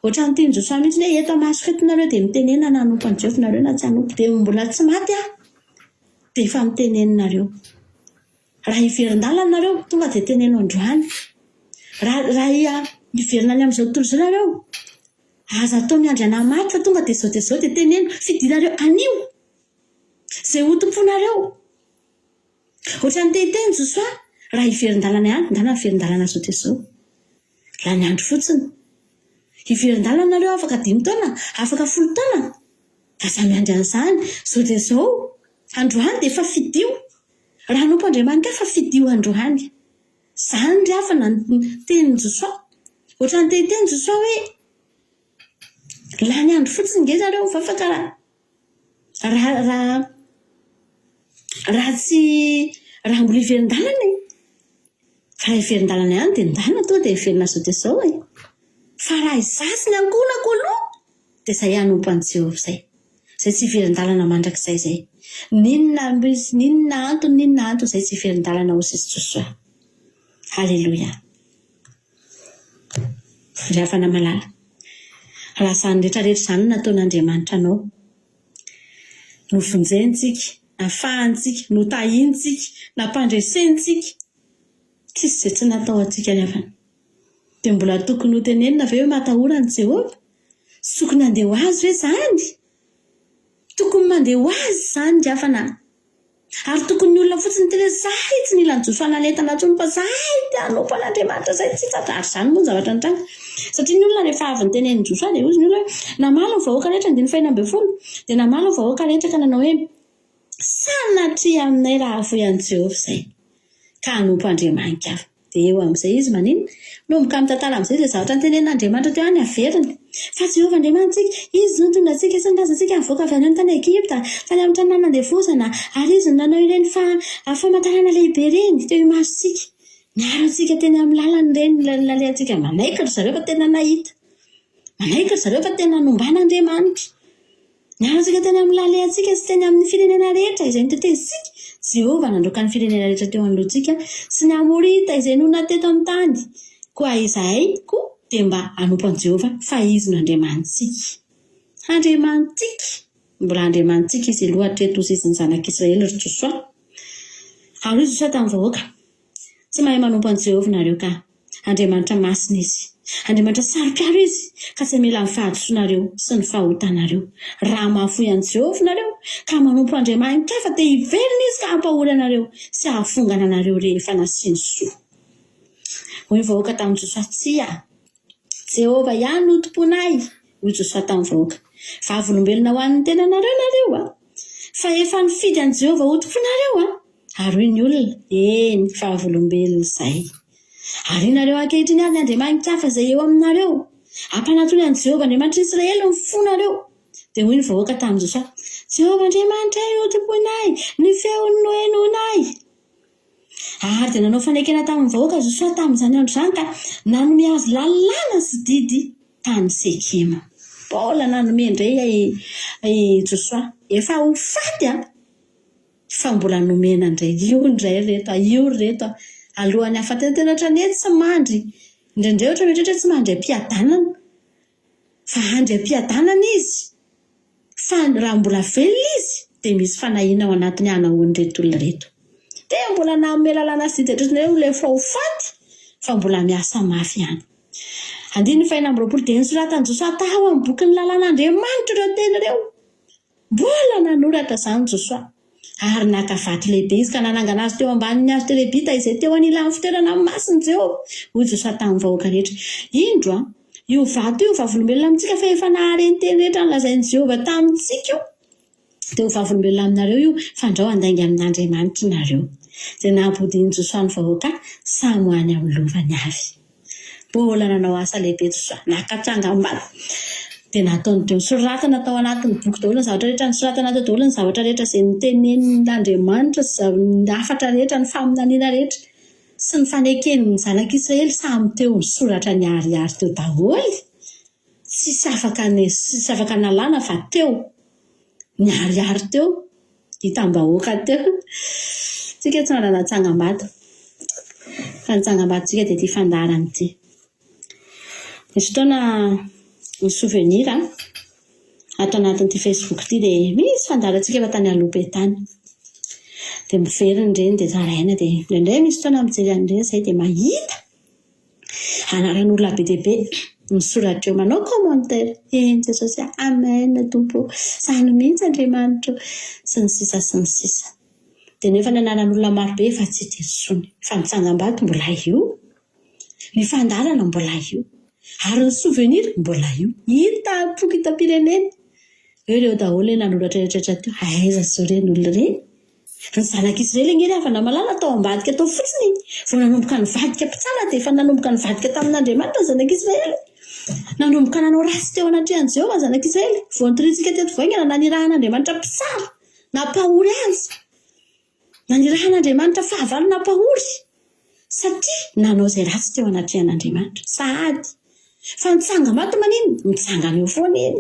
A: Ohatran'ny tiany Josoa mihitsy hoe eto maso fetinareo dia mitenena na hanompo an'i Jehovah nareo na tsy hanompo dia mbola tsy maty dia efa miteneninareo. Raha hiverin-dalana nareo tonga dia teneno androany. Raha hiverina any amin'izao tontolo izao nareo aza ataony andry anamaty fa tonga dia zao dia teneno fidinareo anio izay ho tomponareo. Ohatran'ny tehiteny Josoa raha hiverin-dalana ihany ndana hiverin-dalana zao dia zao. Raha ny andro fotsiny hiverin-dalana nareo afaka 5 taona, afaka 10 taona. Aza miandry an'izany zao dia zao. Androany dia efa fidio. Raha hanompo Andriamanitra fa fidio androany. Zany ry havana ny tenin'i Josoa. Ohatran'ny tehiteny Josoa hoe laha ny andro fotsiny nge zareo fa afaka raha tsy raha mbola hiverin-dalana raha hiverin-dalana ihany dia ndana to dia hiverina zao dia zao fa raha izasy ny ankonako aloha dia izay hanompo an'i Jehovah izay tsy hiverin-dalana mandrakizay izay. Ninona antony izay tsy hiverin-dalana hozy izy Josoa. Halleloja. Ry havana malala, raha izany rehetrarehetra izany nataon'Andriamanitra anao novonjentsika nafahantsika, notahintsika, nampandresentsika tsisy izay tsy natao antsika ny avana. Dia mbola tokony ho tenenina ve hoe matahorany Jehova? Tsy tokony handeha ho azy ve izany? Tokony mandeha ho azy izany ny afana. Ary tokony ny olona fotsiny tena zahay tsy nila ny Josoa nanentana intsony fa zahay te hanompo an'Andriamanitra izay tsy tsadara izany moa ny zavatra ny tranga. Satria ny olona rehefa avy nitenen'ny Josoa dia hozy ny olona hoe namalo ny vahoaka rehetra ny 5:10 dia namalo ny vahoaka rehetra ka nanao hoe sanatria aminay raha foy an'i Jehova izay ka hanompo Andriamanitra avy. Dia eo amin'izay izy manino nomboka mitantara amin'izay izay zavatra nitenen'Andriamanitra teo any averiny. Fa Jehova Andriamantsika izy no tonga antsika sy nilaza mivoaka avy any tany Egipta tany amin'ny tany nandevozana ary izy no nanao ireny famantarana lehibe ireny teo imasitsika. Niaro antsika teny amin'ny lalany ireny nalehantsika manaikitra zareo fa tena nahita. Manaikitra zareo fa tena nombana Andriamanitra. Niaro antsika teny amin'ny lalehantsika sy teny amin'ny firenena rehetra izay nitetezitsika. Jehova nandroaka ny firenena rehetra teo anoloantsika sy ny Amorita izay nona teto amin'ny tany. Koa izahay koa dia mba hanompo an'i Jehova fa izy no Andriamantsika. Andriamantsika. Mbola Andriamantsika izy lohatra eto izy ny zanak'Israely ry Josoa. Ary izy Josoa tamin'ny vahoaka. Tsy mahay manompo an'i Jehova nareo ka. Andriamanitra masina izy. Andriamanitra sarikaro izy ka tsy mila ny fahadisoanareo sy ny fahotanareo. Raha mahafoy an'i Jehova nareo ka manompo Andriamanitra fa dia hiverina izy ka hampahory anareo sy hahafongana anareo rehefa nasiany soa. Hoy ny vahoaka tamin'ny Josoa tsia. Jehova ihany no tomponay. Hoy Josoa tamin'ny vahoaka. Vavolombelona ho an'ny tenanareo nareo fa efa nifidy an'i Jehova ho tomponareo Ary hoy ny olona eny vavolombelona izay. Ary nareo ankehitriny ary ny Andriamanitra hafa izay eo aminareo. Ampanatony an'i Jehova Andriamanitra Israely ny fonareo. Dia hoy ny vahoaka tamin'ny Josoa. Jehova Andriamanitra ho tomponay, ny feon'ny noenonay. Ary dia nanao fanekena tamin'ny vahoaka Josoa tamin'izany andro izany ka nanome azy lalàna sy didy tany Sekema. Paola nanome indray Josoa. Efa ho faty fa mbola nomena indray. Io indray reto alohan'ny hafatentenatra nety sy mandry. Indrindray ohatra mety tsy mandry am-piadanana. Fa andry am-piadanana izy. Fa raha mbola velona izy dia misy fanahiana ao anatiny hanahoany reto olona reto. Dia mbola nanome lalàna sy didy rehetra ilay efa ho faty fa mbola miasa mafy ihany. 9:20 dia nisoratany Josoa tao amin'ny boky ny lalàn'Andriamanitra ireo teny ireo. Mbola nanoratra izany Josoa. Ary naka vato lehibe izy ka nanangana azy teo ambanin'ny hazo terebita izay teo anilan'ny fitoerana masiny Jehova. Hoy Josoa tamin'ny vahoaka rehetra. Indro io vato io vavolombelona amintsika fa efa nahareny teny rehetra nolazain'i Jehova tamintsika io. Dia ho vavolombelona aminareo io fandrao andainga amin'Andriamanitra nareo. Dia nampodian'i Josoa ny vahoaka samy ho any amin'ny lovany avy. Mbola nanao asa lehibe Josoa. Nakatranga ambany. Dia nataony teo soratana tao anatin'ny boky daholo ny zavatra rehetra, nisoratana teo daholo ny zavatra rehetra izay nitenenin'Andriamanitra sy ny hafatra rehetra, ny faminaniana rehetra sy ny faneken'ny zanak'Israely samy teo ny soratra ny ariary teo daholo. Tsisy afaka nalàna fa teo ny ariary teo hitam-bahoaka teo. Tsika tsy manana tsangam-bato. Fa ny tsangam-bato tsika dia ity fandaharany ity. Misy fotoana ny souvenir ato anatin'ity Facebook ity dia misy fandaharantsika efa tany aloha be tany. Dia miverina ireny dia zaraina dia indraindray misy fotoana mijery an'ireny izay dia mahita anaran'olona be dia be misoratra eo manao commentaire. Eny Jesosy amen tompo izany mihitsy Andriamanitra sy ny sisa sy ny sisa. Dia nefa ny anaran'olona maro be efa tsy terisony. Fa ny tsangam-bato mbola io. Ny fandarana mbola io. Ary ny souvenir mbola io. Hita boky hitam-pirenena. Ireo daholo nanoratra rehetra teo. Aiza zao ireny olona ireny? Ny zanak'Israely angely afa namalala tao ambadika tao fotsiny. Vao nanomboka ny vadika mpitsala dia efa nanomboka ny vadika tamin'Andriamanitra ny zanak'Israely. Nanomboka nanao rasy teo anatrehan'i Jehova ny zanak'Israely. Vao nitoritsika teto voaingana nanirahan'Andriamanitra mpitsala. Nampahory azy. Nanirahan'Andriamanitra fahavalo nampahory. Satria nanao izay rasy teo anatrehan'Andriamanitra. Sahady. Fa ny tsangam-bato manino mitsangana eo foana eny.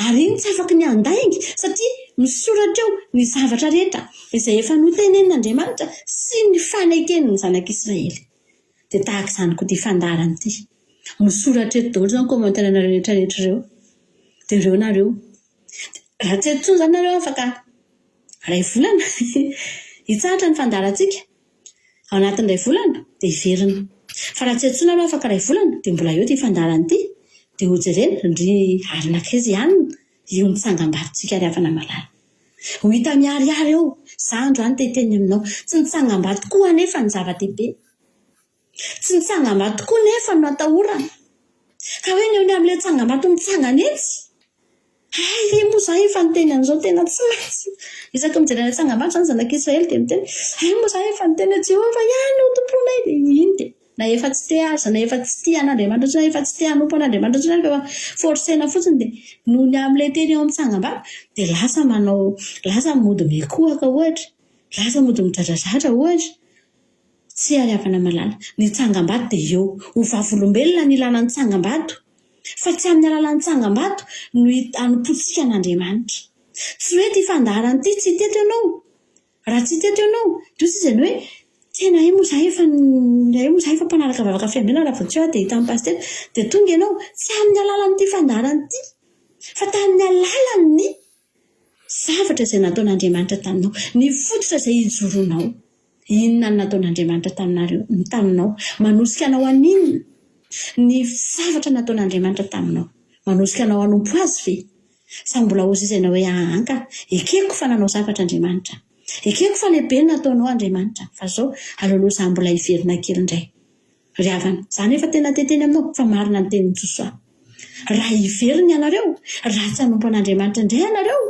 A: Ary iny tsy afaka ny andaingy satria misoratra eo ny zavatra rehetra izay efa notenenin'Andriamanitra sy ny faneken'ny zanak'Israely. Dia tahaka izany koa ity fandaharana ity. Misoratra eto daholo izany commentaire nareo rehetra ireo. Dia ireo nareo. Raha tsy eto intsony izany nareo afaka ray volana hitsahatra ny fandarantsika ao anatin'ray volana dia hiverina fa raha tsy antsoina aloha afaka ray volana dia mbola eo ty fandarany ity dia hojerena ry arinakaiza ihany io mitsangambatontsika ry havana malala ho hita miariary eo zandro any teteny aminao tsy mitsangambato koa anefa ny zava-dehibe tsy mitsangambato koa nefa no atahorana ka hoe ny eo ny amin'ilay tsangambato mitsangana etsy ay moa zah efa niteny an'izao tena tsy maintsy isaky mijerena tsangambato zany zanak'Israely dia miteny ay moa zah efa niteny a Jehova ihany ho tomponay dia iny dia na efa tsy te aza na efa tsy tia an'Andriamanitra ohatrany efa tsy tia hanompo an'Andriamanitra ohatrany fa forsena fotsiny dia noho ny amin'ilay teny eo amin'ny tsangambato dia lasa mody mekohaka ohatra lasa mody midradradratra ohatra tsy ary havana malala ny tsangambato dia eo ho vavolombelona ny ilana ny tsangambato fa tsy amin'ny alalan'ny tsangambato no hanompontsika an'Andriamanitra tsy hoe ty fandarany ity tsy teto ianao raha tsy teto ianao dia tsy izany hoe tena moa zah efa mpanaraka vavaka fiambinana raha vao tsy hoe dia hita amin'ny pasitera dia tonga ianao tsy amin'ny alalan'ity fandarany ity fa tamin'ny alalan'ny zavatra izay nataon'Andriamanitra taminao ny fototra izay hijoronao inona no nataon'Andriamanitra taminao manosika anao aninona ny zavatra nataon'Andriamanitra taminao manosika anao hanompo azy ve sa mbola hozizaina hoe anka ekeko fa nanao zavatra Andriamanitra ekeko fa lehibe no nataonao Andriamanitra fa zao aleoloha za mbola hiverina kely indray ry havana zany efa tena teteny aminao fa marina ny tenin'ny Josoa raha hiverina ianareo raha tsy hanompo an'Andriamanitra indray ianareo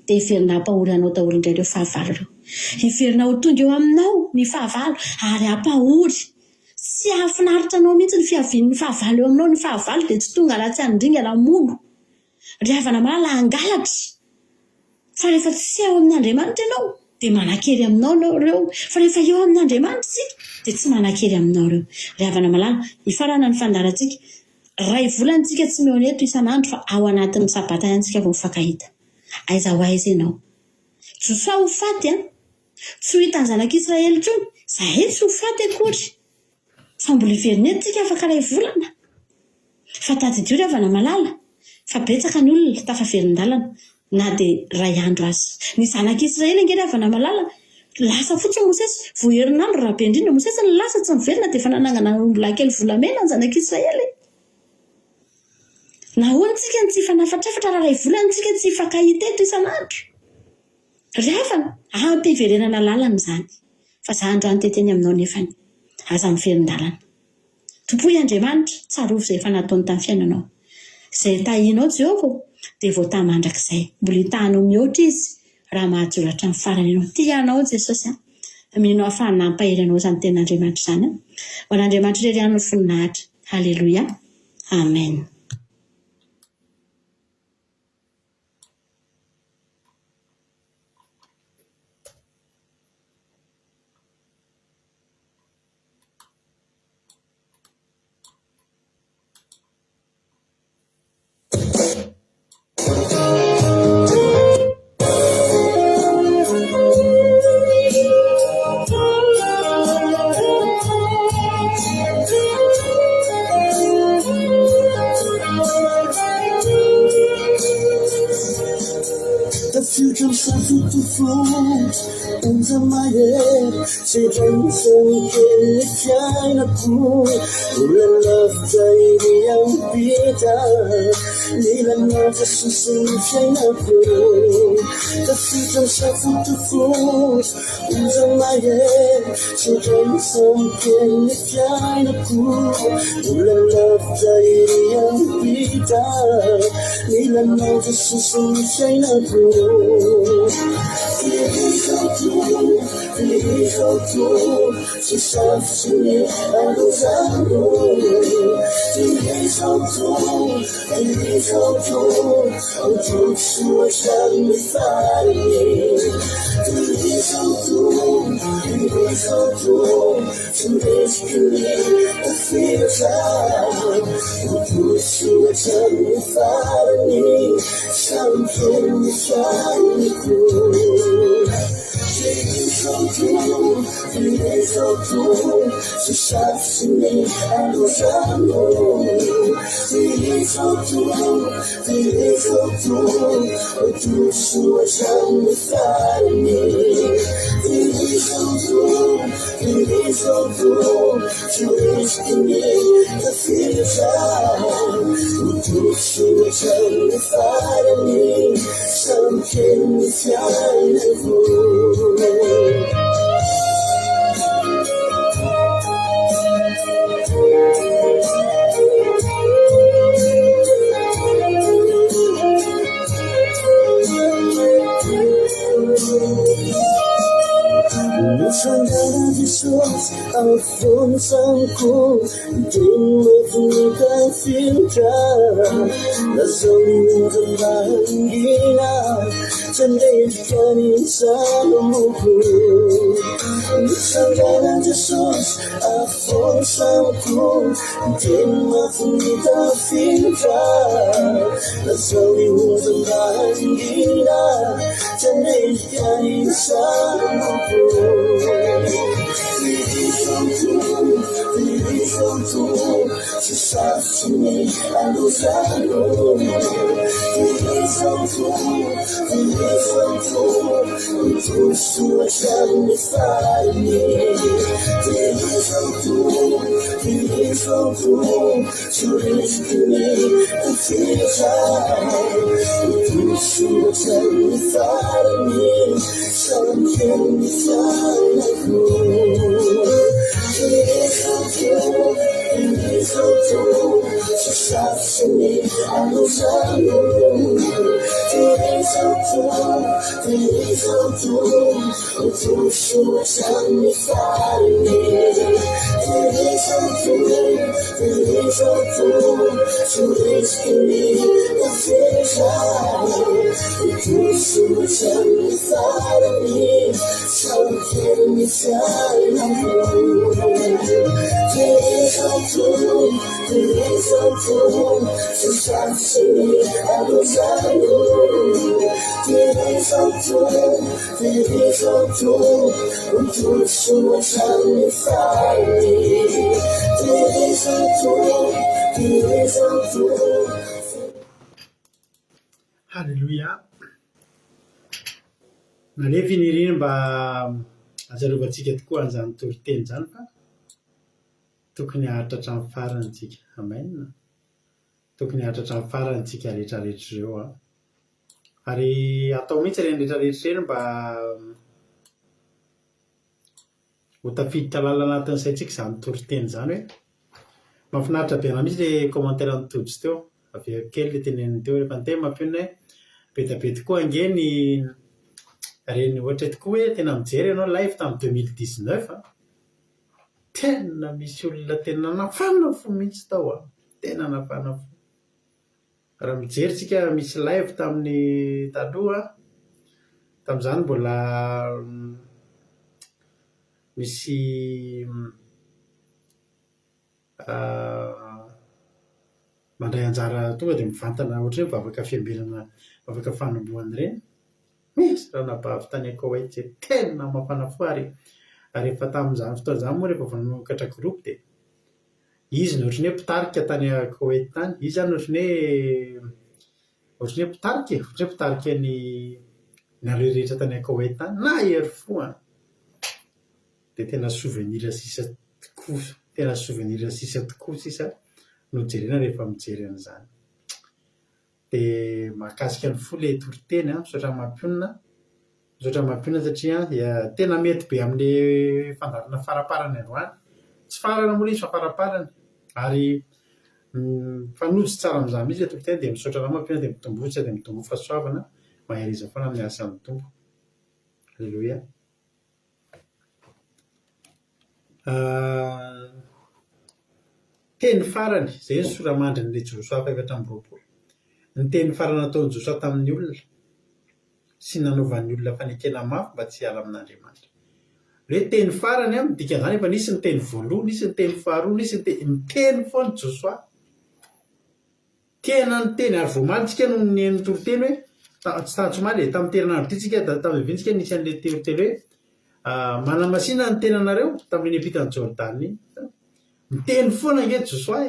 A: dia hiverina hampahory anao daholo indray ireo fahavalo ireo hiverina ho tonga eo aminao ny fahavalo ary hampahory tsy hahafinaritra anao mihitsy ny fiavian'ny fahavalo eo aminao ny fahavalo dia tsy tonga raha tsy handringa lamono ry havana malala hangalatra fa rehefa tsy eo amin'ny Andriamanitra ianao dia manakery aminao ireo fa rehefa eo amin'ny Andriamanitra isika dia tsy manakery aminao ireo ry havana malala hifarana ny fandarantsika ray volantsika tsy mehoneto isan'andro fa ao anatin'ny sabata ihantsika vao mifankahita aiza ho aiza ianao Josoa ho faty tsy ho hitan'ny zanak'Israely intsony zahay tsy ho faty akory fa mbola hiverinetsika afaka ray volana fa tadidio ry havana malala fa betsaka ny olona tafaverin-dalana na dia ray andro azy ny zanak'Israely ange ry havana malala lasa fotsiny Mosesy vo herinandro raha be indrindra Mosesy ny lasa tsy miverina dia efa nanangana ombilakely volamena ny zanak'Israely nahoantsika ny tsy fanafatrafatra raha ray volantsika tsy hifankahita eto isan'andro ry havana ampy hiverenana lalana izany fa za andro any teteny aminao nefany aza miverin-dalana tompoy Andriamanitra tsarovy izay efa nataony tamin'ny fiainanao izay tahinao Jehova dia voata mandrakizay mbola hitahanao mihoatra izy raha mahajoratra amin'ny farany ianao tianao Jesosy mino ahafahana hampahery anao izany ten'Andriamanitra izany ho an'Andriamanitra irery ihany ny voninahitra haleloia amen.
B: Future something to float into my head. Say something in China cool. Love baby I'm bitter. Need another something in China cool. The future something to float into my head. Say something in China cool. Love baby I'm bitter. Need another something in China cool. Please help me, so soft to me, I lose out. Please help I'm too much on the fire. Please help to rescue me, the fears I'm too much on the fire. Something shining through. Please help so soft to me, I lose out. Please Afonsanku Dimavnika filtra Nazawindambangina Chandekani Samuku Nisangana Jesus Afonsanku Dimavnika filtra Nazawindambangina Chandekani Samuku She said to me, I lose that room. To magnify me. To rescue me and future. To magnify me. Something inside of you. She said to me, I lose that room.
D: Halleluja. Nalefa iniriny mba azarovatsika tokoa an'izany toriteny zany fa tokony haharitra hatramin'ny farany tsika. Amen. Tokony haharitra hatramin'ny farany tsika rehetrarehetra ireo a. Ary atao mihitsy ireny rehetrarehetra ireny mba ho tafiditra lalana anatin'ny saintsika izany toriteny izany hoe mahafinaritra be anao mihitsy ilay commentaire nitojo teo. Aveo kely ilay teneniny teo rehefa ny tena mampiona hoe be da be tokoa angeny reny ohatra tokoa hoe tena mijery ianao live tamin'ny 2019 tena misy olona tena nafana fo mihitsy tao a. Tena nafana fo. Raha mijery tsika misy live tamin'ny taloha tamin'izany mbola misy mandray anjara tonga dia mivantana ohatra hoe mivavaka fiambelana mivavaka fanombohana ireny. Misy raha nabavy tany Koweït izay tena mafana fo ary rehefa tamin'izany fotoana izany moa rehefa vao nanomboka groupe dia izy ny ohatran'ny hoe mpitarika tany Koweït tany. Izy zany ohatran'ny hoe mpitarika ny nareo rehetra tany Koweït tany na hery fo a. Dia tena souvenir sisa tokoa, tena souvenir sisa tokoa sisa no jerena rehefa mijery an'izany. Dia mahakasika ny fo ilay toriteny a, misaotra mampionina satria tena mety be amin'ilay fandarana faraparany androany. Tsy farana moa izy fa faraparany. Ary fanozy tsara amin'izany mihitsy ilay toriteny dia misaotra anao mampionina dia mitombotra dia mitombo fahasoavana maheriza foana amin'ny asan'ny tompo. Halleluja. Teny farany izay ny soramandrin'ilay Joshua 4:20. Ny teny farany nataon'i Joshua tamin'ny olona sy nanaovan'ny olona fanekena mafy mba tsy hiala amin'Andriamanitra. Hoe teny farany a midika an'izany efa nisy ny teny voalohany, nisy ny teny faharoa, nisy ny teny foana Joshua. Tena ny teny ary voamalitsika no ny toriteny hoe tsy tanjomaly tamin'ny terinandro ity tsika tamin'ny viantsika nisy an'ilay toriteny hoe manamasina ny tenanareo tamin'ny ampitan'ny Jordany. Miteny foana ange Joshua.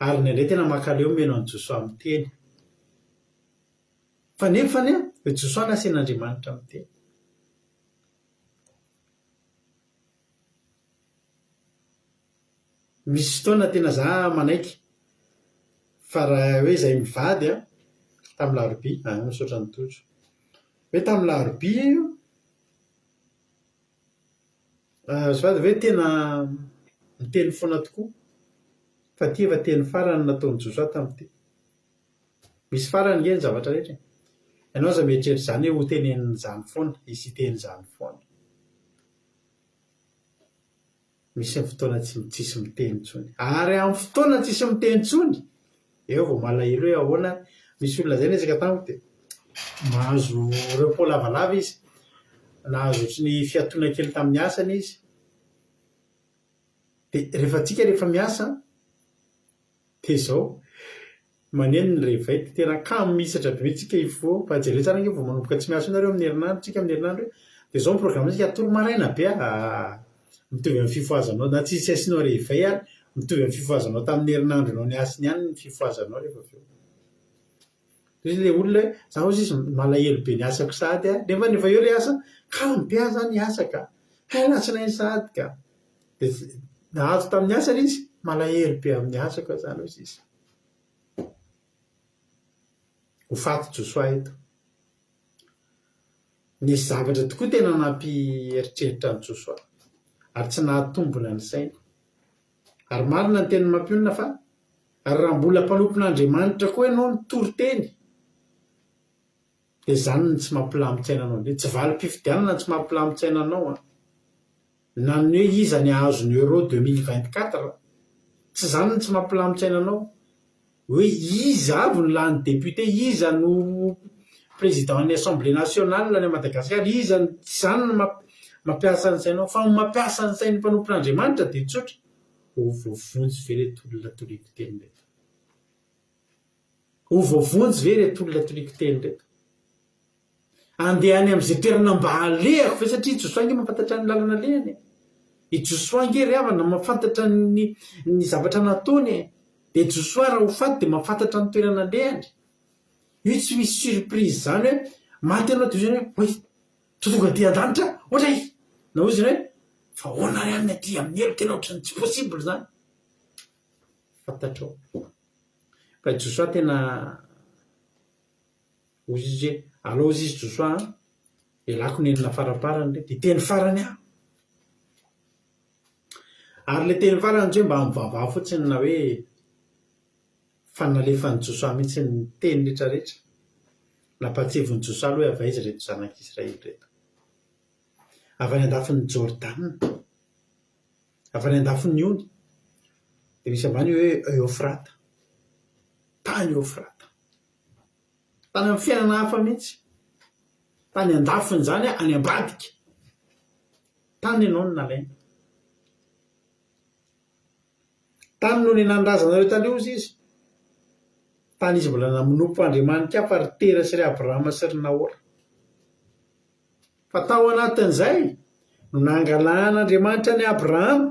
D: ary ny indray tena makaleo meno any Josoa amin'ny teny fa nefany a Josoa nasian'Andriamanitra amin'ny teny. Misy fotoana tena za manaiky fa raha hoe zay mivady a tamin'ny larobia misaotra ny tojo hoe tamin'ny larobia io zivady hoe tena miteny foana tokoa fa ty efa teny farany nataony Josoa tamin'ity. Misy farany nge ny zavatra rehetra. Ianao za mieritreritra zany hoe ho tenenin'izany foana izy iten'izany foana. Misy ny fotoana tsisy miteny intsony ary amin'ny fotoana tsisy miteny intsony eo vao malahelo hoe ahoana. Misy olona zay nesaka tamiko dia mahazo repos lavalava izy nahazo ohatry ny fiatoana kely tamin'ny asany izy dia rehefa tsika rehefa miasa dia izao maneno ny reveil tena kamo misatra be tsika ifo fa jereo tsara nge vao manomboka tsy miasa nareo amin'ny herinandro tsika amin'ny herinandro hoe dia izao ny programme tsika toro maraina be mitovy amin'ny fifoazanao na tsisy asianao reveil ary mitovy amin'ny fifoazanao tamin'ny herinandro anao ny asiny ihany ny fifoazanao rehefa avy eo. Le olona hoe za ozy izy malahelo be ny asako sady nefa eo le asa kamo be aza ny asa ka latsinainy sady ka dia nahazo tamin'ny asany izy malahelo be amin'ny asako zany ozy izy. Ho faty Josoa eto nisy zavatra tokoa tena nampieritreritra ny Josoa ary tsy nahatombona ny sainy ary marina ny teny mampionina fa ary raha mbola mpanompon'Andriamanitra koa ianao ny toriteny dia zany ny tsy mampilamin-tsaina anao ndray tsy valim-pifidianana tsy mampilamin-tsaina anao na ny hoe iza ny ahazo ny Euro 2024 tsy zany ny tsy mampilamin-tsaina anao hoe iza avy ny lany député iza no président ny Assemblée nationale ny Madagasikara iza tsy zany ny mampiasa ny sainao fa mampiasa ny sain'ny mpanompon'Andriamanitra dia tsotra ho voavonjy ve reto olona toliko teny reto. Ho voavonjy ve reto olona toliko teny reto. Andeha any amin'izay toerana mba alehako fa satria Josoa nge mafantatra ny lalana lehany. I Josoa nge ry havana mafantatra ny zavatra nataony dia Josoa raha ho faty dia mafantatra ny toerana lehany. Io tsy misy surprise zany hoe maty ianao dia zany hoe tonga dia an-danitra ohatray na hoy zany hoe fa hoana ry any aty amin'ny elo tena ohatrany tsy possible zany fantatrao. Fa Josoa tena ozy izy hoe alao izy Josoa ialako nenina faraparany re dia teny farany aho ary le teny farany hoe mba mivavah fotsiny na hoe fanalefan'ny Josoa mihitsy ny teny rehetrarehetra nampatsevon'ny Josoa aloha avy aiza reto zanak'Israely reto avy any andafin'ny Jordana avy any andafin'ny Ony dia misy ambany hoe Eufrata tany Eufrata tany amin'ny fiainana hafa mihitsy tany andafiny zany any ambadika tany ianao no nalaina tany noho ny nanondrazanareo taloha izy tany izy mbola namonompo Andriamanitra fa ry Tera sy ry Abrahama sy ry Nahora fa tao anatin'izay no nangalan'Andriamanitra ny Abrahama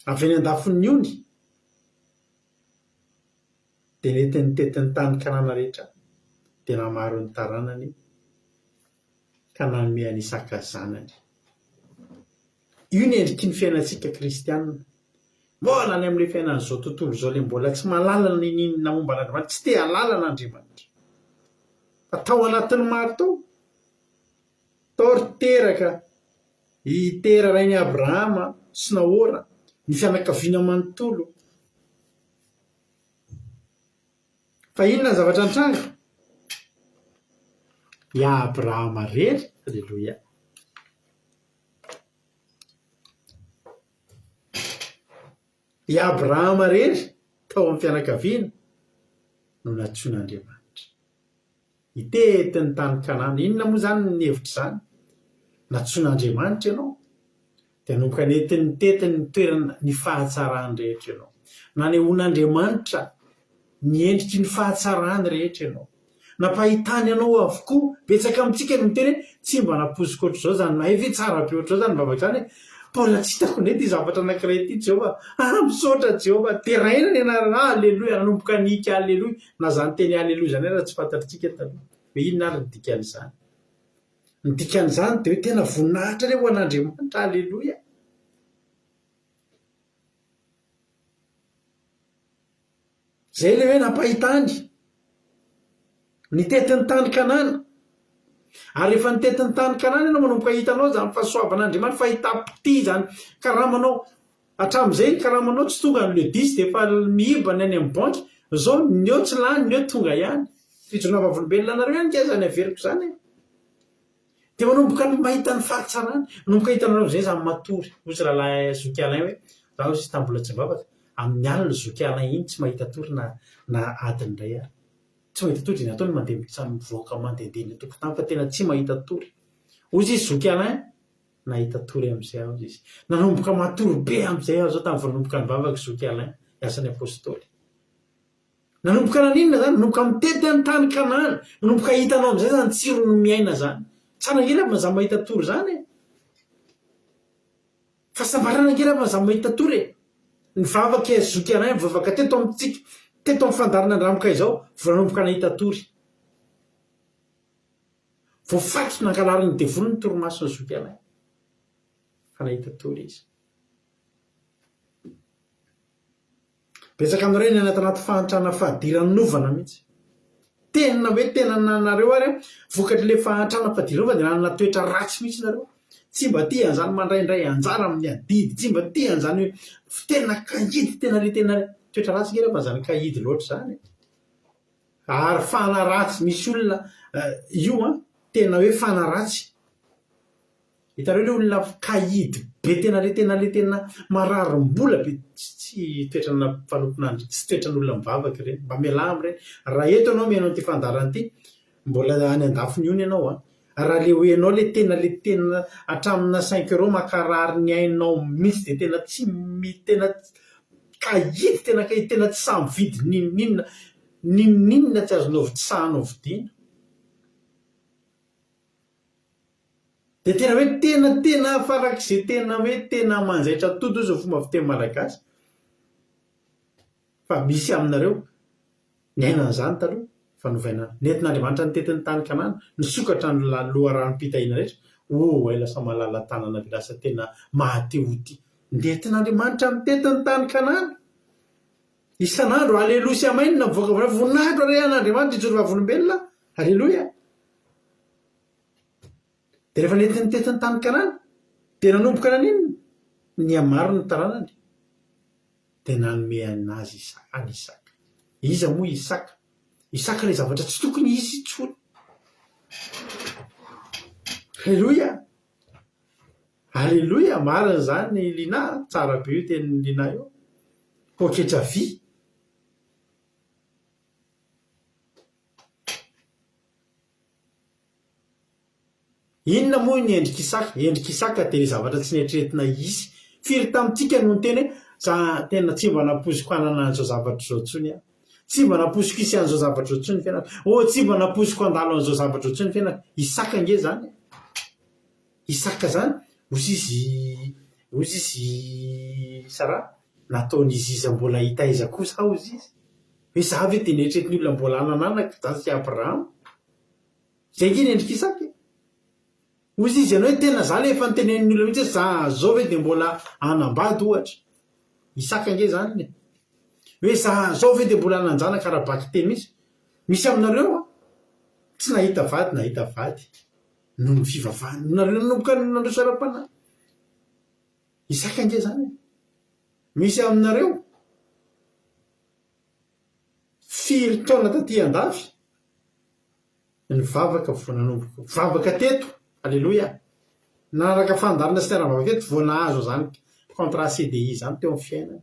D: avy any andafin'ny Ony dia nentiny tetiny tany Kanana rehetra dia namaro ny taranany ka nanome Isaka zanany. Io ny endriky ny fiainantsika kristianina mbola any amin'ilay fiainan'izao tontolo izao ilay mbola tsy mahalala ny ninona momba an'Andriamanitra tsy te halala n'Andriamanitra fa tao anatin'ny maro tao ry teraka i Tera rain'i Abrahama sy Nahora ny fianakaviana manontolo fa inona ny zavatra nitranga i Abrahama rery. Alleloia. I Abrahama rery tao amin'ny fianakaviana no natsoin'Andriamanitra hitetiny tany Kanana. Inona moa zany ny hevitra zany natsoin'Andriamanitra ianao dia nomboka netiny tetiny ny toerana ny fahatsarany rehetra ianao nanehoan'Andriamanitra ny endriky ny fahatsarany rehetra ianao nampahitany ianao avokoa betsaka amintsika no miteny tsy mba napoiziko ohatr'izao zany na efa tsara be ohatr'izao zany mivavaka zany paola tsy hitako ne ty zavatra anankiray ty Jehova misaotra Jehova teraina ny anarana aleloia nanomboka nika aleloia na zany teny aleloia zany raha tsy fantatritsika taloha hoe inona ary ny dikan'izany ny dikan'izany dia hoe tena voninahitra re ho an'Andriamanitra aleloia zay le hoe nampahitany nitetiny tany Kanana ary rehefa nitetiny tany Kanana ianao manomboka hitanao zany fahasoavan'Andriamanitra fahita-pity zany karamanao hatramin'izay karamanao tsy tonga ny le 10 dia efa mihibana any amin'ny banky zao neo tsy lany neo tonga ihany fijona vavolombelona anareo ihany ka zany averiko zany dia manomboka mahita ny fahatsarany manomboka hitanareo zay zany matory ozy rahalahy Zoky Alain hoe zaho izy tambola tsy mivavaka amin'ny alina Zoky Alain iny tsy mahita tory na adiny iray ary tsy mahita tory dia nataony mandeha mivoaka mandehandeha ny tokotany fa tena tsy mahita tory ozy izy Zoky Alain nahita tory amin'izay aho izy nanomboka matory be amin'izay aho zao tamin'ny vanomboka nivavaka Zoky Alain asan'ny apôstôly nanomboka naninona zany nanomboka mitety ny tany Kanana nanomboka hitanao amin'izay zany tsirony miaina zany tsara ngela maza mahita tory zany fa sambarana ngela maza mahita tory nivavaka Zoky Alain mivavaka teto amintsika teto amin'ny fandarana andramoka izao vo nanomboka nahita tory vo fatry nangalariny devolo ny torimasony Zoky Alain fa nahita tory izy betsaka aminareo ny anaty fahantrana fahadirany novana mihitsy tena hoe tena nanareo ary vokatry le fahantrana fahadirany novana dia nanana toetra ratsy mihitsy nareo tsy mba tia an'izany mandraindray anjara amin'ny adidy tsy mba tia an'izany hoe tena kahidy tena le tena toetra ratsy ngera fa zany kahidy loatra zany ary fana ratsy misy olona io tena hoe fana ratsy hitareo le olona kahidy be tena le tena mararim-bola be tsy toetrana fanomponandry tsy toetran'olona mivavaka ireny mba mialamy ireny raha eto ianao mianao ty fandarana ty mbola any andafiny ony ianao raha le hoenao le tena hatramina 5 € makarary ny ainao mihitsy dia tena tsy tena kahidy tena tsy samy vidy ninona tsy azonao vitsahanao vidiana dia tena hoe tena farak'izay tena hoe tena manjaitra toto izao fomba fiteny malagasy fa misy aminareo ny ainan'izany taloha fanovaina nentin'Andriamanitra nitetiny tany Kanana nisokatra ny loharanom-pitahina rehetra ay lasa malala tanana be lasa tena mahateo-ty nentin'Andriamanitra nitetiny tany Kanana isan'andro aleloia sy amainina mivoaka voninahitra re an'Andriamanitra ijoro vavolombelona aleloia dia rehefa nitetiny tany Kanana dia nanomboka naninona ny amaro ny taranany dia nanome anazy any Isaka iza moa Isaka le zavatra tsy tokony izy intsony aleloia marina zany lina tsara be io tenin'ny lina io poketra vy inona moa ny endrika Isaka dia le zavatra tsy nieritreretina izy firy tamintsika no ny teny hoe tena tsy mba naposiko anana an'izao zavatra zao ntsony tsy mba naposiko isy an'izao zavatra zao ntsony fianaka tsy mba naposiko andalo an'izao zavatra zao ntsony fianaka Isaka nge zany Isaka zany ozy izy sara nataon'izy izy mbola hitaiza kosa ozy izy hoe za ve dia nieritreretiny olona mbola anananaka zany sy Abrahama zay nge nendrika Isaka ozy izy ianao hoe tena za le efa nitenen'ny olona mihitsy za zao ve dia mbola anambady ohatra Isaka nge zany hoe za zao ve dia mbola nanjana karabaky teny misy aminareo tsy nahita vady no ny fivavahana nareo nanomboka nandro saram-panahy Isaka nge zany misy aminareo firy taona taty andafy ny vavaka teto aleloia nanaraka fandarina sy tena vavaka teto vao nahazo zany contrat CDI zany teo amin'ny fiainana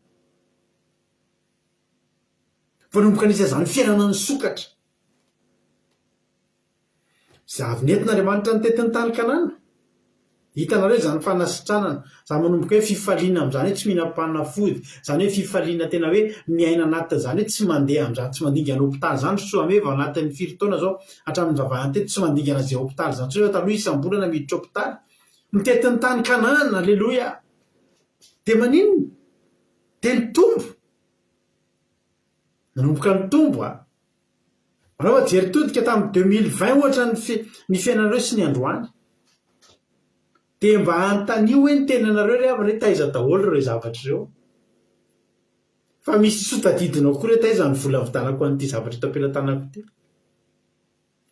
D: vanomboka nisy zany fiainana ny sokatra zavy nentin'Andriamanitra nitetiny tany Kanana hitanareo zany fanasitranana za manomboka hoe fifaliana amin'izany hoe tsy mihinam-panafody zany hoe fifaliana tena hoe miaina anatin' zany hoe tsy mandeha amin'izany tsy mandingana hôpitaly zany soa meva anatin'ny firy taona zao hatramin'ny vavahany teto tsy mandingana zay hôpitaly zany taloha isam-bolana miditra hôpitaly mitetiny tany Kanana aleloia dia maninona dia ny tombo nanomboka ny tombo manao fa jery todika tamin'ny 2020 ohatra ny fiainanareo sy ny androany dia mba antanio hoe ny tenanareo ry avy re taiza daholo reo zavatra ireo fa misy sotadidinao koa re taiza ny vola vidanako an'ity zavatra ito ampelantanako ity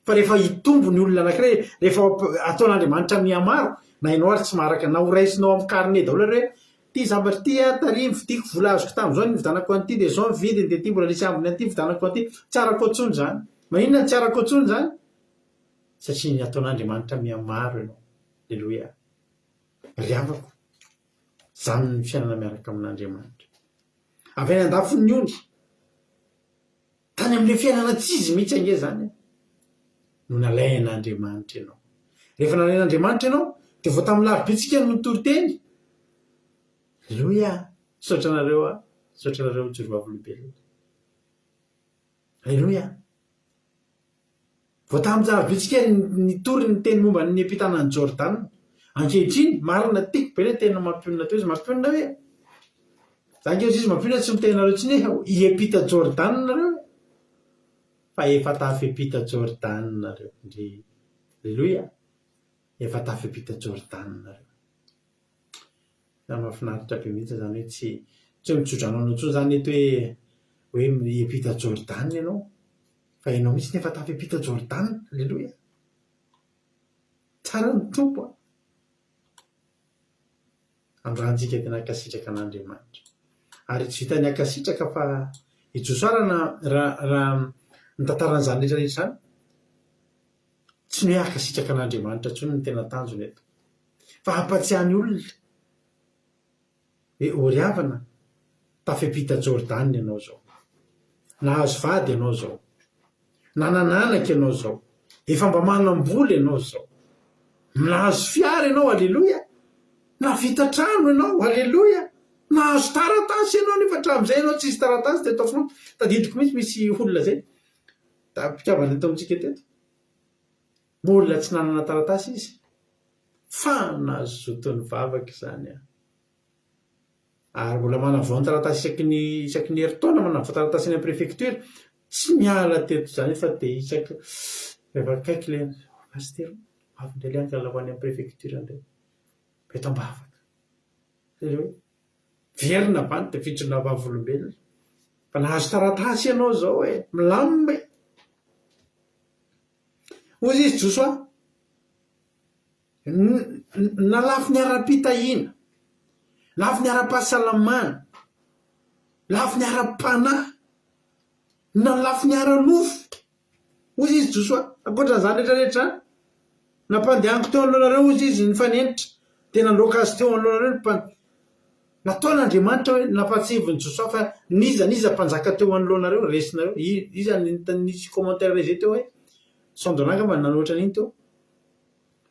D: fa rehefa hitombo ny olona anankiray rehefa ataon'Andriamanitra mihamaro na ianao ary tsy maraka na horaisinao amin'ny karne daholo re ty zavatra ty tary vidiko vola azoko tamin'izao ny vidanako an'ity dia zao vidiny dia ty mbola nisy ambiny an'ity vidanako an'ity tsy arako antsony zany maninona tsy arako antsony zany satria ny ataon'Andriamanitra mihamaro ianao aleloia ry avako zany ny fiainana miaraka amin'Andriamanitra avy any andafony ondry tany amin'ilay fiainana tsy izy mihitsy ange zany no nalain'Andriamanitra ianao rehefa nalain'Andriamanitra ianao dia vao tamin'ny larobitsika no notoroteny aleloia saotranareo joroavolombelona aleloia vao tamin'ny larobitsika nitory ny teny momba ny ampitanany Jordana ankehitriny marina tiako be le tena mampionina teo izy mampionina hoe za nge izy mampionina tsy mitenareo tsy hoe iepita Jordana nareo fa efa tafepita Jordana nareo ndry aleloia efa tafepita Jordana nareo za mahafinaritra be mihitsy zany hoe tsy mitsodranao ntsony zany eto hoe miepita Jordana ianao fa ianao mihitsy nefa tafepita Jordana aleloia tsara ny tompo androantsika tena akasitraka an'Andriamanitra ary tsy vita ny akasitraka fa hijosoarana raha ny tantaran'izany rehetrarehetra zany tsy ny hoe akasitraka an'Andriamanitra ntsony ny tena tanjony eto fa hampatsiahany olona hoe oriavana tafepita Jordana ianao zao nahazo vady ianao zao nanananaka ianao zao efa mba manam-bola ianao zao nahazo fiara ianao aleloia navita trano ianao aleloia nahazo taratasy ianao nefa hatramin'izay ianao tsisy taratasy dia atao foana tadidiko mihitsy misy olona zay da mpikavana eto amintsika teto olona tsy nanana taratasy izy fa nazotony vavaka zany ary mbola manavao ny taratasy isaky ny herintaona manavao taratasy ny préfecture tsy miala teto zany fa dia isaky rehefa kaiky le pastero avindray le ankala ho any amin'ny préfecture andray eto ambavaka verina bany dia fitrona vavolombelona fa nahazo taratasy ianao zao hoe milamina ozy izy joso na lafo ny ara-pitahiana lafo ny ara-pahasalamana lafo ny ara-panahy na lafo ny ara-nofo ozy izy joso ankoatran'izany rehetrarehetra nampandehaniko teo anohanareo ozy izy nifanenitra dia nandroaka azy teo anohanareo nataon'Andriamanitra hoe nampatsivony joso fa niza mpanjaka teo anohanareo resinareo iza nisy commentaire zay teo hoe sondonanga mba nanoatra an'iny teo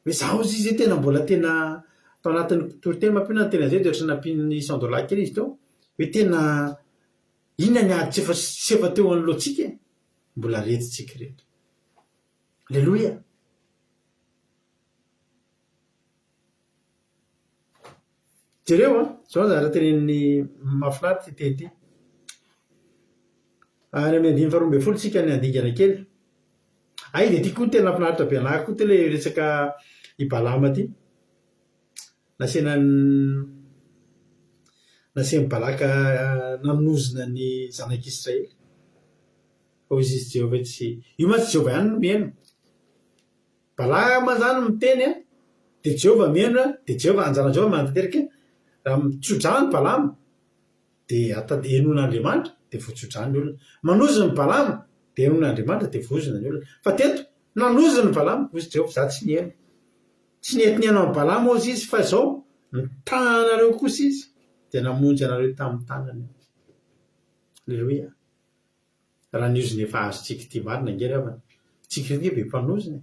D: hoe zaho izy izy tena mbola tena tao anatin'ny toriteny mampina ny tena zay dia ohatry nampiny sandola kely izy teo hoe tena inona ny ady tsy efa teo anoloantsika mbola retitsika rehetra aleloia jereo zao zara tenen'ny mahafinaritra ty teny any amin'ny 5:12 tsika ny andingana kely ay dia ty koa tena mahafinaritra be anahy koa ty le resaka ibalama ty naseny balaka namonozina ny zanak'Israely fa izy Jehova tsy io ma tsy Jehova ihany no mihaino balama zany miteny dia Jehova mihaino dia Jehova anjana Jehova mantanteraka raha mitsodrany balama dia henon'Andriamanitra dia voatsodrany olona manozina ny balama dia henon'Andriamanitra dia voazina ny olona fa teto nanozina ny balama ozy Jehova za tsy nihaino tsy nety nihaino amin'ny balama ozy izy fa zao nitanareo kosa izy dia namonjy anareo tamin'ny tanany aleloia raha nioziny efa azotsika ty marina ngery avana tsika nge be mpanozina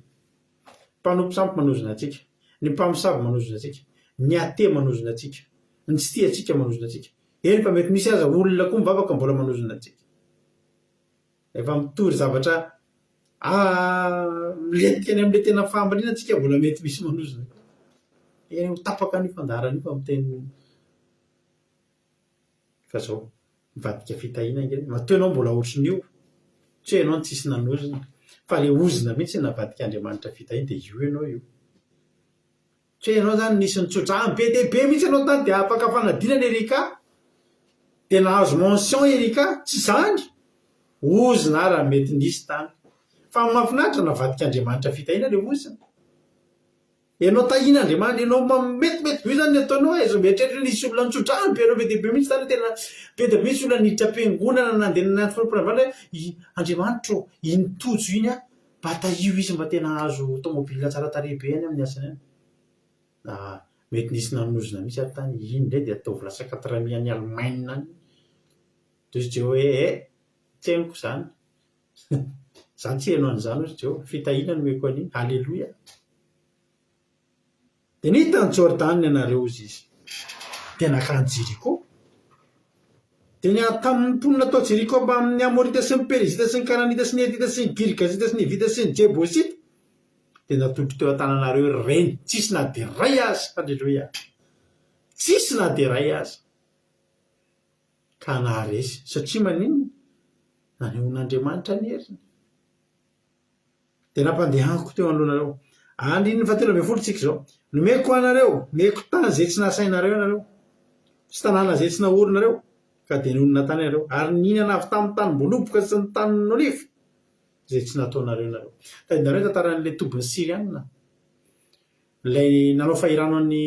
D: mpanompo sampy manozina atsika ny mpamosavy manozina atsika ny ate manozina atsika ny tsy tia atsika manozina atsika eny fa mety misy aza olona koa mivavaka mbola manozina atsika efa mitory zavatra miletika any amin'le tena fambalina atsika mbola mety misy manozina eny ho tapaka ny fandarana io fa miteny fa zao mivadika fitahina nge mateo anao mbola ohatrin'io tsy hoe ianao tsisy nanozina fa le ozina mihitsy navadika Andriamanitra fitahina dia io ianao io tsy hoe ianao zany nisy nitsodrahany be dia be mihitsy ianao tany dia afaka fanadinana Erika dia nahazo mention Erika tsy zany ozina raha mety nisy tany fa mahafinaritra navadika Andriamanitra fitahina le ozina ianao tahin'Andriamanitra ianao metimety be zany ataonao e zo mieritreritra nisy olona nitsodrahany be anao be dia be mihitsy tany tena be dia be mihitsy olona niditra am-piangonana nandeha nanaty fanampalavana hoe Andriamanitra iny tojo iny a mba tahio izy mba tena azo tomobila tsara tarehy be any amin'ny asany any mety nisy nanozina mihitsy ary tany iny ndray dia ataovy lasa 80 any Allemagne any tozy jeo hoe tsy hainiko zany za tsy hainao an'izany ozy jeo fitahina no meko an'iny halleloia dia nitany Jordan ianareo izy izy dia nakany Jeriko dia ny tamin'ny mponina tao Jeriko mba amin'ny Amorita sy ny Perizita sy ny Kananita sy ny Hetita sy ny Girgazita sy ny Evita sy ny Jebosita dia natodro teo an-tananareo reny tsisy na dia ray azy halleloia tsisy na dia ray azy ka naharesy satria maninona nanehoan'Andriamanitra ny heriny dia nampandehaniko teo alohanareo andininy 17 tsika zao nomeko anareo meko tany zay tsy nasainareo ianareo sy tanàna zay tsy naorinareo ka dia nonona tany ianareo ary nihinana avy tamin'ny tany mboloboka sy ny tany oliva zay tsy nataonareo ianareo ka inareo tantaran'ilay tobiny Siriana ilay nanao fahirano ny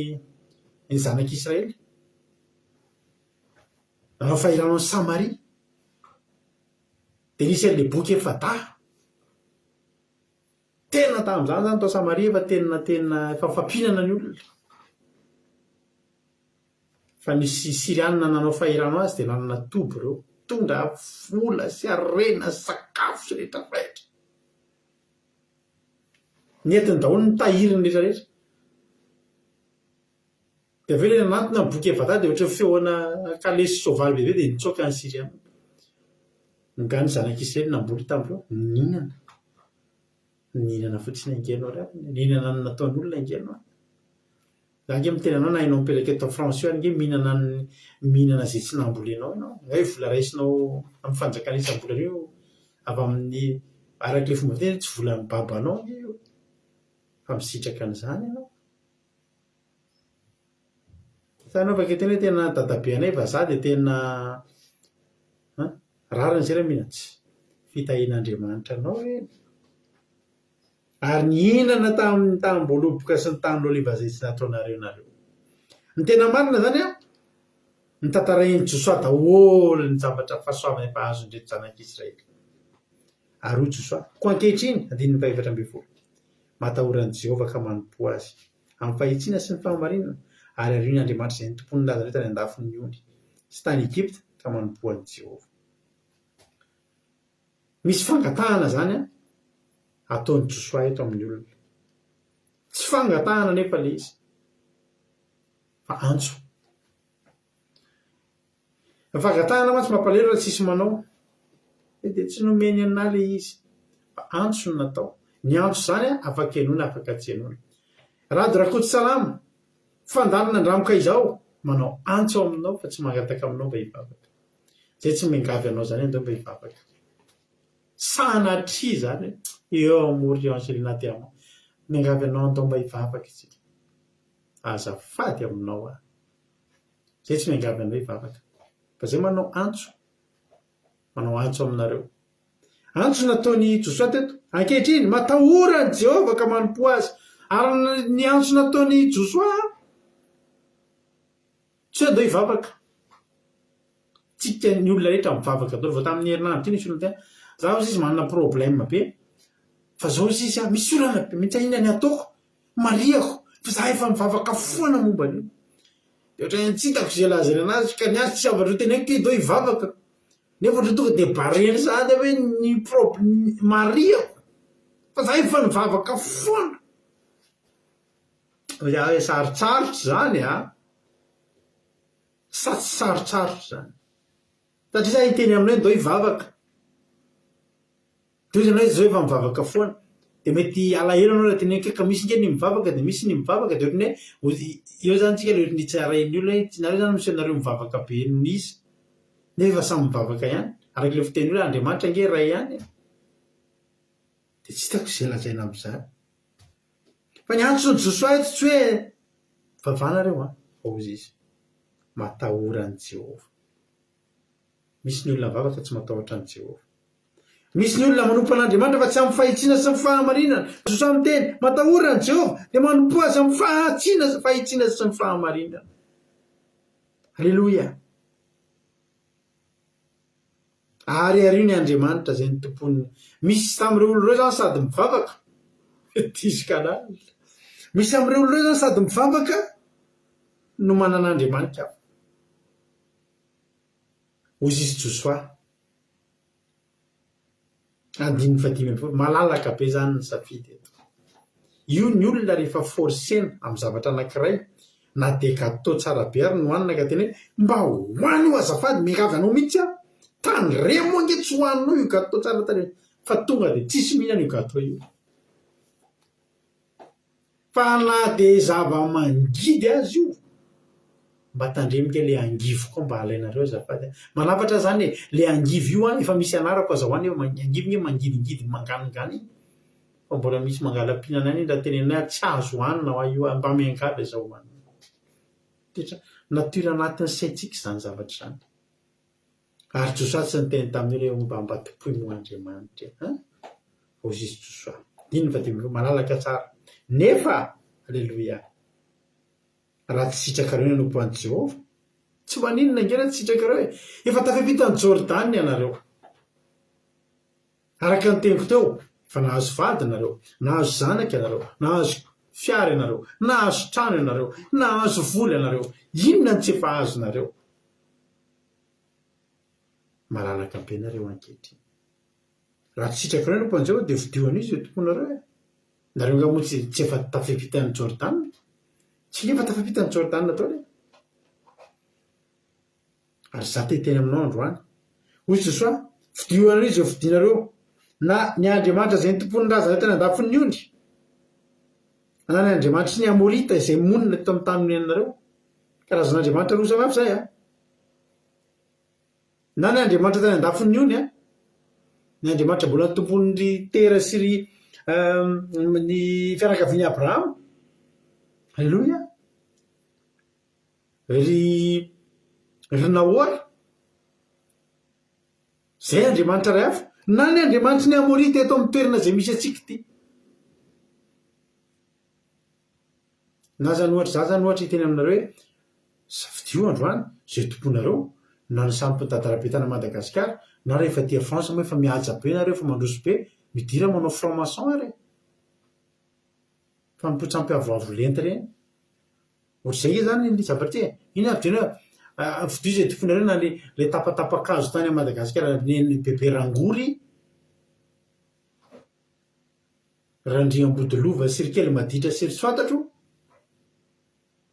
D: zanak'Israely nanao fahirano ny Samaria dia nisy an'ilay boky Efada tena tamin'izany zany tao Samaria fa tena fampihinana ny olona fa nisy Siriana nanao fahirano azy dia nanana toby ireo tondra vola sy arena sakafo sy rehetra rehetra netiny daholo ny tahiriny rehetrarehetra dia aveo ilay nanatona ny boky Efada dia ohatra feoana kalesy soavaly bebe dia nitsoaka ny Siriana ngany zanak'Israely namboly tamindreo nihinana fotsiny angenao ray nihinana ny nataon'olona angenao za nge mitena anao na hainao mipetraka eto France io nge mihinana zay tsy nambolenao ianao hoe vola raisinao amin'ny fanjakana isam-bolana io avy amin'ny arak'ilay fomba tena tsy volan'ny babanao nge io fa misitraka an'izany ianao sa anao fa ketena hoe tena dadabe anay fa za dia tena rariny zay raha mihina tsy fitahin'Andriamanitra anao reny ary nihinana tamin'ny tamboloboka sy ny tany oliva zay tsy nataonareo nareo ny tena marina zany a nitantarainy Josua daholo ny zavatra fahasoavana efa azondreto zanak'Israely ary hoy Josua ko ankehitriny 7:20 matahoran'i Jehovah ka manompo azy amin'ny fahitsiana sy ny fahamarinana ary arion'Andriamanitra izay nitompony Nazareta any andafin'ny ony sy tany Egypta ka manompo an'i Jehovah misy fangatahana zany a ataon'ny Josua eto amin'ny olona tsy fangatahana nefa le izy fa antso fangatahana mantsy mampalahelo raha tsisy manao dia tsy nomeny ana le izy fa antso no natao ny antso zany a afaka enona afaka tsy enona rado rakoto salama fandalina andramoka izao manao antso aminao fa tsy mangataka aminao mba hivavaka zay tsy mengavy anao zany andao mba hivavaka sanatria zany eo amory Angelina Diamant mengavy anao andao mba hivavaka isika azafady aminao zay tsy mengavy anao hivavaka fa zay manao antso aminareo antso nataony Josua teto ankehitriny matahorany Jehovah ka manompo azy ary ny antso nataony Josua tsy andao hivavaka tsika ny olona rehetra mivavaka daholo vao tamin'ny herinandro ty nisy olona tena za izy manana problème be fa zao izy misy olana be mitsahina ny ataoko mariako fa za efa mivavaka foana momba an'io dia ohatra tsy hitako zay lazany anazy ka ny azy tsy avatra tena ke dao hivavaka nefa ohatra tonga dia barely zany hoe ny mariako fa za efa mivavaka foana sarotsarotra zany sa tsy sarotsarotra zany satria za hiteny aminay dao hivavaka toy izy anao zao efa mivavaka foana dia mety alahelo anao raha tena hoe ka misy nge ny mivavaka dia misy ny mivavaka dia ohatran'ny hoe eo zany tsika le ny tsarain'ny olona nareo zany misy anareo mivavaka be noho izy nefa samy mivavaka ihany arak'le fiteny hoe Andriamanitra nge ray ihany dia tsy hitako izay lazaina amin'izany. Fa ny antsony Josoa eto tsy hoe vavanareo ozy izy matahoran'i Jehova. Misy ny olona mivavaka tsy matahotra an'i Jehova. Misy ny olona manompo an'Andriamanitra fa tsy amin'ny fahitsiana sy ny fahamarinana. Josoa miteny matahoran'i Jehova dia manompo azy amin'ny fahitsiana sy ny fahamarinana. Alleloia. Ary ny Andriamanitra izay ny tompony. Misy tamin'ireo olona ireo zany sady mivavaka tisikana. Misy amin'ireo olona ireo zany sady mivavaka no manan'Andriamanitra. Hozy izy Josoa 5:5 malalaka be zany ny safidy eto. Io ny olona rehefa forsena amin'ny zavatra anankiray na dia gatô tsara be ary no hanina ka tena hoe mba hoany io azafady miangavy anao mihitsy aho. Tany re moa nge tsy hohaninao io gatô tsara tare fa tonga dia tsisy mihinana io gatô io. Fa na dia zava-mangidy azy io mba tandremika le angivy koa mba alainareo azafady. Manafatra zany le angivy io efa misy anarako azahoany hoe angivy nge mangidingidy manganongany fa mbola misy mangala-pihinana any raha tenenay tsy azo hohanina ho io mba miangavy aza hohanina. Natiora anatin'ny saintsika izany zavatra izany. Ary Josoa tsy niteny tamin'io hoe mba tompoy moa Andriamanitra. Hozy izy Josoa 5:5 malalaka tsara. Nefa alleluia. Raha tsy sitrakareo ny hanompo an'i Jehova, tsy maninona nge raha tsy sitrakareo hoe efa tafepitany Jordany ianareo. Araka ny teniko teo, fa nahazo vady ianareo, nahazo zanaka ianareo, nahazo fiara ianareo, nahazo trano ianareo, nahazo vola ianareo. Inona ny tsy efa azonareo? Malalaka be nareo ankehitriny. Raha tsy sitrakareo ny hanompo an'i Jehova dia vidioana izy io tomponareo. Nareo nga moa tsy efa tafepitany Jordany. Tsy efa tafepitany Jordany tao le. Ary za teteny aminao androany. Hoy Josoa, vidioana izy io vidinareo. Na ny Andriamanitra izay ny tompony razana teny andafin'ny ondry. Na ny Andriamanitra sy ny Amorita izay monina teto amin'ny tany nenareo. Karazan'Andriamanitra roa samy hafa izay. Na ny Andriamanitra teny andafin'ny ondry. Ny Andriamanitra mbola ny tompony Tera sy ny fianakavian'i Abrahama. Alleluia. Ry Nahory. Zay Andriamanitra ray hafa. Na ny Andriamanitra ny Amorita eto amin'ny toerana izay misy atsika ity. Na zany ohatra hiteny aminareo hoe safidio androany izay tomponareo na ny samy mpitantara-petana Madagasikara na rehefa tia France moa efa mihaja be nareo efa mandroso be midira manao franc-maçon ary. Fa mipotsampy avoavo lenta reny. Ohatr'izay ke zany ny zavatra ty. Iny avy vidio izay tomponareo na le tapatapakazo tany a Madagasikara ny bebe rangory. Randriambodilova sirikely maditra siry soatatro.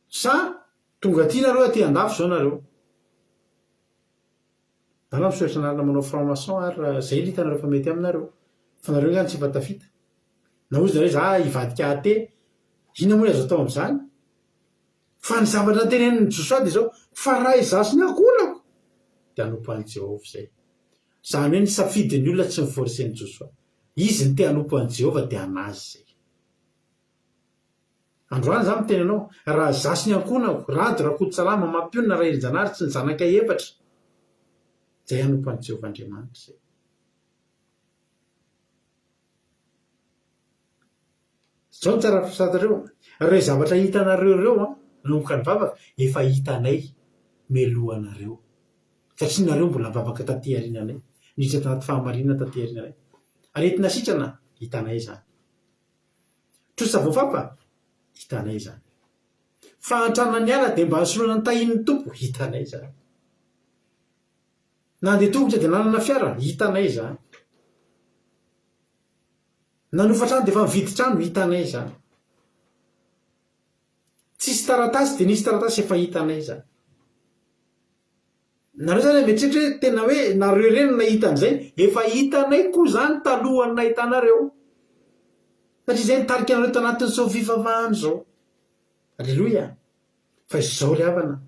D: Sa tonga ty nareo aty andafo zao nareo. Dala misoetra narina manao franc-maçon ary zay lita nareo fa mety aminareo. Fa nareo ngany tsy efa tafita. Na ozy nareo za hivadika ate. Inona moa azo atao amin'izany? Fa ny zavatra tenenin'ny Josoa dia zao fa raha izaso ny akonako dia hanompo an'i Jehova izay. Zany hoe ny safidin'ny olona tsy niforsen'i Josoa. Izy ny te hanompo an'i Jehova dia anazy izay. Androany za miteny anao, raha zaso ny ankonako, rado rakoto salama, mampionona raha irin-janahary tsy ny zanakay efatra. Izay hanompo an'i Jehova Andriamanitra izay. Zao ny tsara fisatareo. Ireo zavatra hitanareo ireo nanomboka ny vavaka efa hitanay melohanareo. Satria nareo mbola vavaka taty aoriananay. Niditra tanaty fahamarinana taty aoriananay. Aretina sitrana hitanay zany. Trosa voafafa hitanay zany. Fa antrana ny ala dia mba hasoloana ny tahin'ny tompo hitanay zany. Nandeha tongotra dia nanana fiara hitanay zany. Nanofa trano dia efa mividy trano hitanay zany. Tsisy taratasy dia nisy taratasy efa hitanay zany. Nareo zany mieritreritra hoe tena hoe nareo ireny nahita an'izay efa hitanay koa zany talohany nahitanareo. Satria izay nitarika anareo tanatin'izao fivavahana izao. Alleluia. Fa izao ry havana.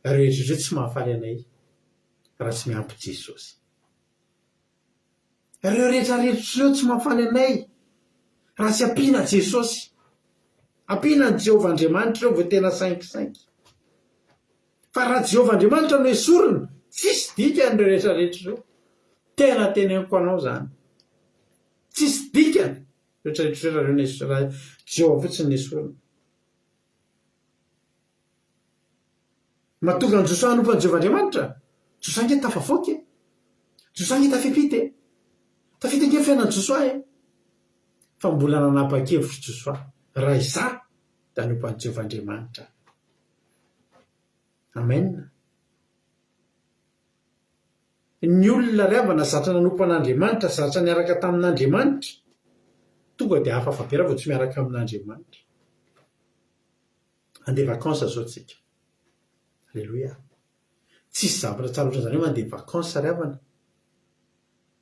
D: Rehetra tsy mahafaly anay. raha tsy miampy Jesosy. Ireo rehetrarehetra ireo tsy mahafaly anay raha tsy ampiana Jesosy, ampiana ny Jehovah Andriamanitra ireo vao tena sainkisainky. Fa raha Jehovah Andriamanitra no esorina, tsisy dikany ireo rehetrarehetra ireo. Tena teneniko anao zany, tsisy dikany rehetrarehetra raha Jehovah fotsiny no esorina. Mahatonga ny Josoa hanompo ny Jehovah Andriamanitra, Josoa nge tafavoaka, Josoa nge tafipity, tafity nge fiainan'ny Josoa fa mbola nanapa-kevitra Josoa, raha izaho dia hanompo an'i Jehovah Andriamanitra. Amen. Ny olona reavana zatra nanompo an'Andriamanitra, zatra niaraka tamin'Andriamanitra, tonga dia hafa be raha vao tsy miaraka amin'Andriamanitra. Andeha vakansa zao tsika. Alleluia. Tsisy zavatra tsara ohatran'izany hoe mandeha vakansa reavana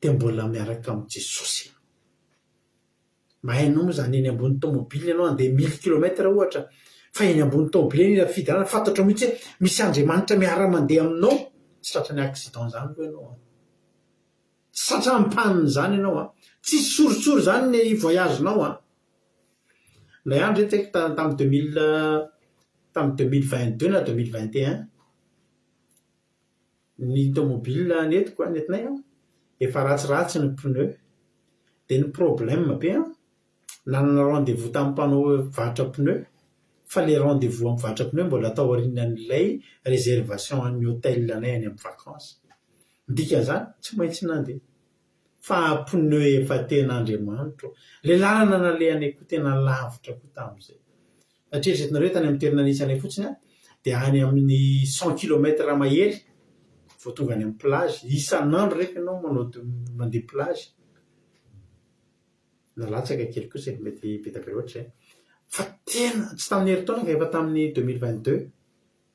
D: dia mbola miaraka amin'ny Jesosy. Mahainao moa zany eny ambony tomobily ianao andeha 1000 km ohatra, fa eny ambony tomobily eny fidirana fantatra mihitsy hoe misy Andriamanitra miara-mandeha aminao, tsy tratra ny accident zany aloha ianao. Tsy tratra ampanina zany ianao, tsisy soritsory zany ny voyagenao. Ilay andro tsika tamin'ny 2022 na 2021 ny tomobile netiko nentinay efa ratsiratsy ny pneu, dia ny problème be nanana rendez-vous tamin'ny mpanao varotra pneu, fa le rendez-vous amin'ny varotra pneu mbola atao aorianan'ilay réservation an'ny hôtel anay any amin'ny vacances. Ndika zany tsy maintsy nandeha, fa pneu efa tena Andriamanitra. Le lalana nalehanay koa tena lavitra koa tamin'izay. Satria retinareo tany amin'ny toerana nisy anay fotsiny dia any amin'ny 100 km mahery vao tonga any amin'ny plage. Isan'andro rehefa ianao mandeha plage. Nalatsaka kely kosa mety betabe loatra izay. Fa tena tsy tamin'ny herintaona fa efa tamin'ny 2022,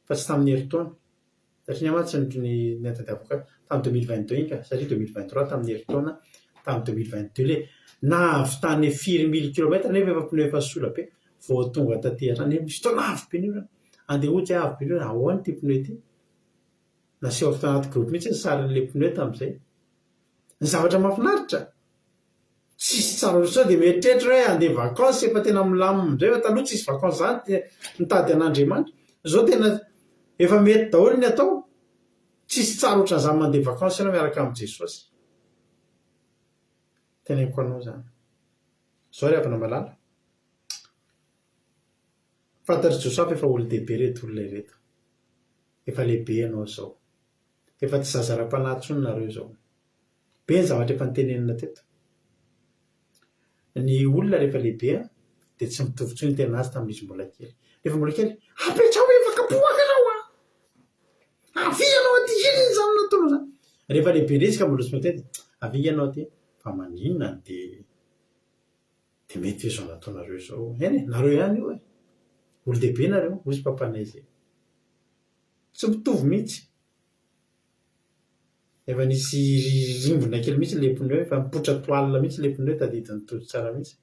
D: fa tsy tamin'ny herintaona. Satria nyamatsy ny natadiavako tamin'ny 2022 iny ka, satria 2023 tamin'ny herintaona, tamin'ny 2022 le nahavitany 4000 km nefa efa pneu efa sola be vao tonga taty hatrany. Misy fotoana avy be nio andeha ohatsy avy be nio ahoana ity pneu ity. Naseho tanaty groupe mihitsy ny sarin'le pneu tamin'izay. Ny zavatra mahafinaritra, tsisy tsara ohatran'izao dia mieritreritra hoe andeha vacances efa tena milamina amin'izay fa taloha tsisy vacances zany nitady an'Andriamanitra. Izao tena efa mety daholo ny atao, tsisy tsara ohatran'izany mandeha vacances ianao miaraka amin'i Jesosy. Teneniko anao zany. Izao ry havana malala, fantatry Josaph efa olo-dehibe reto olona ireto, efa lehibe ianao zao, efa tsy zazara-panahy intsony nareo zao. Be ny zavatra efa nitenenina teto. Ny olona rehefa lehibe dia tsy mitovy intsony ny tena azy tamin'izy mbola kely. Rehefa mbola kely, apetrao hoe vakapoaka ianao avy ianao aty, inona zany nataonao zany. Rehefa lehibe indray ka mbola tsy matety, avy ianao aty, fa maninona dia mety hoe zao nataonareo zao. Eny nareo ihany io olo-dehibe nareo, hoy papanahy zay. Tsy mitovy mihitsy. Efa nisy rimbona kely mihitsy le pneu, efa mipotra toalina mihitsy le pneu tadidiny tojo tsara mihitsy.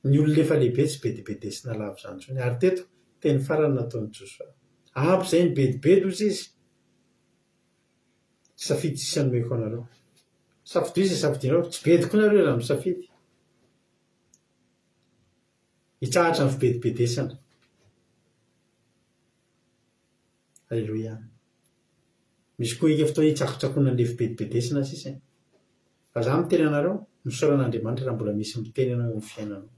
D: Ny olona efa lehibe tsy bedibedesina lava izany intsony. Ary teto teny farany nataon'i Josoa. Ampy izay ny bedibedy ozy izy. Safidy sisa nomeko anareo. Safidy izy safidinareo, tsy bediko nareo raha misafidy. Hitsahatra ny fibedibedesana. Alleluia. Misy koa ika fotoana hitsakotsakona an'ilay fibedibedesana sisa. Fa za miteny anareo, misaoran'Andriamanitra raha mbola misy miteny anao eo amin'ny fiainanao.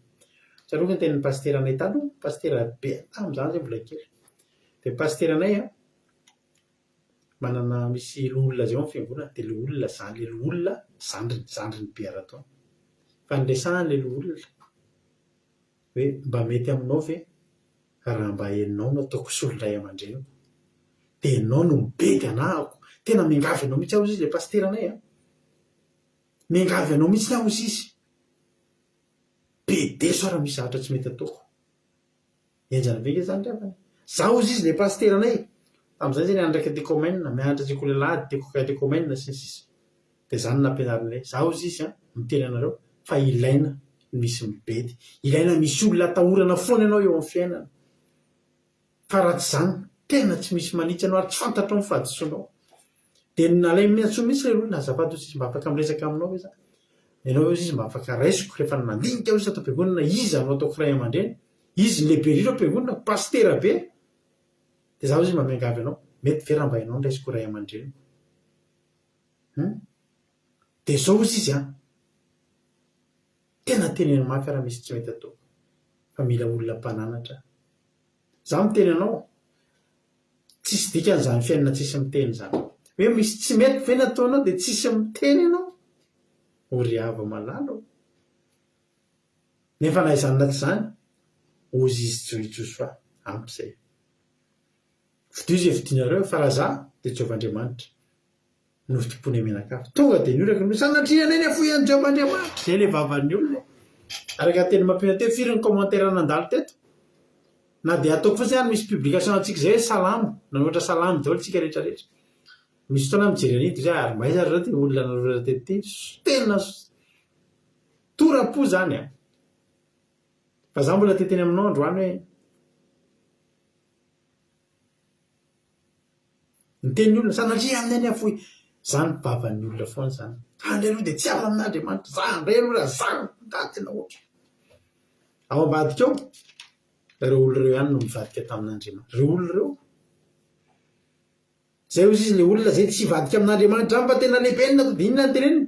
D: Tsaroako ny tenin'ny pastera anay taloha, pastera be tamin'izany zay mbola kely. Dia pastera anay manana misy olona zay amin'ny fiangonana, dia ilay olona zany, ilay olona zandriny be ara-taona. Fa niresahany ilay olona hoe mba mety aminao ve raha mba henonao no ataoko solondray aman-dreniko, dia ianao no mibedy anahako. Tena miangavy anao mihitsy aho izy ilay pastera anay miangavy anao mihitsy aho izy. Be deso raha misy zavatra tsy mety ataoko. Enjana ve zany rehefa zaho izy ilay pastera anay tamin'izay zay niandraka tekomena, mianatra sekolelady tekomena sy ny sisa. Dia zany nampianarinay, zaho izy miteny anareo fa ilaina misy mibedy, ilaina misy olona atahorana foana ianao eo amin'ny fiainana. Fa raha tsy izany tena tsy misy manitsy anao ary tsy fantatro ny fahadisoanao dia nalay miantso misy ilay olona azafady izy mba afaka miresaka aminao hoe za ianao izy mba afaka raisiko rehefa nandinika ao izy atao am-piangonana izy anao ataoko ray aman-dreny izy lehibe riro am-piangonana pastera be dia zaho izy mamiangavy anao mety veramba ianao ndraisiko ray aman-dreny dia zao izy izy tena teneny mafy raha misy tsy mety atao fa mila olona mpananatra za miteny anao tsisy dikan'izany fiainana tsisy miteny zany hoe misy tsy mety ve nataonao dia tsisy miteny ianao ory ava malalo nefa na izany naty zany ozy izy joijosoa amp'izay vidizy vidinareo fa raha za dia Jehovahandriamanitra no fitompony menakafo tonga dia nioraka no sanatria neny afoy any Jehovahandriamanitra zay le vavan'ny olona araka teny mampina teo firy ny commentaire nandalo teto na dia ataoko fotsiny any misy publication antsika zay hoe salamo na ohatra salamo daholo tsika rehetrarehetra misy fotoana mijery an'ity zay ary maiza ry ty olona narora tety tena torapo zany fa za mbola teteny aminao androany hoe niteny olona sanatria amin'ny any afoy zany bavan'ny olona foana zany andray aloha dia tsy ala amin'Andriamanitra za andray aloha raha za tena ohatra ao ambadika ao ireo olona ireo ihany no mivadika tamin'Andriamanitra ireo olona ireo zay ozy izy le olona zay tsy vadika amin'Andriamanitra fa tena lehibe na dia inona ny teneny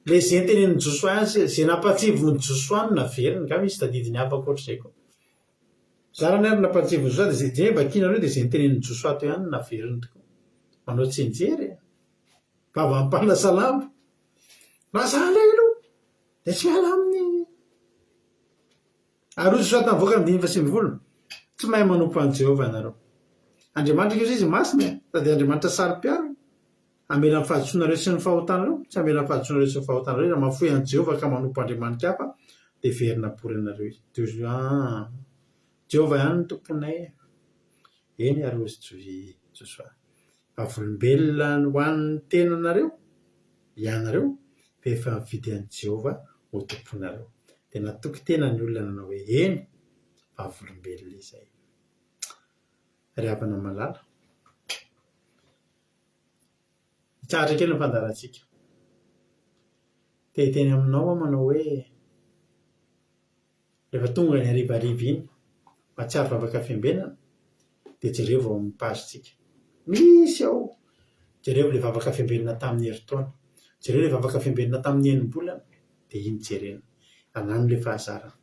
D: le zay teneny Josoa zay nampatsivony Josoa no naveriny ka misy tadidiny afaka ohatr'izay koa za raha ny ary nampatsivony Josoa dia zay bakinareo dia zay niteneny Josoa teo ihany no naveriny tokoa manao tsenjery vava mpana salamo raza lay aloha dia tsy miala amin'ny ary Josoa tamin'ny voaka ny 5:20 tsy mahay manompo an'i Jehova ianareo Andriamanitra koa izy masina sady Andriamanitra saro-piaro amela ny fahadisoanareo sy ny fahotanareo tsy amela ny fahadisoanareo sy ny fahotanareo raha mafoy an'i Jehova ka manompo Andriamanitra hafa dia verina pory anareo izy Jehova ihany ny tomponay eny ary ozy Josoa avolombelona ho an'ny tenanareo ianareo fa efa mividy an'i Jehova ho tomponareo dia natoky tena ny olona nanao hoe eny fa avolombelona izay ry havana malala hitsaratra kely ny fandarantsika teny aminao manao hoe rehefa tonga ny harivariva iny matsiaro vavaka fiambenana dia jereo vao amin'ny pazitsika misy ao jereo le vavaka fiambenana tamin'ny herintaona jereo le vavaka fiambenana tamin'ny enim-bolana dia iny jerena anano le fahazarana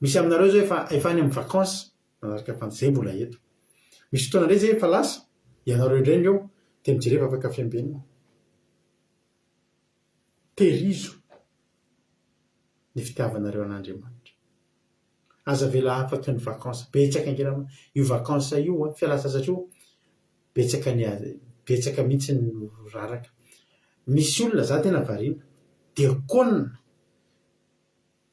D: misy aminareo zao efa any amin'ny vakansa manaraka fanjay mbola eto misy fotoana indray zay efa lasa ianareo indray eo dia mijereo vavaka fiambenana terizo ny fitiavanareo an'Andriamanitra aza vela afaka ny vakansa betsaka angelana io vakansa io fialasa satria betsaka mihitsy ny raraka misy olona za tena variana diakona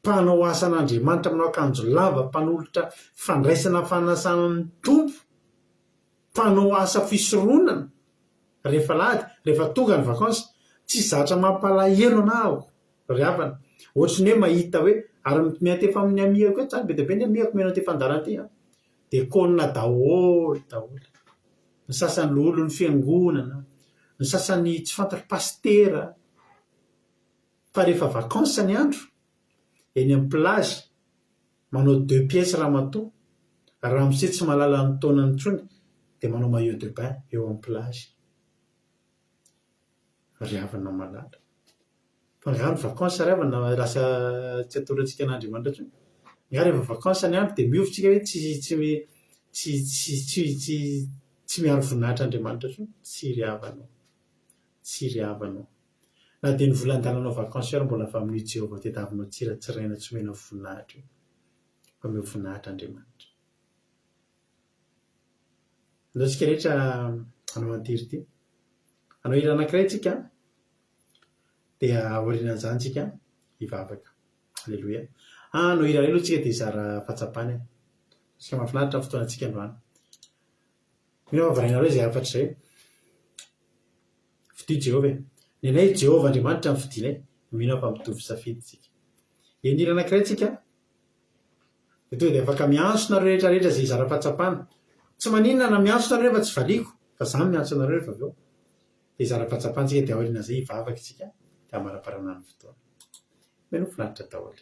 D: mpanao asan'Andriamanitra manao akanjo lava mpanolotra fandraisana fanasana ny tompo mpanao asa fisoronana rehefa lady rehefa tonga ny vakansa tsy zatra mampalahelo anao ry havana ohatrany hoe mahita hoe ary miaty efa amin'ny amiako zany be dia be ny amiako mena ty fandaranty dia konina daholo ny sasany lolo ny fiangonana ny sasany tsy fantatra pastera fa rehefa vakansa ny andro eny amin'ny plage manao 2 pièces raha matoa raha mise tsy malala ny taonany tsony dia manao maillot de bain eo amin'ny plage ry havana malala fa nga ny vakansa ry havana lasa tsy atorantsika an'Andriamanitra tsony nga rehefa vakansa ny andro dia miovitsika hoe tsy miaro voninahitra Andriamanitra tsony tsy ry havanao na dia ny volan-dalanao vakansa ary mbola fa amin'io Jehova tediavinao tsiratsiraina tsy omena voninahitra io fa meo voninahitra Andriamanitra andao tsika rehetra anao antiry ity anao hira anankiray tsika dia aorianan'izany tsika hivavaka alleloia anao hira ray aloha tsika dia hizara fahatsapany tsika mahafinaritra ny fotoanantsika androany mino vavarainareo izay afatra izay fidio Jehova ny anay Jehova Andriamanitra ny fidinay mino fa mitovy safidy tsika eny hira anankiray tsika dia tonga dia afaka miantsonareo rehetrarehetra izay hizara fahatsapana tsy maninona na miantso nareo rehefa tsy valiko fa za miantso anareo rehefa avy eo dia zara-patsapantsika dia aorina zay hivavaka isika dia amaraparana ny fotoana meno finaritra daholo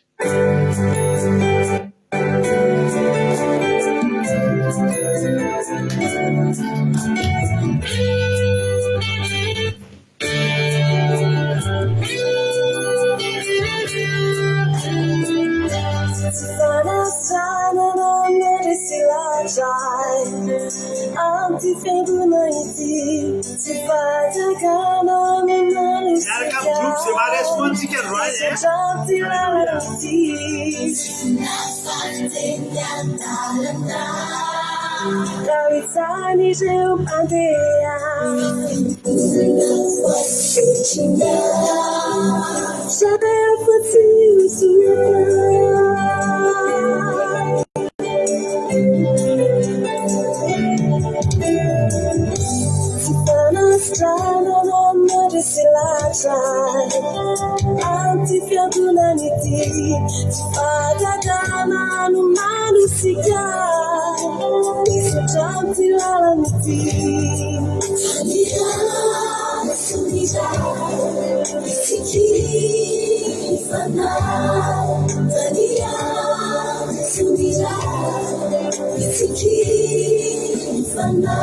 D: miaraka amin'ny groupe zay maharespontsika
B: Antifiadunaniti, Fadadana no Manusika, Isochanti Lalaniti, Tania, Sunija, Isiki, Fana, Tania, Sunija, Isiki, Fana.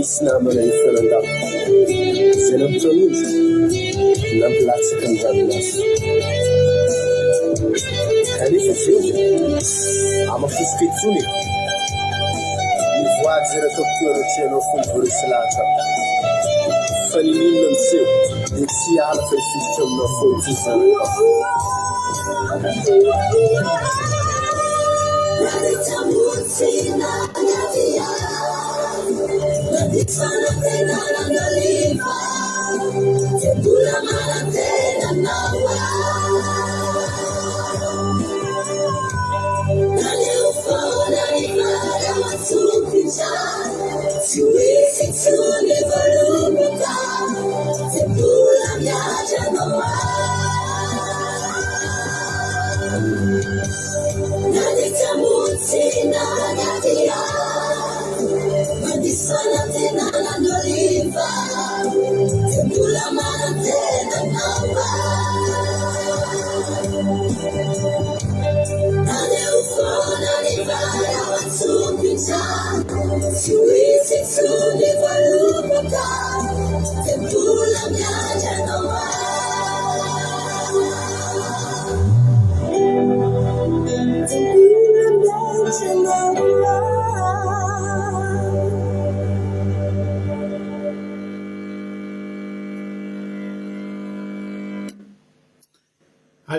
B: Misy namana ifananda zay nampitranozy nampilatsaka ny ranomasy kanefa zeo amafisoka itsony mivoady zay rakapitoanatreanao fomba voresy lahatra fa nininona miseho dia tsy ala fa ifiditra aminao fontizana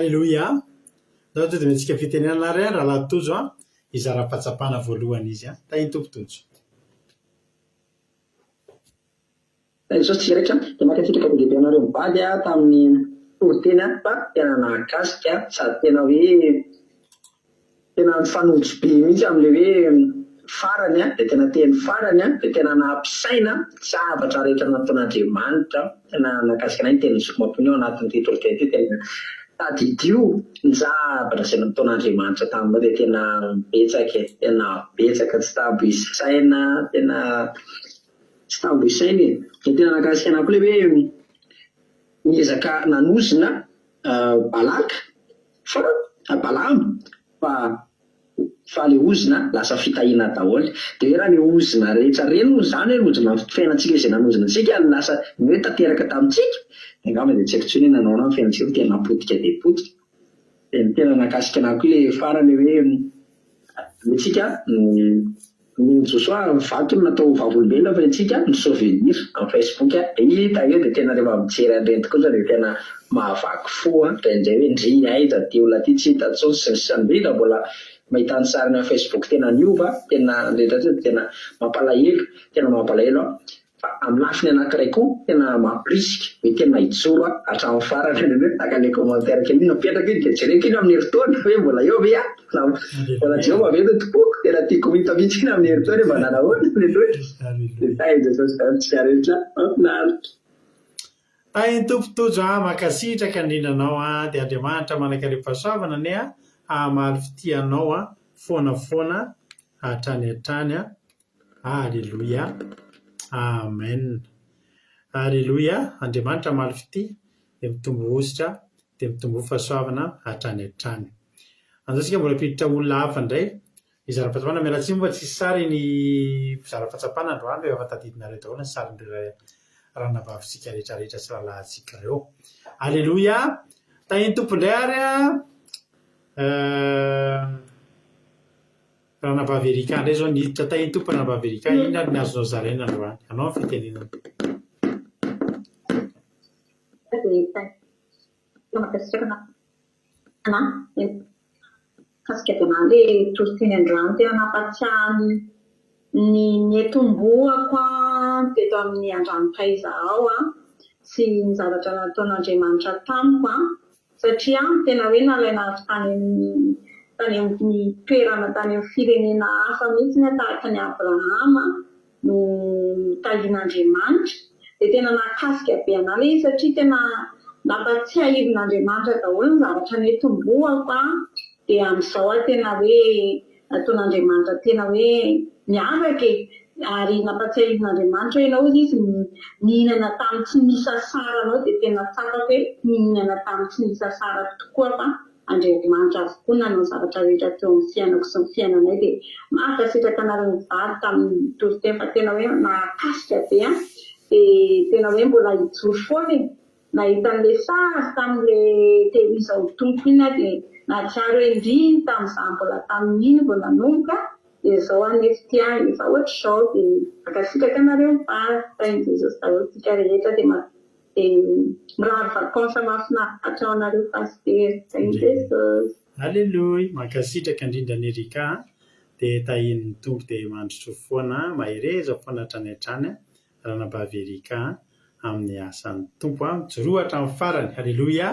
D: Alleluia. Zao to dia mentsika fitenenana ry raha lahatojo izara-patsapana voalohany izy tahiny tompotojo.
F: Jesosy tsy rehetra dia maka antsika ka lehibe anareo mivady tamin'ny toroteny fa tena nahakasika sady tena hoe tena mifanojo be mihitsy amin'ilay hoe farany dia tena teny farany dia tena nampisaina zavatra rehetra nataon'Andriamanitra tena nakasika anay ny teny sokomampony eo anatin'ity toroteny ity tena tadidio ny zavatra izay nataon'Andriamanitra tamin'io dia tena betsaka tsy tambo isaina tena tsy tambo isaina dia tena nakasika anay koa ilay hoe niezaka nanozina Balaka fa Balamo fa ilay ozina lasa fitahiana daholo dia hoe raha ilay ozina rehetra reny moa izany hoe ozina fiainantsika izay nanozina antsika lasa hoe tanteraka tamintsika dia angamba dia tsy haiko intsony hoe nanao ny fiainantsika tena potika dia potika dia tena nakasika anay koa ilay farany hoe tsika ny Joshua vaky natao vavolombelona fa antsika ny souvenir amin'ny Facebook hita eo dia tena rehefa mijery an'ireny tokoa dia tena mahavaky fo indraindray hoe ndry aiza dia olona ty tsy hita intsony sy ny sisa indrindra mbola mahita ny sariny amin'ny Facebook tena niova tena rehetra tena mampalahelo fa amin'ny lafiny anankiray koa tena mampirisika hoe tena hijoro hatramin'ny farany taka ilay commentaire kely napetraka iny dia jereko iny amin'ny herintaona hoe mbola eo ve mbola Jehova ve tompoko tena tiako mihita mihitsy iny amin'ny herintaona mba nanahoana dia tahiny Jesosy tsika rehetra mahafinaritra.
D: Tahiny tompotojo makasitraka indrindranao dia Andriamanitra manaka ilay fahasoavana ane hamaly fitianao foana hatrany. Alleluia. Amen. Alleluia. Andriamanitra hamaly fity dia mitombo ositra dia mitombo fahasoavana hatrany. Anjatsika mbola piditra olona hafa indray izara-pahatsapana miala tsiny mba tsisy sary ny zara-pahatsapana androany efa tadidinareo daholo ny sarin'ireo ranavavitsika rehetrarehetra sy rahalahintsika ireo. Alleluia. Tahiny tompo indray ary ranavavy Erika indray zao niditra tahiny tompo ranavavy Erika iny ary ny azonao zaraina androany anao ny fitenenana.
G: Kasika dia toroteny androany tena nampatsiahy ny etombohako teto amin'ny Andranokaija ao sy ny zavatra nataon'Andriamanitra tamiko satria tena hoe nalaina avy tany amin'ny toerana tany amin'ny firenena hafa mihitsy tahaka ny Abrahama no tahian'Andriamanitra dia tena nakasika be anahy ilay izy satria tena nampatsiahy irin'Andriamanitra daholo ny zavatra netombohako dia amin'izao tena hoe nataon'Andriamanitra tena hoe miavaka ary nampatsiahy irin'Andriamanitra hoe ianao izy nihinana tamin'ny tsy nisy sara anao dia tena tsapako hoe nihinana tamin'ny tsy nisy sara tokoa fa Andriamanitra avokoa nanao zavatra rehetra teo amin'ny fiainako sy ny fiainanay dia makasitraka anareo mivady tamin'ny toroteny fa tena hoe nakasika be dia tena hoe mbola hijoro foana nahita an'ilay sary tamin'ilay tehiriza ho tompo iny dia nahatsiaro hoe indriny tamin'izaho mbola tamin'iny vao nanomboka dia izao anefity efa ohatr'izao dia makasitraka anareo mivady tahiny Jesosy daholo tsika rehetra dia mirary vakansa mahafinaritra ao anareo pastery tahiny Jesosy.
D: Alleluia. Makasitraka indrindra ny Erika dia tahiny tompo dia mandrotro foana mahereza foana hatrany ranavavy Erika amin'ny asan'ny tompo mijoroa hatramin'ny farany. Alleluia.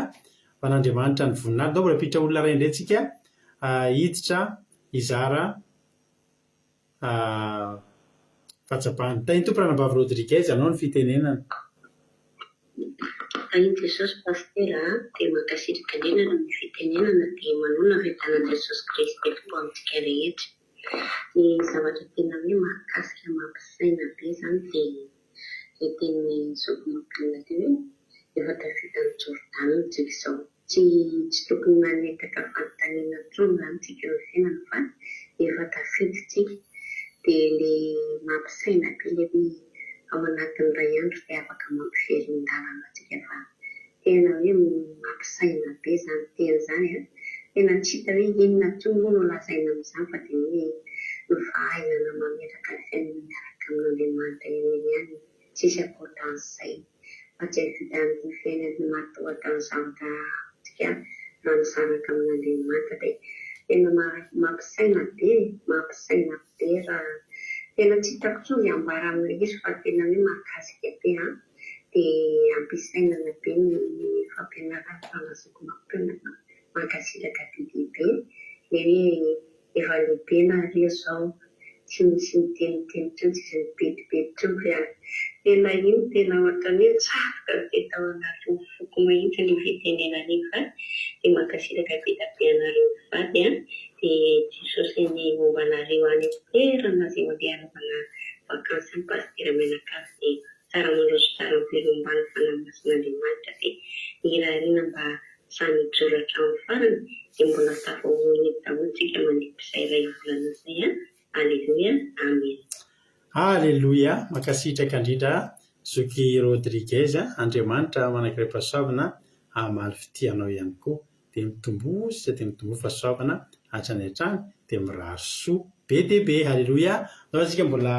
D: Fa n'Andriamanitra ny voninahitra dao mbola piditra olona iray indray tsika hiditra hizara fahatsapana. Tahiny tompo ranavavy Rodriguez anao ny fitenenana.
H: Tahiny Jesosy pastera dia mankasitraka indrindra ny fitenenana dia manona fitanan'i Jesosy Kristy fo amintsika rehetra. Ny zavatra tena hoe mahakasika mampisaina be izany dia teny sokomampina teo hoe efa tafita ny Jordana tsika izao. Tsy tokony manetaka fanontaniana intsony izany tsika eo fiainana fa efa tafiditsika dia ilay mampisaina be ilay hoe ao anatin'ny iray andro dia afaka mampiferin-dalana antsika fa tena hoe mampisaina be izany teny izany tena tsy hita hoe inona intsony moa no lazaina amin'izany fa dia hoe mivahainana mametraka ny fiainana miaraka amin'Andriamanitra eny ihany tsisy ankoatran'izay fa tsy vita amin'ny fiainana matoa tamin'ny zavatra tsika manzaraka amin'Andriamanitra dia tena mampisaina be raha tena tsy hitako tsony hiambara amin'ilay izy fa tena hoe mahakasika be dia ampisainana be ny fampianarana fanazoko mampianaka mankasitraka didibe dia hoe efa lehibe na rio izao tsy misy miteniteny tsony tsy izay betibety tsony fa tena iny tena ohatran'ny hoe tsaroka be tao anatin'ny foko mahitsy ny fitenenana iny fa dia mankasitraka be da be anareo vady dia Jesosy ny momba anareo any toerana izay mandeha anaovana vakansy ny pasitera Menakavy dia tsara mandroso tsara mivelombany fanamasin'Andriamanitra dia irariana mba samy joratra amin'ny farany dia mbola tafahoany daholo tsika mandripizay iray volana izay Alleluia, amen.
D: Alleluia, mankasitraka indrindra Zoky Rodriguez. Andriamanitra manankiray fahasoavana amaly fitianao ihany koa dia mitombo fahasoavana hatrany hatrany dia mirary soa be dia be. Alleluia. Zao tsika mbola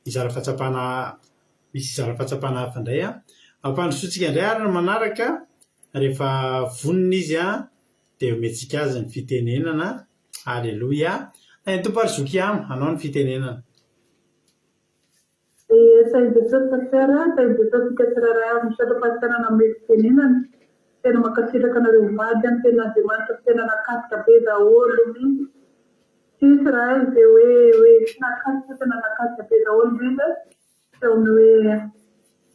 D: izara fahatsapana hafa indray ampandrosoantsika indray ary manaraka rehefa vonona izy dia omentsika azy ny fitenenana. Alleluia. Tompo ary zoky hanao ny fitenenana.
I: Saingy Jesosy pasitera, saingy Jesosy tsirairay avy misy pasiterana amin'ny fitenenana. Tena mankasitraka anareo vady any tena Andriamanitra tena nakasika be daholo mihitsy. Tsisy raha izay hoe tsy nakasika tena nakasika be daholo indrindra. Teo amin'ny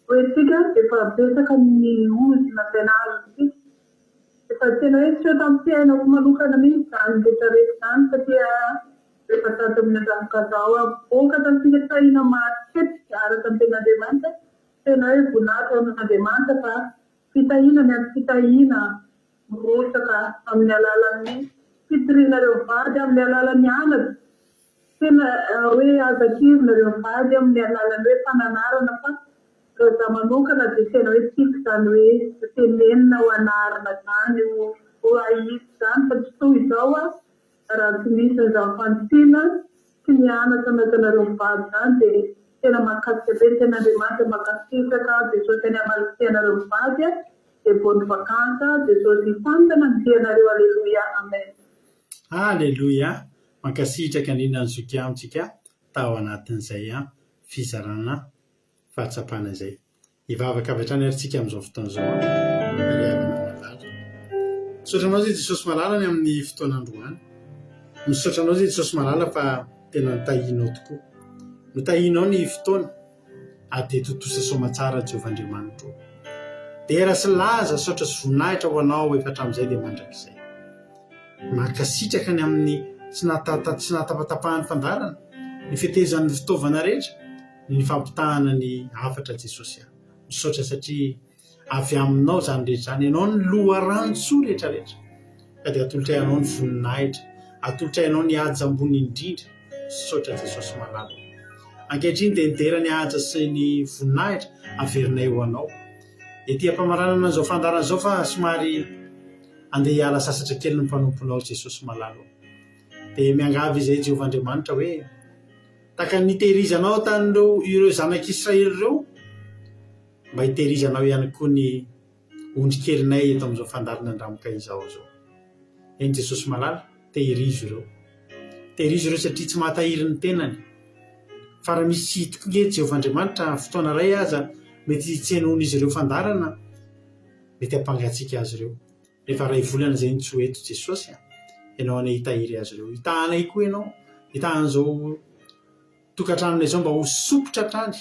I: hoe tsika efa betsaka ny ozina tena azo tsika. Efa tena hoe tsy eto amin'ny fiainako manokana mihitsy izany rehetrarehetra izany satria rehefa tato amin'ny andranon-kazao aboaka tamintsika tahina matetika araka ny ten'Andriamanitra tena hoe voninahitra amin'Andriamanitra fa fitahina ny amin'ny fitahina mirosaka amin'ny alalan'ny fitirianareo vady amin'ny alalan'ny anatra tena hoe azakirynareo vady amin'ny alalan'ny hoe fananarana fa raha za manokana dia tena hoe tiako izany hoe tenenina ho anarana izany ho ahitsy izany fa tsy toy izao raha tsy misy an'izany fantsiana sy mianatra anatinareo vady izany dia tena mahakasika be tena Andriamanitra mankasitraka Jesosy any amalisianareo vady dia bonne vacances Jesosy fantana ny dianareo. Alleluia, amen.
D: Alleluia. Mankasitraka indrindra ny zoky amintsika tao anatin'izay fizarana fahatsapana izay. Hivavaka avy hatrany ary tsika amin'izao fotoana izao misotranao zay Jesosy malala ny amin'ny fotoana androany. Misotranao zay Jesosy malala fa tena notahinao tokoa. Notahinao ny fotoana dia totosa soamatsara Jehovah Andriamanitra. Dia raha sy laza saotra sy voninahitra ho anao efa hatramin'izay dia mandrakizay. Mankasitraka ny amin'ny tsy nahatapatapahan'ny fandarana, ny fitezan'ny fitaovana rehetra, ny fampitahana ny hafatra Jesosy. Misaotra satria avy aminao izany rehetra izany, ianao ny loharano-tsoa rehetrarehetra. Ka dia atolotra ianao ny voninahitra, atolotra ianao ny haja ambony indrindra. Misaotra Jesosy malala. Ankehitriny dia nidera ny haja sy ny voninahitra averinay ho anao. Ety ampamaranana an'izao fandarana izao fa somary andeha hiala sasatra kely ny mpanomponao Jesosy malala. Dia miangavy izay Jehovah Andriamanitra hoe taka nitehirizanao tan'ireo ireo zanak'Israely ireo mba hitehirizanao ihany koa ny ondrikerinay eto amin'izao fandarana andramoka izao zao. Eny Jesosy malala, tehirizo ireo. Tehirizo ireo satria tsy mahatahiry ny tenany. Fa raha misy tokoa nge Jehovah Andriamanitra fotoana iray aza mety tsy henoina izy ireo fandarana, mety hampangatsiaka azy ireo. Rehefa ray volana izay ny tsy ho eto Jesosy, ianao any hitahiry azy ireo. Hitahanay koa ianao, hitahan'izao tokantranonay izao mba ho sopotra hatrany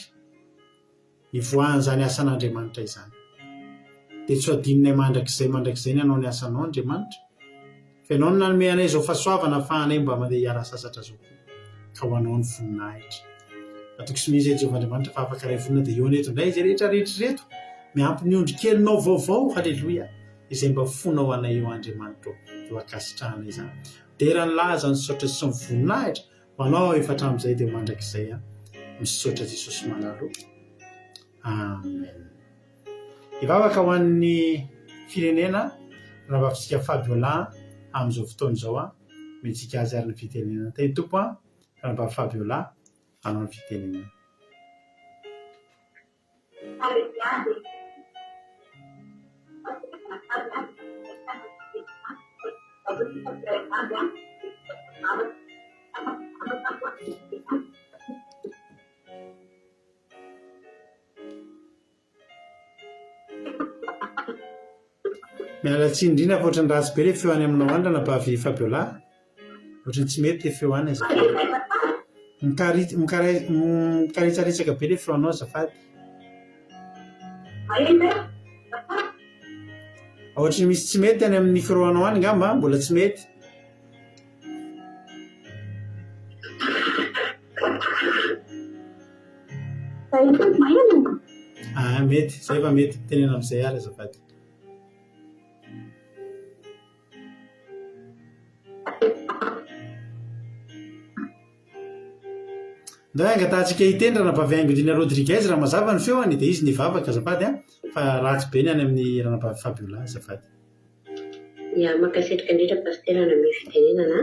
D: hivoahan'izany asan'Andriamanitra izany. Dia tsy ho adinonay mandrakizay ny ianao ny asanao Andriamanitra. Fa ianao no nanome anay izao fahasoavana ahafahanay mba mandeha hiala sasatra izao koa. Ka ho anao ny voninahitra. Atoko sy mihintsy Jehovah Andriamanitra fa afaka ray volana dia eo aneto indray izay rehetrarehetra reto miampy ny ondrikelinao vaovao. Halleluia. Izay mba fonao anay eo Andriamanitra eo akasitrahana izany. Dera ny laza ny saotra sy ny voninahitra ho anao efa hatramin'izay dia mandrakizay misaotra Jesosy malala. Amen. Hivavaka ho an'ny firenena raha vafitsika Fabiola amin'izao fotoana izao mentsika azy ary ny fitenenana. Teny tompo raha mba Fabiola hanao ny fitenenana. miala tsy indrindra fa ohatrany ratsy be le feo any aminao any rana bavy Fabiola ohatrany tsy mety le feo any azafady mikaritsarisaka be le feo anao azafady ohatrany misy tsy mety any amin'ny micro anao any ngamba mbola tsy mety mety zay fa mety tenena amin'izay ary azafady ndao angatahantsika hitendrana bavy Angodina Rodriguez raha mazava ny feoany dia izy nivavaka azafady fa ratsy be ny any amin'ny ranabavy Fabiola azafady
H: ia makasitraka indrindra pastera na amin'ny fitenenana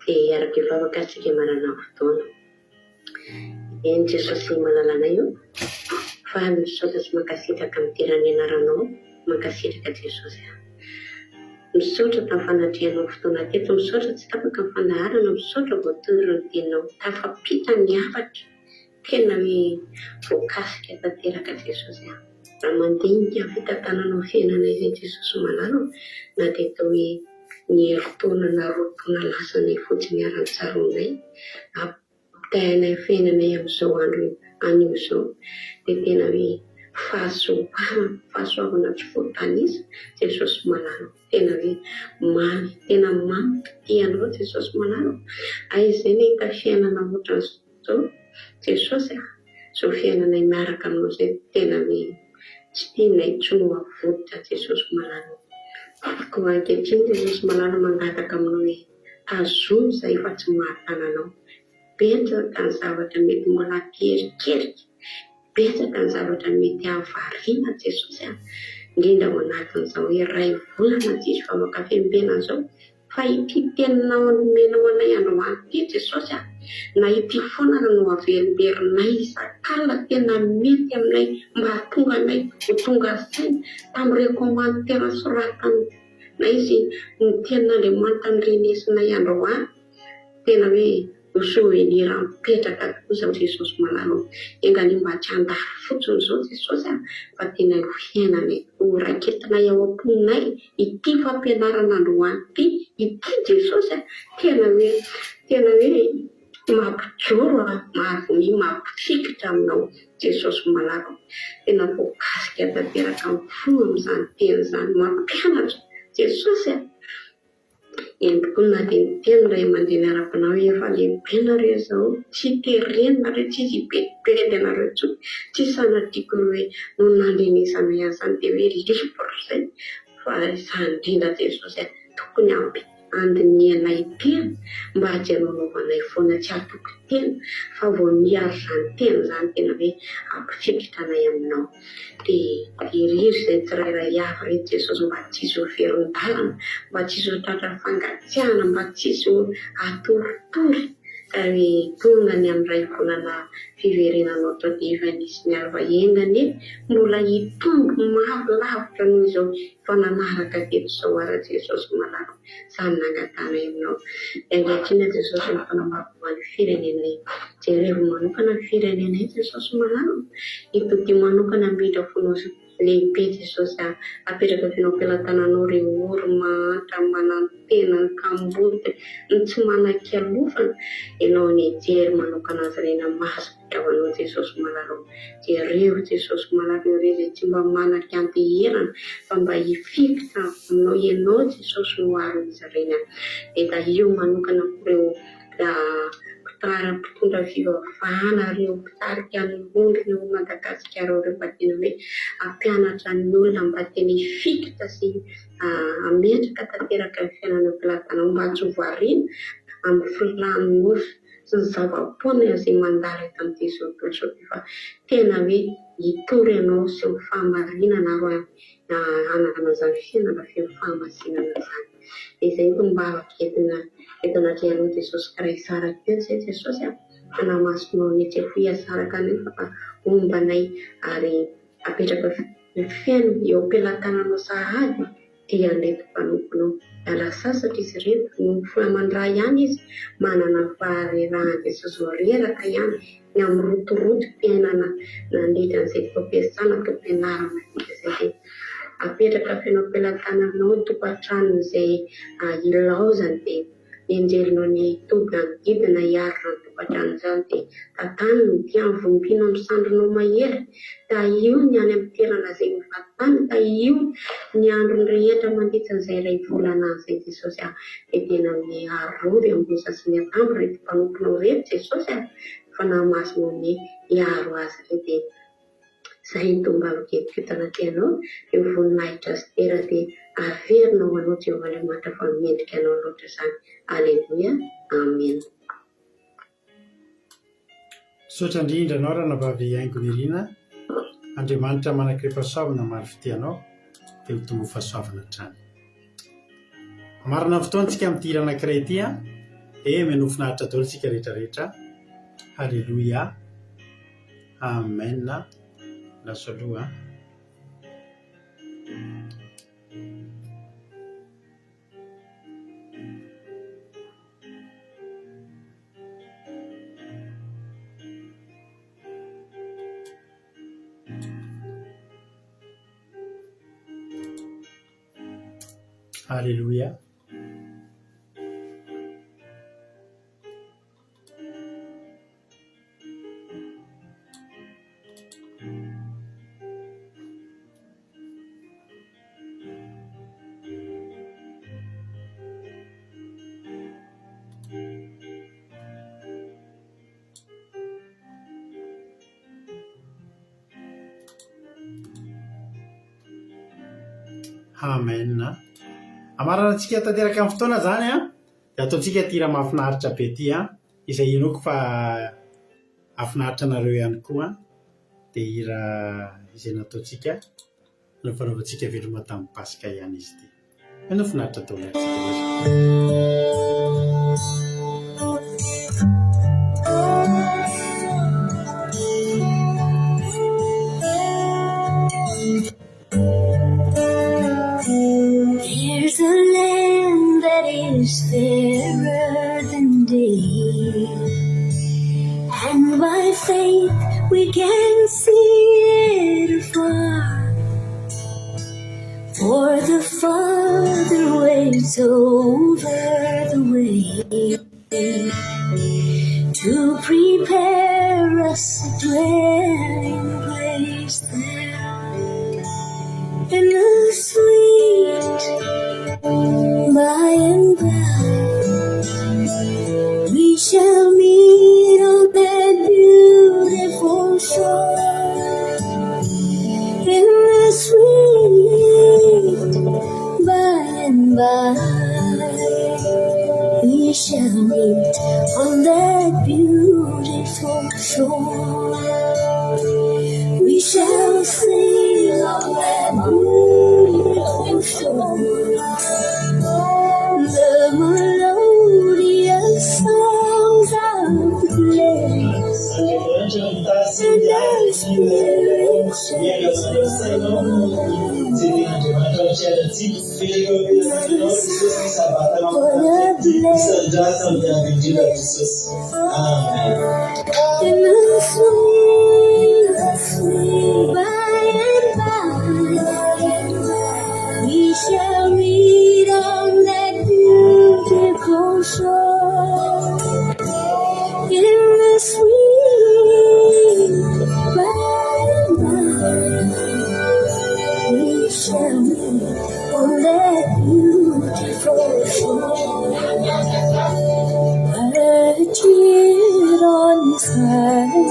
H: dia araka ivavaka antsika manana fotoana eny Jesosy malalana io fa misaotra tsy makasitraka miteranena ranao makasitraka Jesosy misaotra tamin'ny fanatrehanao fotoana teto misaotra tsy tapaka ny fandaharana misaotra voatory ny teninao tafapita ny hafatra tena hoe voakasika tanteraka Jesosy raha mandinika fitantananao fiainana izay Jesosy malalo na dia tao hoe ny herintaona na roapona lasany fotsiny aran-tsaronay ampitahinay fiainanay amin'izao andro anio izao dia tena hoe fahasoavana tsy voatanisa Jesosy malalo tena hoe mamy tena mamy tianao Jesosy malalo aizay ny hita fiainana ohatran'izao Jesosy zao fiainanay miaraka aminao zay tena hoe tsy tianay tsy no avotra Jesosy malalo ko ankehitriny Jesosy malalo mangataka aminao hoe tazomy izay efa tsy mahatananao betsaka ny zavatra mety mbola kerikerika betsaka ny zavatra mety hahavariana Jesosy indrindra ao anatin'izao hoe ray volana tsisy vavaka fiambena zao fa ity teninao anomenao anay androany ity Jesosy na ity foana no averimberinay isakala tena mety aminay mba tonga anay ho tonga saina tamin'ny rekomandera soratany na izy ny tenin'Andriamanitra ny renesinay androany tena hoe souvenir mipetraka kosa Jesosy malalo engany mba tsy handary fotsiny zao Jesosy fa tena ho fiainanay ho raketinay ao am-ponay ity fampianarana androany ity Jesosy tena hoe mampijoro mahavomy mampifikitra aminao Jesosy malalo tena voakasika tanteraka amin'ny fo amin'izany teny izany mampianatra Jesosy entokoa dia ny teny ray aman-dreny arapanao efa lehibe nareo zao tsy terena nareo tsy izy bebedy anareo tsony tsy sanadiko hoe no nandrenesanay azany dia hoe libra izay fa izany indrindra Jesosy tokony ampy andinianay tena mba hajanonovanay foana tsy atoko tena fa vao miaro izany tena izany tena hoe ampifikitra anay aminao dia iriry izay tsirairay avy reto Jesosy mba tsisy ho veron-dalana mba tsisy ho tratra fangatsiahana mba tsisy ho atoritory ka hoe tonga ny amin'ray volana fiverenanao tao dia efa nisy ny alvaengany mbola hitombo mahalavitra noho izao fananaraka teto izao ara Jesosy malalo izany nangatanay aminao ankehitriny Jesosy ny fanamafisany firenenay jerevo manokana ny firenenay Jesosy malalo itoty manokana midra fonao lehibe Jesosy apetraka finao ampelantananao reo oro-mahantra manantena ny kamboty ny tsy manan-kialofana ianao ny jery manokana azy rena maso fitiavanao Jesosy malalo jereo Jesosy malalo ireo izay tsy mba manan-ty anteherana fa mba hifikitra aminao ianao Jesosy no aro izy reny dia io manokana reo mpitondra fivavahana reo mpitarika ny ondriny ho Madagasikara reo mba tena hoe ampianatra ny olona mba tena hifikitra sy ametraka tanteraka ny fiainana ampilatanao mba tsy ho variana amin'ny filan'ny sy ny zava-poana izay mandalo eto amin'izao tontolo izao fa tena hoe hitory ianao sy ho fahamarinana ro anarana izany fiainana fe ho fahamasinana izany izay no mba aketina eto anatrihanao Jesosy karay tsara teo izay Jesosy fanamasonao ny tsy ho iasaraka nefa fa ombanay ary apetraka ny fiainana eo am-pelantananao sahady ianreto mpanomponao ala sasatra izy reto no flamandra ihany izy manana faharerahan Jesosy voareraka ihany ny amin'ny rotorotom-piainana nandritra an'izay fampiasana tompianarana izay apetraka fenao am-pelantananao tokantrano izay ilaozany dia enjerinao ny tobina gidina hiarina ny tokantrano izany dia tatany ny tiany vombina ny sandronao mahery da io ny any amin'ny toerana izay mifatany da io ny andro ny rehetra mandritran'izay ray volana izay Jesosy dia tena amin'ny arovy ambosa sy ny atambo rehetra mpanomponao rehetra Jesosy fa nahamasonao ny hiaro azy re dia izay ny tombavokety fitana tianao eo voninahitra sy tera dia averinao anao Jehovah-Andriamanitra fa mendrika anao loatra izany. Aleluia, amen.
D: Sotra indrindra anao raha navavy haingo ny rina Andriamanitra manakrepasoavana maro fitianao dia ho tombo fahasoavana hatrany. Marina fotoantsika amin'ity hira anankiray ity dia menofinahitra daholo isika rehetrarehetra. Aleluia, amen. Laso aloha. Alléluia. Amen. Amarana antsika tanteraka amin'ny fotoana zany dia ataontsika ty raha mahafinaritra be ty izay inoko fa afinaritra anareo ihany koa dia hira izay nataontsika no fanaovantsika veloma tamin'ny pasika ihany izy ty. Eno finaritra daholo antsika.
J: There's a land that is fairer than day, and by faith we can see it afar. For the Father waits over the way to prepare us a dwelling place there. In the sweet by and by we shall meet on that beautiful shore. In the sweet by and by we shall meet on that beautiful shore. We shall sing on that beautiful shore the melodious songs of bliss, and our spirits in the sweet by and by we shall meet on that beautiful shore. In the sweet by and by we shall meet on that beautiful shore. A tear on his hand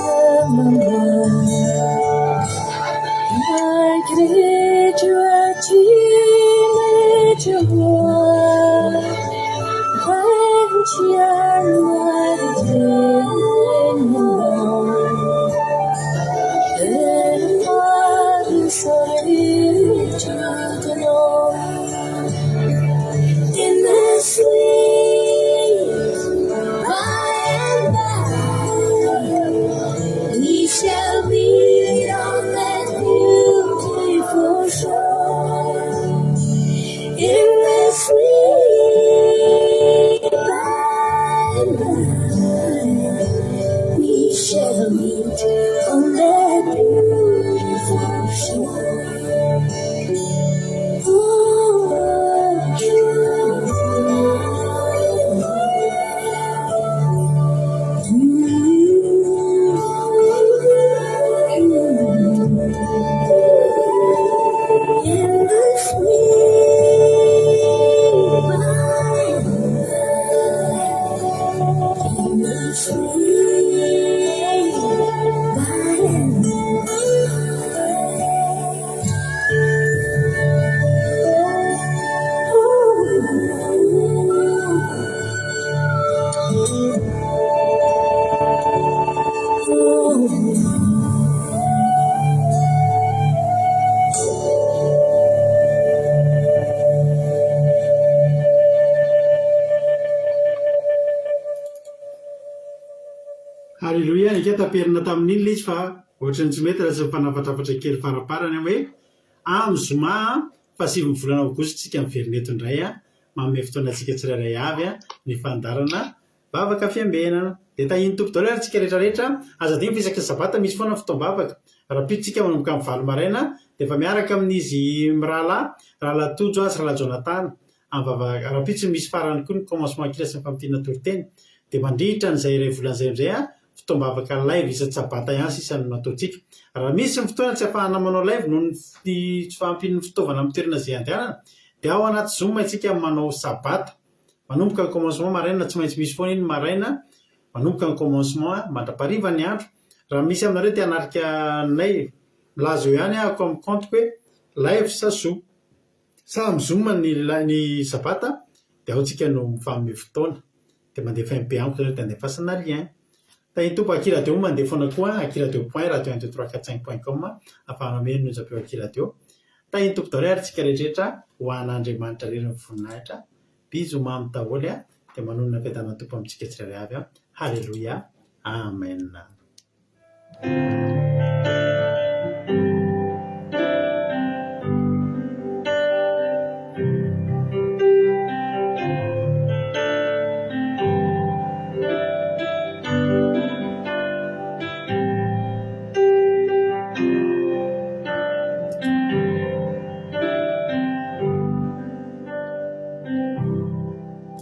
J: share the meat on that beautiful shore.
D: Halleloia, ika taperina tamin'iny ilay izy fa ohatrany tsy mety raha tsy mifanapatrapatra kely faraparany hoe amin'ny zoma fa 7 volana aogositra tsika miverineto indray manome fotoana antsika tsirairay avy ny fandarana bavaka fiambenana dia tahiny tompo daholo ary tsika rehetrarehetra aza dia mifisaky ny sabata misy foana fotoam-bavaka raha pitsika manomboka amin'ny valo maraina dia efa miaraka amin'izy rahalahy Tojo sy rahalahy Jonathan raha pitsy misy farany koa ny commencement kira sy ny fampitana toriteny dia mandrihitra n'izay iray volan'izay amizay fotoam-bavaka live isa-sabata ihany sisa ny nataontsika. Raha misy ny fotoana tsy ahafahana manao live noho ny tsy fahampin'ny fitaovana amin'ny toerana izay andehanana dia ao anaty Zoom isika manao sabata manomboka ny commencement maraina tsy maintsy misy foana iny maraina manomboka ny commencement mandrapariva ny andro. Raha misy aminareo te hanarika nay milaza eo ihany ako amin'ny compte hoe live sa Zoom sa amin'ny Zoom ny sabata dia ao tsika no mifagnome fotoana dia mandefa MP amiko dia andefasana lien. Tahiny tompo Akiradio mandeha foana koa akiradio.radio12345.com afahana meno ny onjam-peo Akiradio. Tahiny tompo daholo ary tsika rehetrarehetra ho an'Andriamanitra irery ny voninahitra. Biso mamy daholo dia manonona fiadanana tompo amintsika tsirairay avy. Halleluia. Amen.